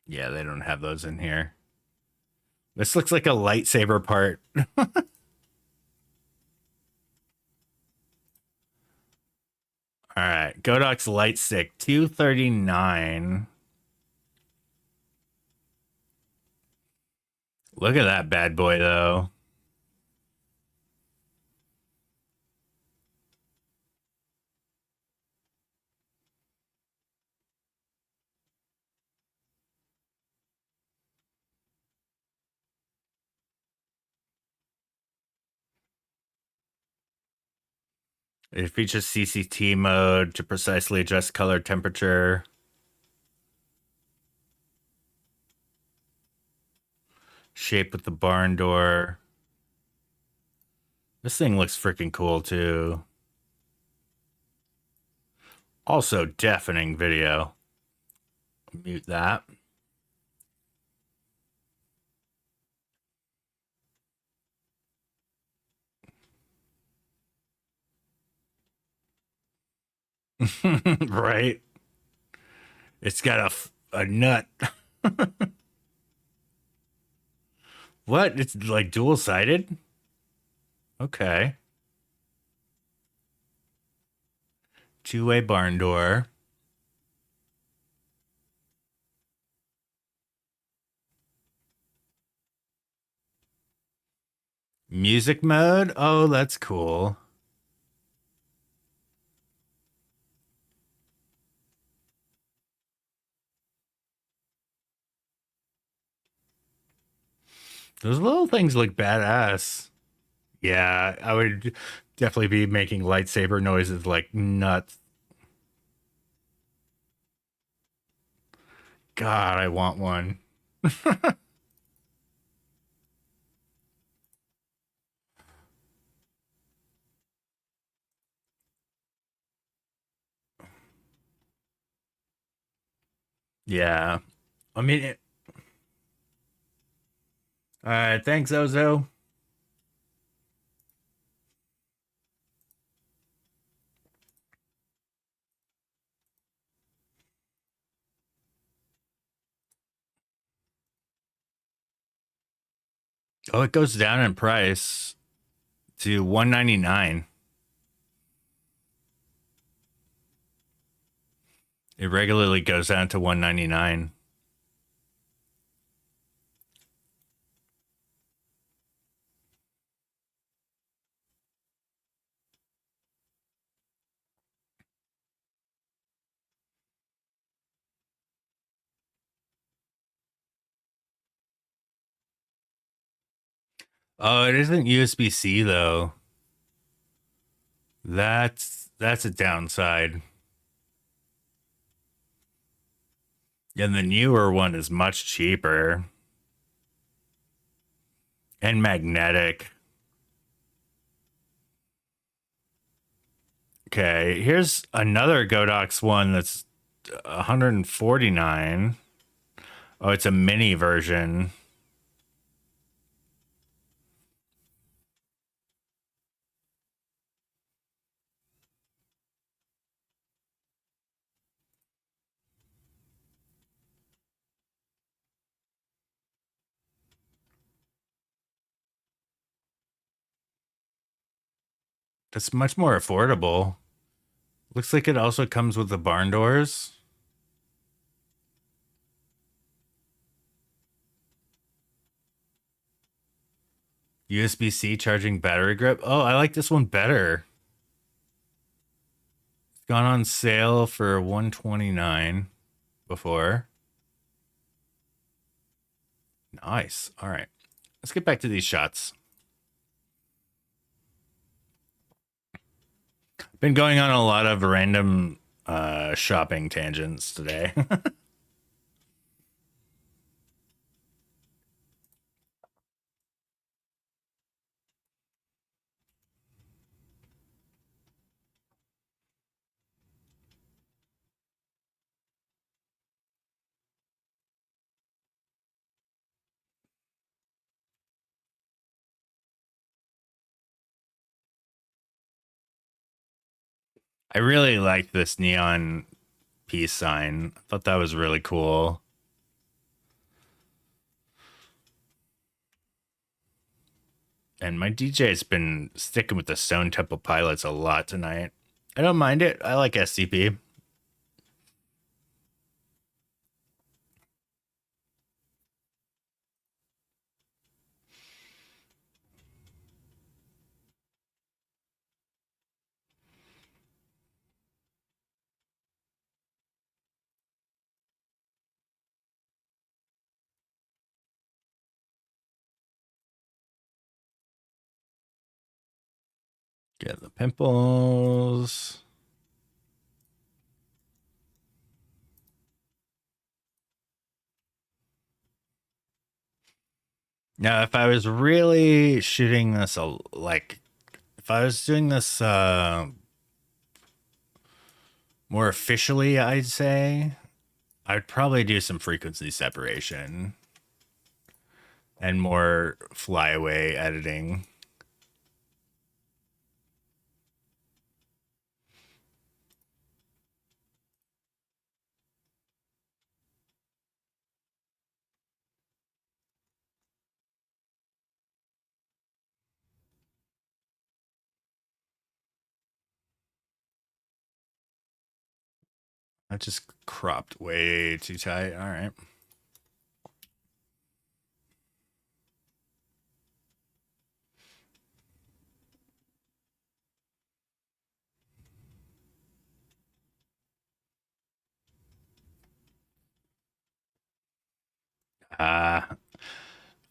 Yeah, they don't have those in here. This looks like a lightsaber part. All right, Godox light stick, 239. Look at that bad boy, though. It features CCT mode to precisely adjust color temperature. Shape with the barn door. This thing looks freaking cool, too. Also, deafening video. Mute that. Right? It's got a nut. What? It's like dual sided? Okay. Two-way barn door. Music mode? Oh, that's cool. Those little things look badass. Yeah, I would definitely be making lightsaber noises like nuts. God, I want one. Yeah. I mean, all right. Thanks, Ozo. Oh, it goes down in price to 199. It regularly goes down to 199. Oh, it isn't USB-C though. That's a downside. And the newer one is much cheaper and magnetic. Okay, here's another Godox one that's 149. Oh, it's a mini version. That's much more affordable. Looks like it also comes with the barn doors. USB-C charging battery grip. Oh, I like this one better. It's gone on sale for 129 before. Nice. All right. Let's get back to these shots. Been going on a lot of random shopping tangents today. I really like this neon peace sign. I thought that was really cool. And my DJ's been sticking with the Stone Temple Pilots a lot tonight. I don't mind it. I like SCP. Get the pimples. Now, if I was really shooting this, like, if I was doing this more officially, I'd say I'd probably do some frequency separation and more flyaway editing. I just cropped way too tight. All right.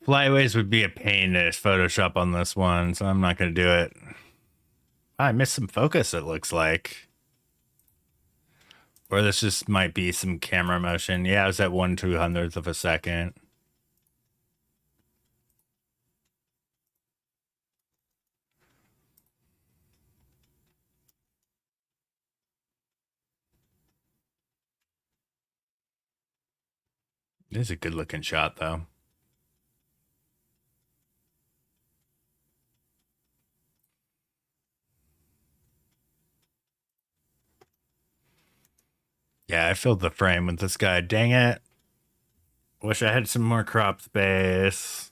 Flyaways would be a pain to Photoshop on this one, so I'm not going to do it. I missed some focus, it looks like. Or this just might be some camera motion. Yeah, I was at 1/200th of a second. It is a good looking shot, though. Yeah, I filled the frame with this guy. Dang it. Wish I had some more crop space.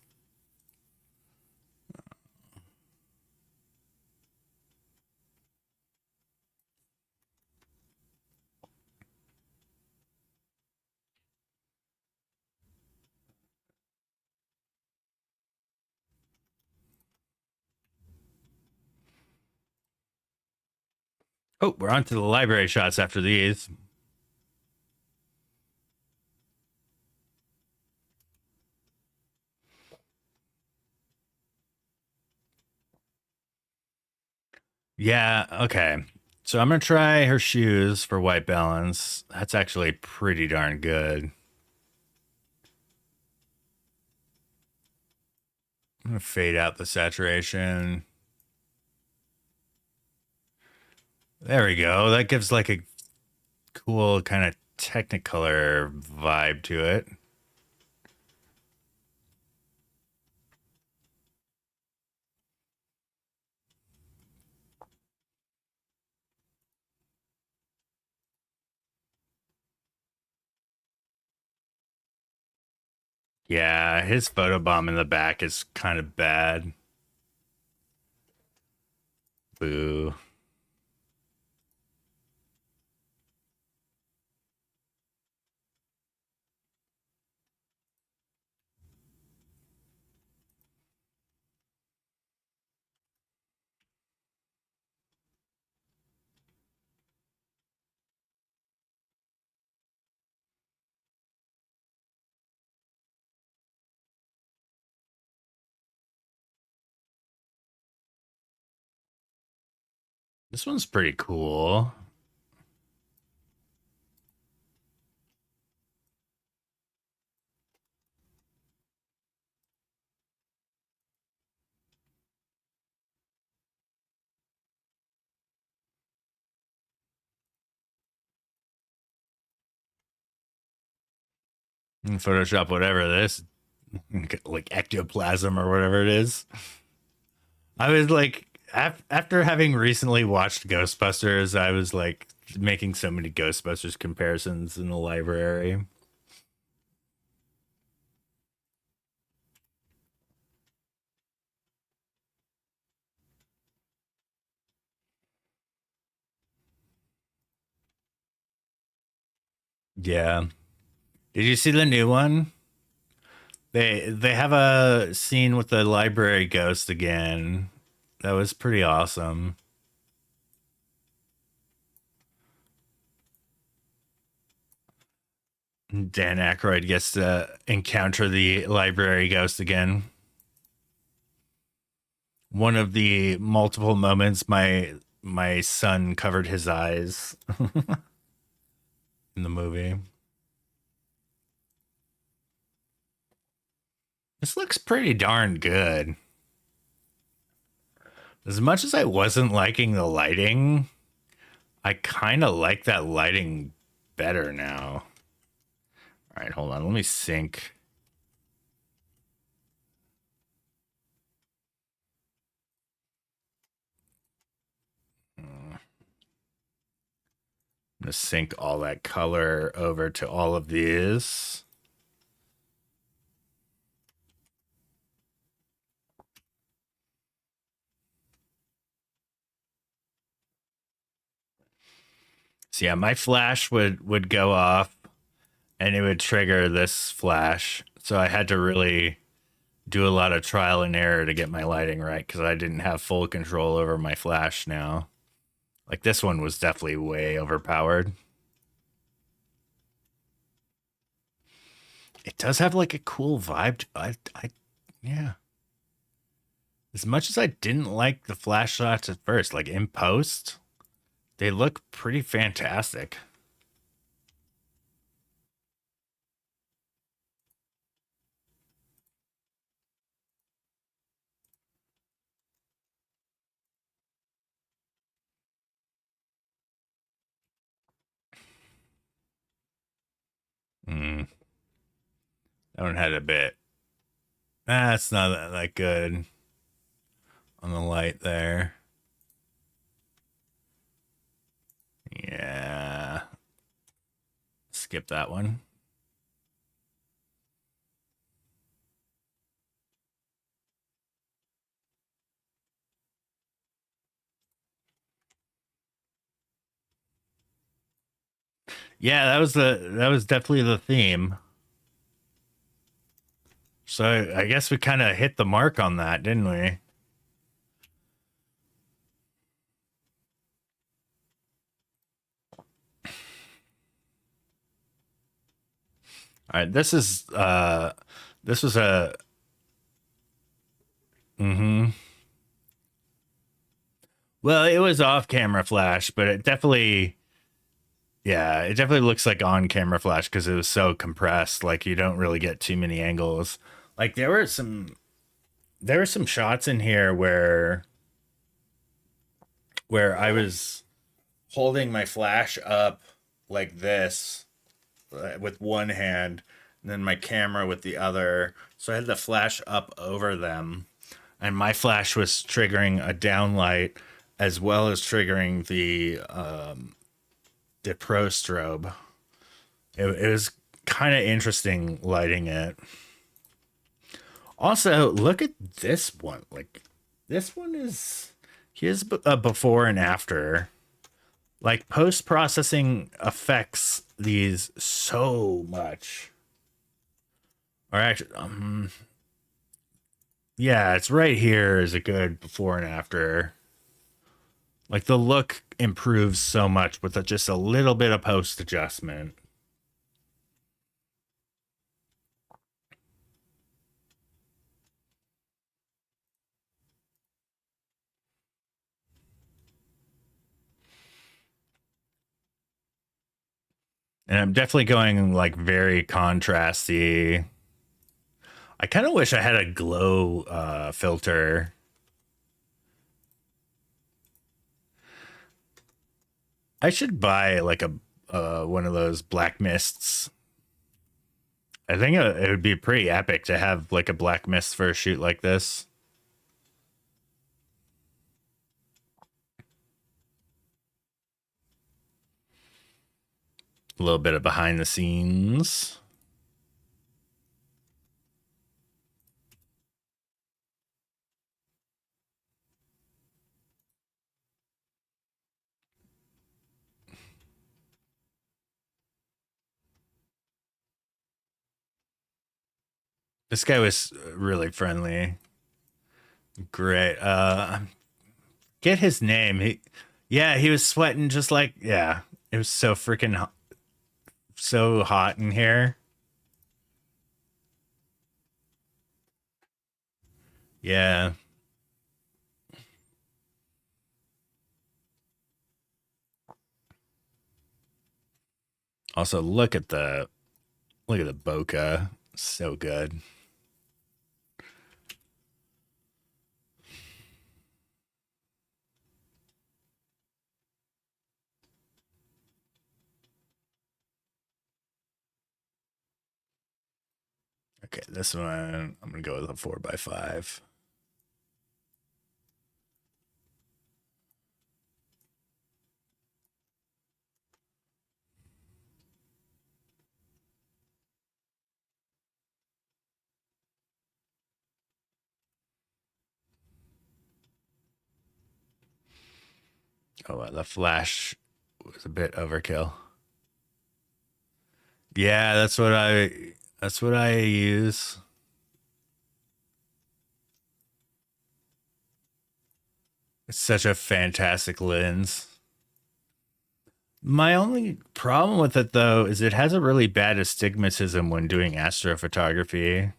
Oh, we're on to the library shots after these. Yeah, okay. So I'm going to try her shoes for white balance. That's actually pretty darn good. I'm going to fade out the saturation. There we go. That gives like a cool kind of Technicolor vibe to it. Yeah, his photobomb in the back is kind of bad. Boo. This one's pretty cool. Photoshop whatever this, like ectoplasm or whatever it is. I was like, after having recently watched Ghostbusters, I was like making so many Ghostbusters comparisons in the library. Yeah. Did you see the new one? They have a scene with the library ghost again. That was pretty awesome. Dan Aykroyd gets to encounter the library ghost again. One of the multiple moments my son covered his eyes in the movie. This looks pretty darn good. As much as I wasn't liking the lighting, I kind of like that lighting better now. All right, hold on. Let me sync. I'm gonna sync all that color over to all of these. So yeah, my flash would go off and it would trigger this flash. So I had to really do a lot of trial and error to get my lighting right because I didn't have full control over my flash now. Like this one was definitely way overpowered. It does have like a cool vibe. Yeah. As much as I didn't like the flash shots at first, like in post, they look pretty fantastic. Mm. That one had a bit. That's not that good on the light there. Yeah. Skip that one. Yeah, that was definitely the theme. So I guess we kind of hit the mark on that, didn't we? All right, this was a well, it was off camera flash, but it definitely it definitely looks like on camera flash because it was so compressed. Like you don't really get too many angles. Like there were some shots in here where I was holding my flash up like this with one hand and then my camera with the other. So I had the flash up over them and my flash was triggering a downlight as well as triggering the pro strobe. It was kind of interesting lighting it. Also, look at this one. Like this one is here's a before and after. Like post processing affects these so much. Or actually, yeah, it's right here is a good before and after. Like the look improves so much with just a little bit of post adjustment. And I'm definitely going like very contrasty. I kind of wish I had a glow filter. I should buy like a one of those black mists. I think it would be pretty epic to have like a black mist for a shoot like this. A little bit of behind the scenes. This guy was really friendly. Great. Get his name. He was sweating just like, yeah. It was so freaking so hot in here. Yeah. Also, look at the bokeh. So good. Okay, this one I'm gonna go with a 4x5. Oh, the flash was a bit overkill. Yeah, that's what I use. It's such a fantastic lens. My only problem with it though is it has a really bad astigmatism when doing astrophotography.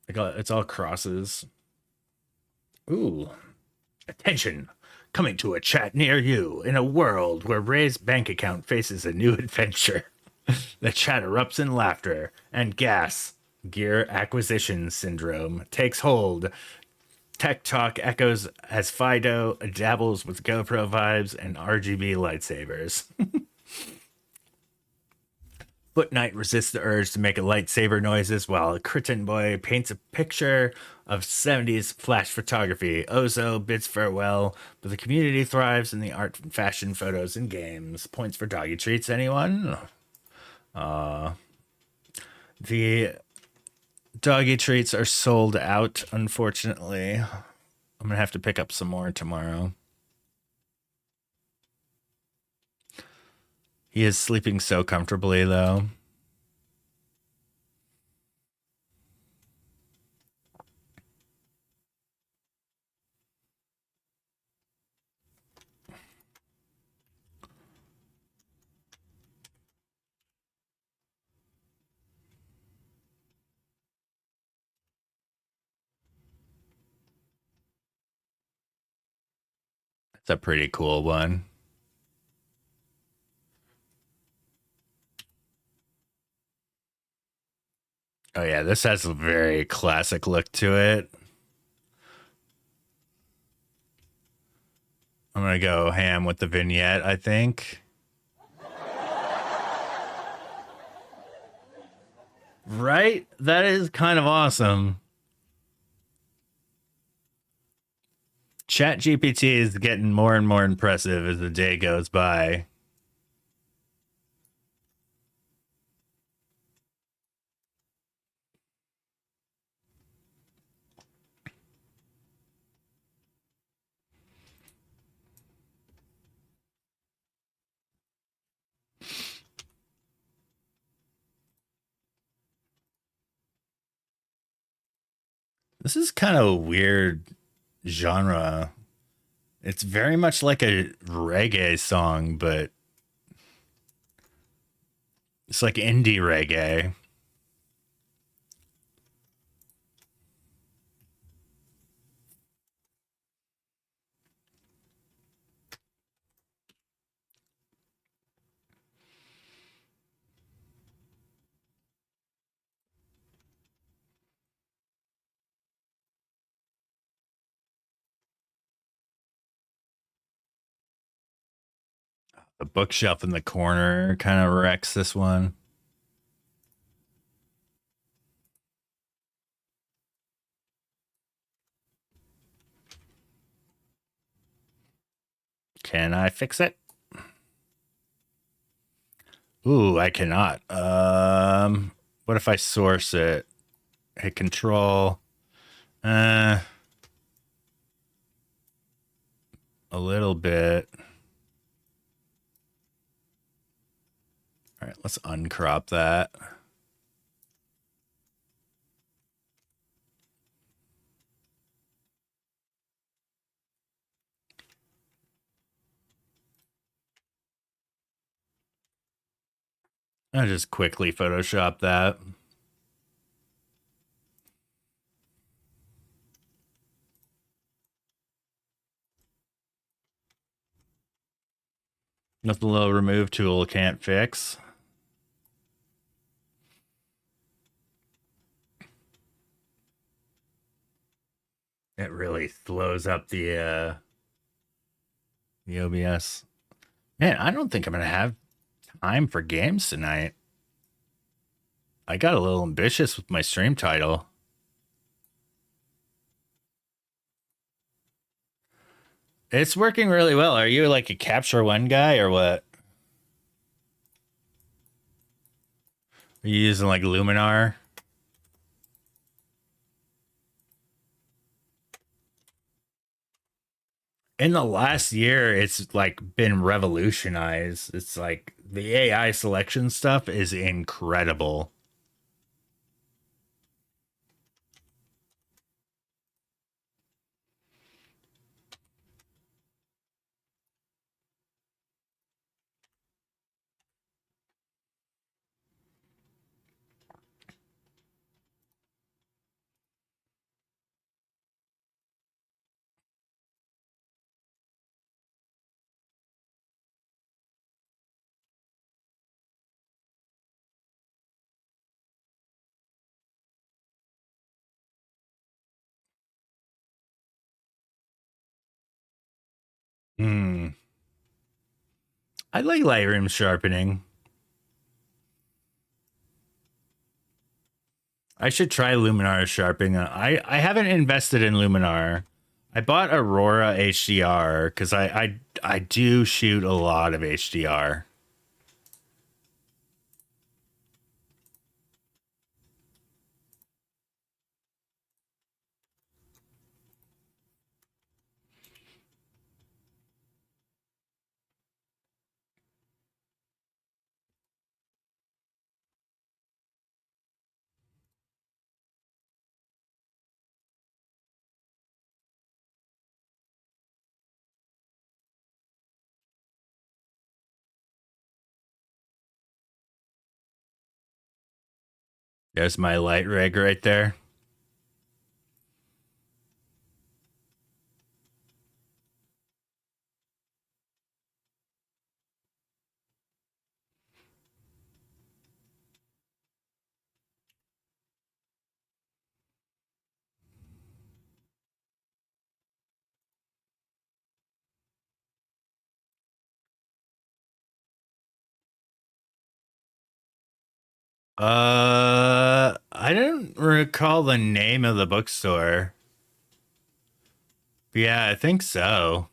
Like it's all crosses. Ooh. Attention. Coming to a chat near you in a world where Ray's bank account faces a new adventure. The chat erupts in laughter and gas. Gear acquisition syndrome takes hold. Tech talk echoes as Fido dabbles with GoPro vibes and RGB lightsabers. Foot Knight resists the urge to make a lightsaber noises while Kitten Boy paints a picture of 70s flash photography. Ozo bids farewell, but the community thrives in the art and fashion photos and games. Points for Doggy Treats, anyone? The Doggy Treats are sold out, unfortunately. I'm gonna have to pick up some more tomorrow. He is sleeping so comfortably, though. It's a pretty cool one. Oh yeah, this has a very classic look to it. I'm gonna go ham with the vignette, I think. Right? That is kind of awesome. Chat GPT is getting more and more impressive as the day goes by. This is kind of a weird genre. It's very much like a reggae song, but it's like indie reggae. The bookshelf in the corner kind of wrecks this one. Can I fix it? Ooh, I cannot. What if I source it? Hit control. A little bit. All right, let's uncrop that. I'll just quickly Photoshop that. Nothing the little remove tool can't fix. It really slows up the OBS. Man, I don't think I'm gonna have time for games tonight. I got a little ambitious with my stream title. It's working really well. Are you like a Capture One guy or what? Are you using like Luminar? In the last year, it's like been revolutionized. It's like the AI selection stuff is incredible. Hmm. I like Lightroom sharpening. I should try Luminar sharpening. I haven't invested in Luminar. I bought Aurora HDR because I do shoot a lot of HDR. There's my light rig right there. I don't recall the name of the bookstore. But yeah, I think so.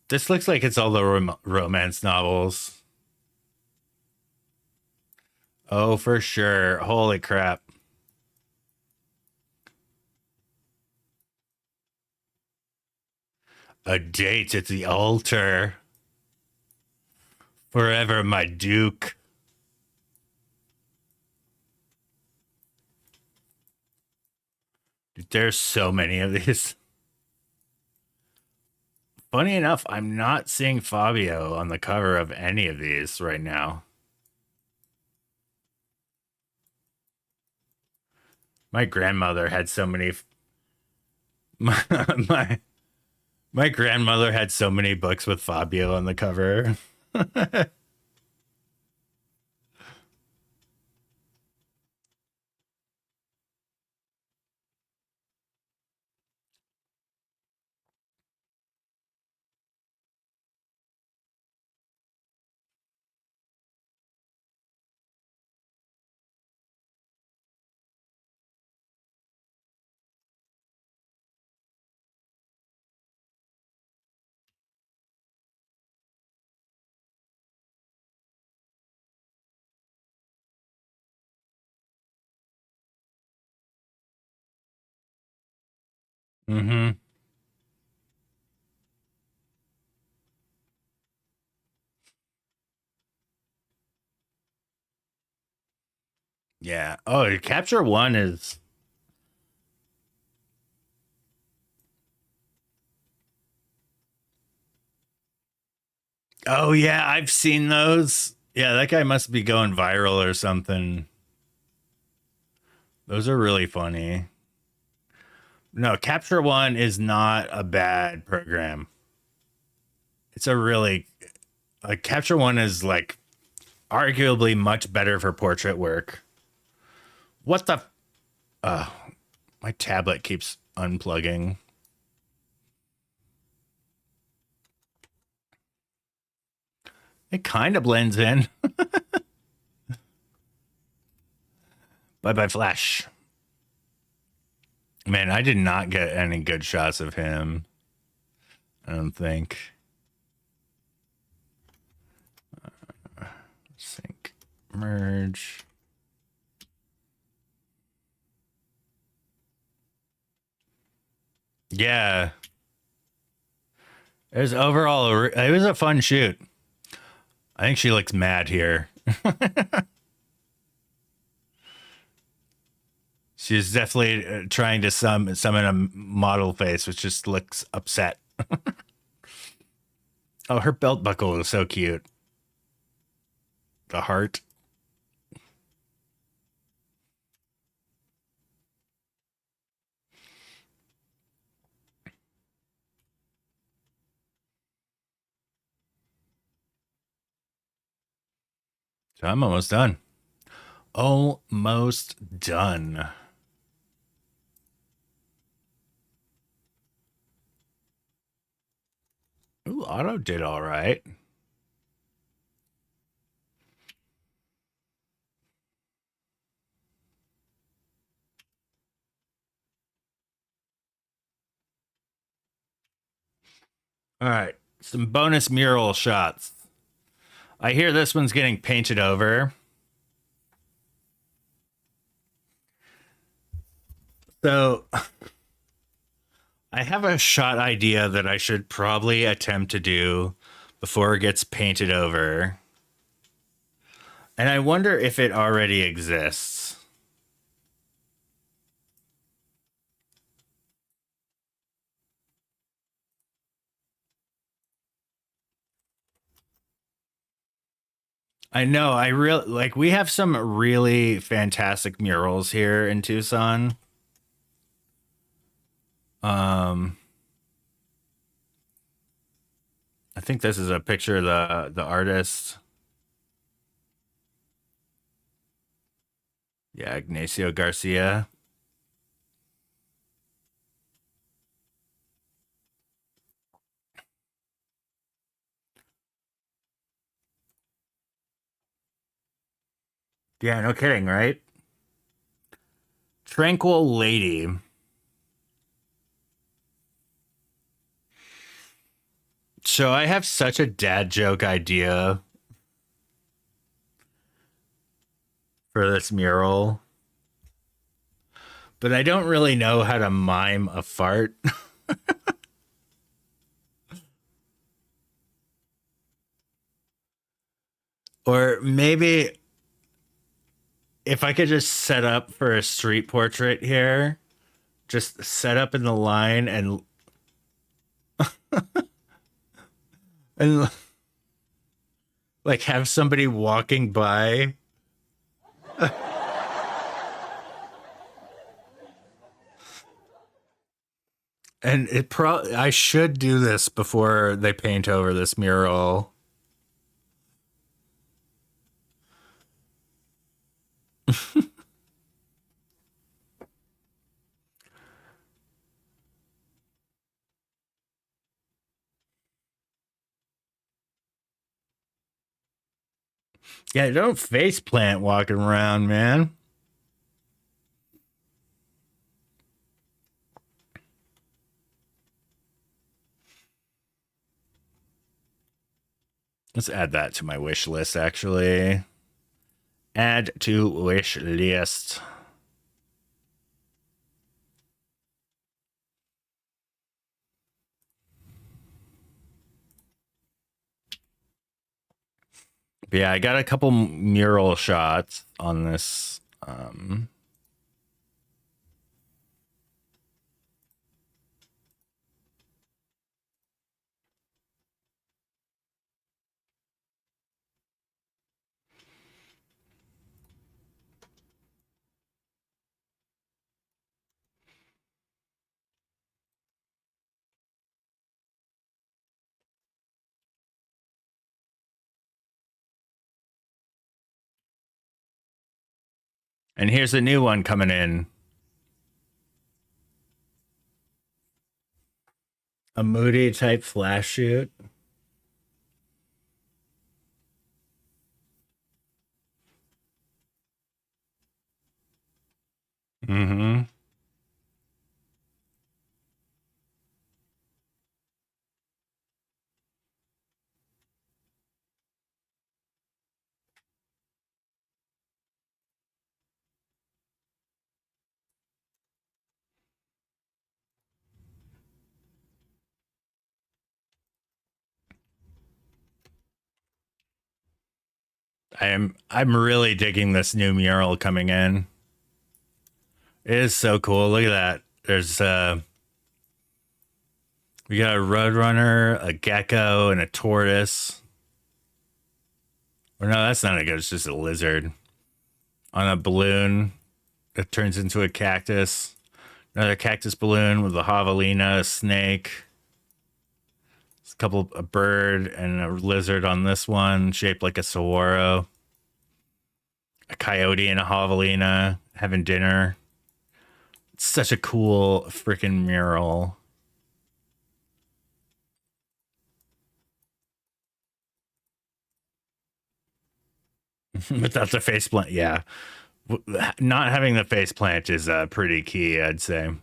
This looks like it's all the romance novels. Oh, for sure. Holy crap. A date at the altar. Forever, my duke. Dude, there's so many of these. Funny enough, I'm not seeing Fabio on the cover of any of these right now. My grandmother had so many. My, my, my grandmother had so many books with Fabio on the cover. Mm-hmm. Yeah. Oh, Capture One is. Oh yeah, I've seen those. Yeah, that guy must be going viral or something. Those are really funny. No, Capture One is not a bad program. It's a really like Capture One is like arguably much better for portrait work. What the? Uh, my tablet keeps unplugging. It kind of blends in. Bye bye, Flash. Man, I did not get any good shots of him. I don't think. Sync, merge. Yeah. It was overall, it was a fun shoot. I think she looks mad here. She's definitely trying to summon a model face, which just looks upset. Oh, her belt buckle is so cute. The heart. So I'm almost done. Almost done. Ooh, Auto did all right. All right, some bonus mural shots. I hear this one's getting painted over. So I have a shot idea that I should probably attempt to do before it gets painted over. And I wonder if it already exists. I know, I really like we have some really fantastic murals here in Tucson. Um I think this is a picture of the artist. Yeah, Ignacio Garcia. Yeah, no kidding, right? Tranquil Lady. So I have such a dad joke idea for this mural, but I don't really know how to mime a fart. Or maybe if I could just set up for a street portrait here, just set up in the line and like have somebody walking by. And I should do this before they paint over this mural. Yeah, don't face plant walking around, man. Let's add that to my wish list, actually. Add to wish list. But yeah, I got a couple mural shots on this. And here's a new one coming in. A moody type flash shoot. Mm-hmm. I'm really digging this new mural coming in. It is so cool. Look at that. There's we got a roadrunner, a gecko, and a tortoise. Or no, that's not a gecko, it's just a lizard. On a balloon that turns into a cactus. Another cactus balloon with a javelina, a snake. A bird and a lizard on this one, shaped like a saguaro. A coyote and a javelina having dinner. It's such a cool freaking mural. Without the face plant, yeah. Not having the face plant is pretty key, I'd say.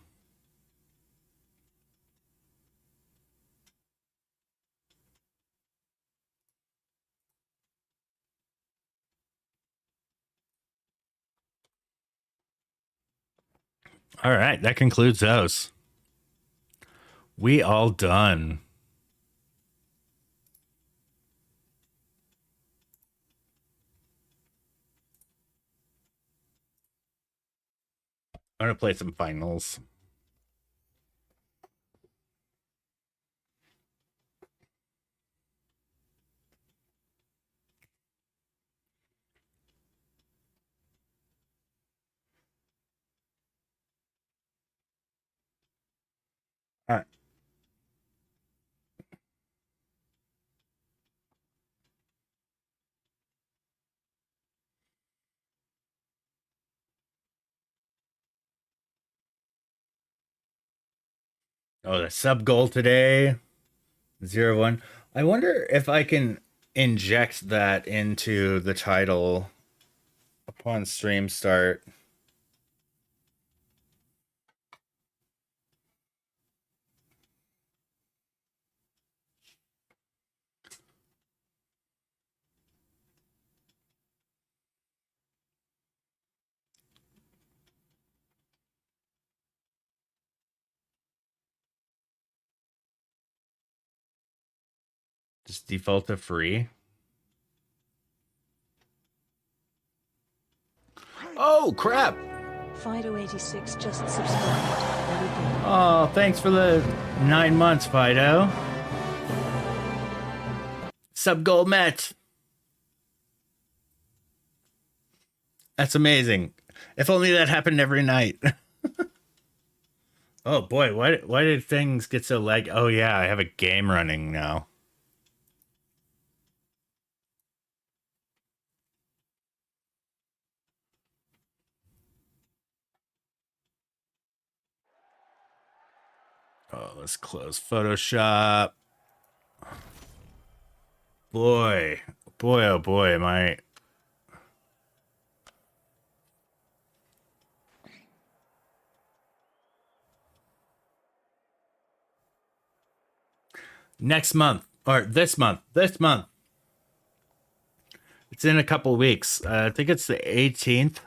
All right, that concludes those. We all done. I'm gonna play some finals. All right. Oh, the sub goal today. 0-1. I wonder if I can inject that into the title upon stream start. Just default to free. Oh, crap. Fido86 just subscribed. Very good. Oh, thanks for the 9 months, Fido. Sub goal met. That's amazing. If only that happened every night. Oh boy, why did things get so lag? Oh yeah, I have a game running now. Oh, let's close Photoshop. Boy, oh boy, am I... Next month, or this month. It's in a couple weeks. I think it's the 18th.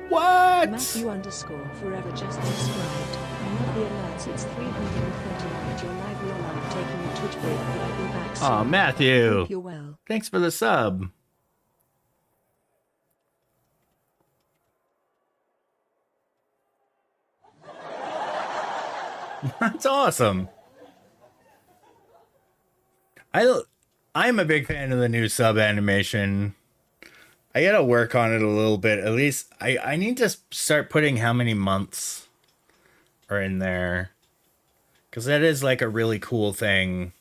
What? Matthew_forever just subscribed. I love the alerts. It's 339. You're live. You're live. Taking a Twitch break, but I'll be back soon. Oh, Matthew. Hope you're well. Thanks for the sub. That's awesome. I'm a big fan of the new sub animation. I gotta work on it a little bit. At least I need to start putting how many months are in there, because that is like a really cool thing.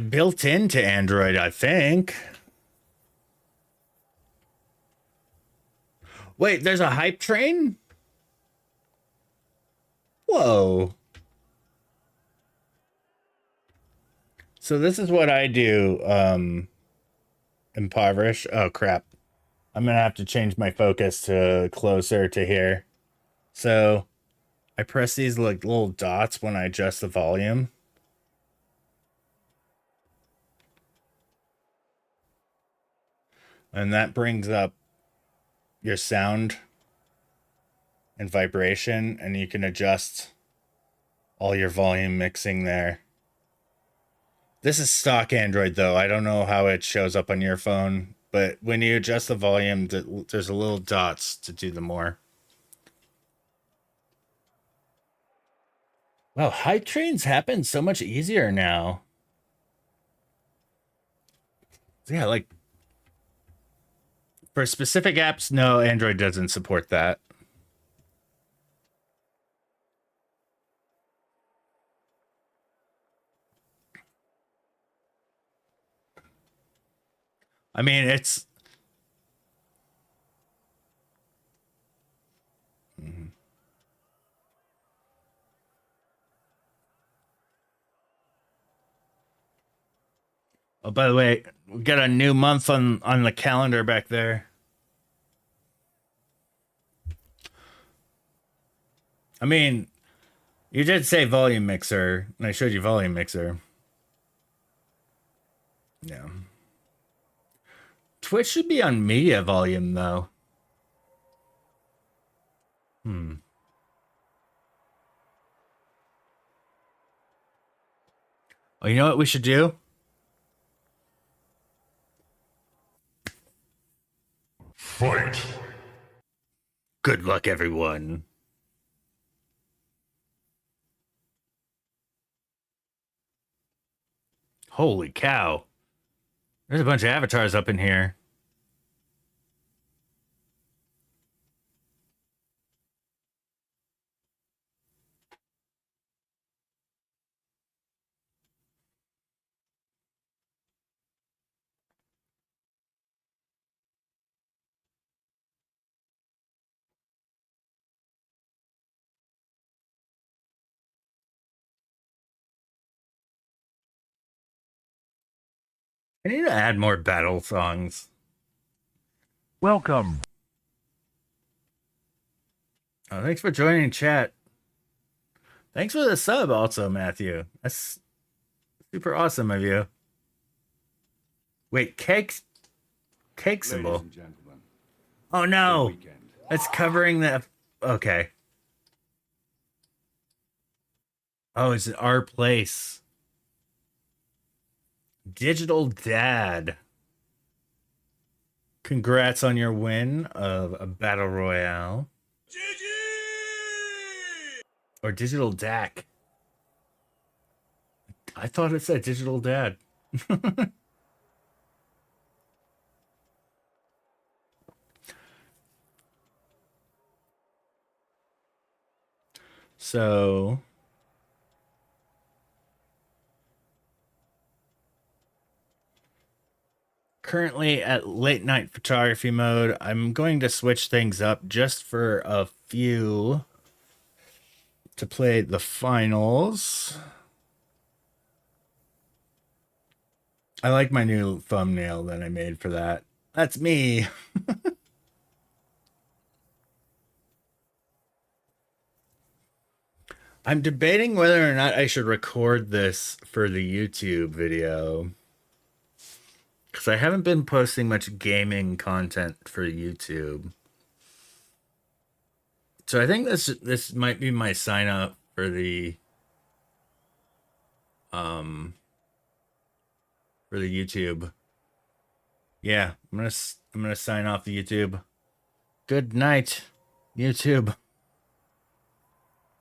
Built into Android, I think. Wait, there's a hype train? Whoa. So this is what I do, impoverish. Oh crap. I'm gonna have to change my focus to closer to here. So I press these like little dots when I adjust the volume. And that brings up your sound and vibration, and you can adjust all your volume mixing there. This is stock Android though. I don't know how it shows up on your phone, but when you adjust the volume, there's a little dots to do the more. Wow, hype trains happen so much easier now. Yeah, like for specific apps, no, Android doesn't support that. I mean, it's... Oh, by the way, we got a new month on the calendar back there. I mean, You did say volume mixer, and I showed you volume mixer. Yeah. Twitch should be on media volume, though. Oh, you know what we should do? Fight! Good luck, everyone. Holy cow. There's a bunch of avatars up in here. I need to add more battle songs. Welcome. Oh, thanks for joining chat. Thanks for the sub also, Matthew. That's super awesome of you. Wait, cake symbol. Oh no. It's covering the okay. Oh, it's our place. Digital Dad. Congrats on your win of a battle royale. Or Digital DAC. I thought it said Digital Dad. So currently at late night photography mode, I'm going to switch things up just for a few to play the finals. I like my new thumbnail that I made for that. That's me. I'm debating whether or not I should record this for the YouTube video. Because I haven't been posting much gaming content for YouTube. So I think this might be my sign up for the YouTube. Yeah, I'm gonna sign off the YouTube. Good night, YouTube.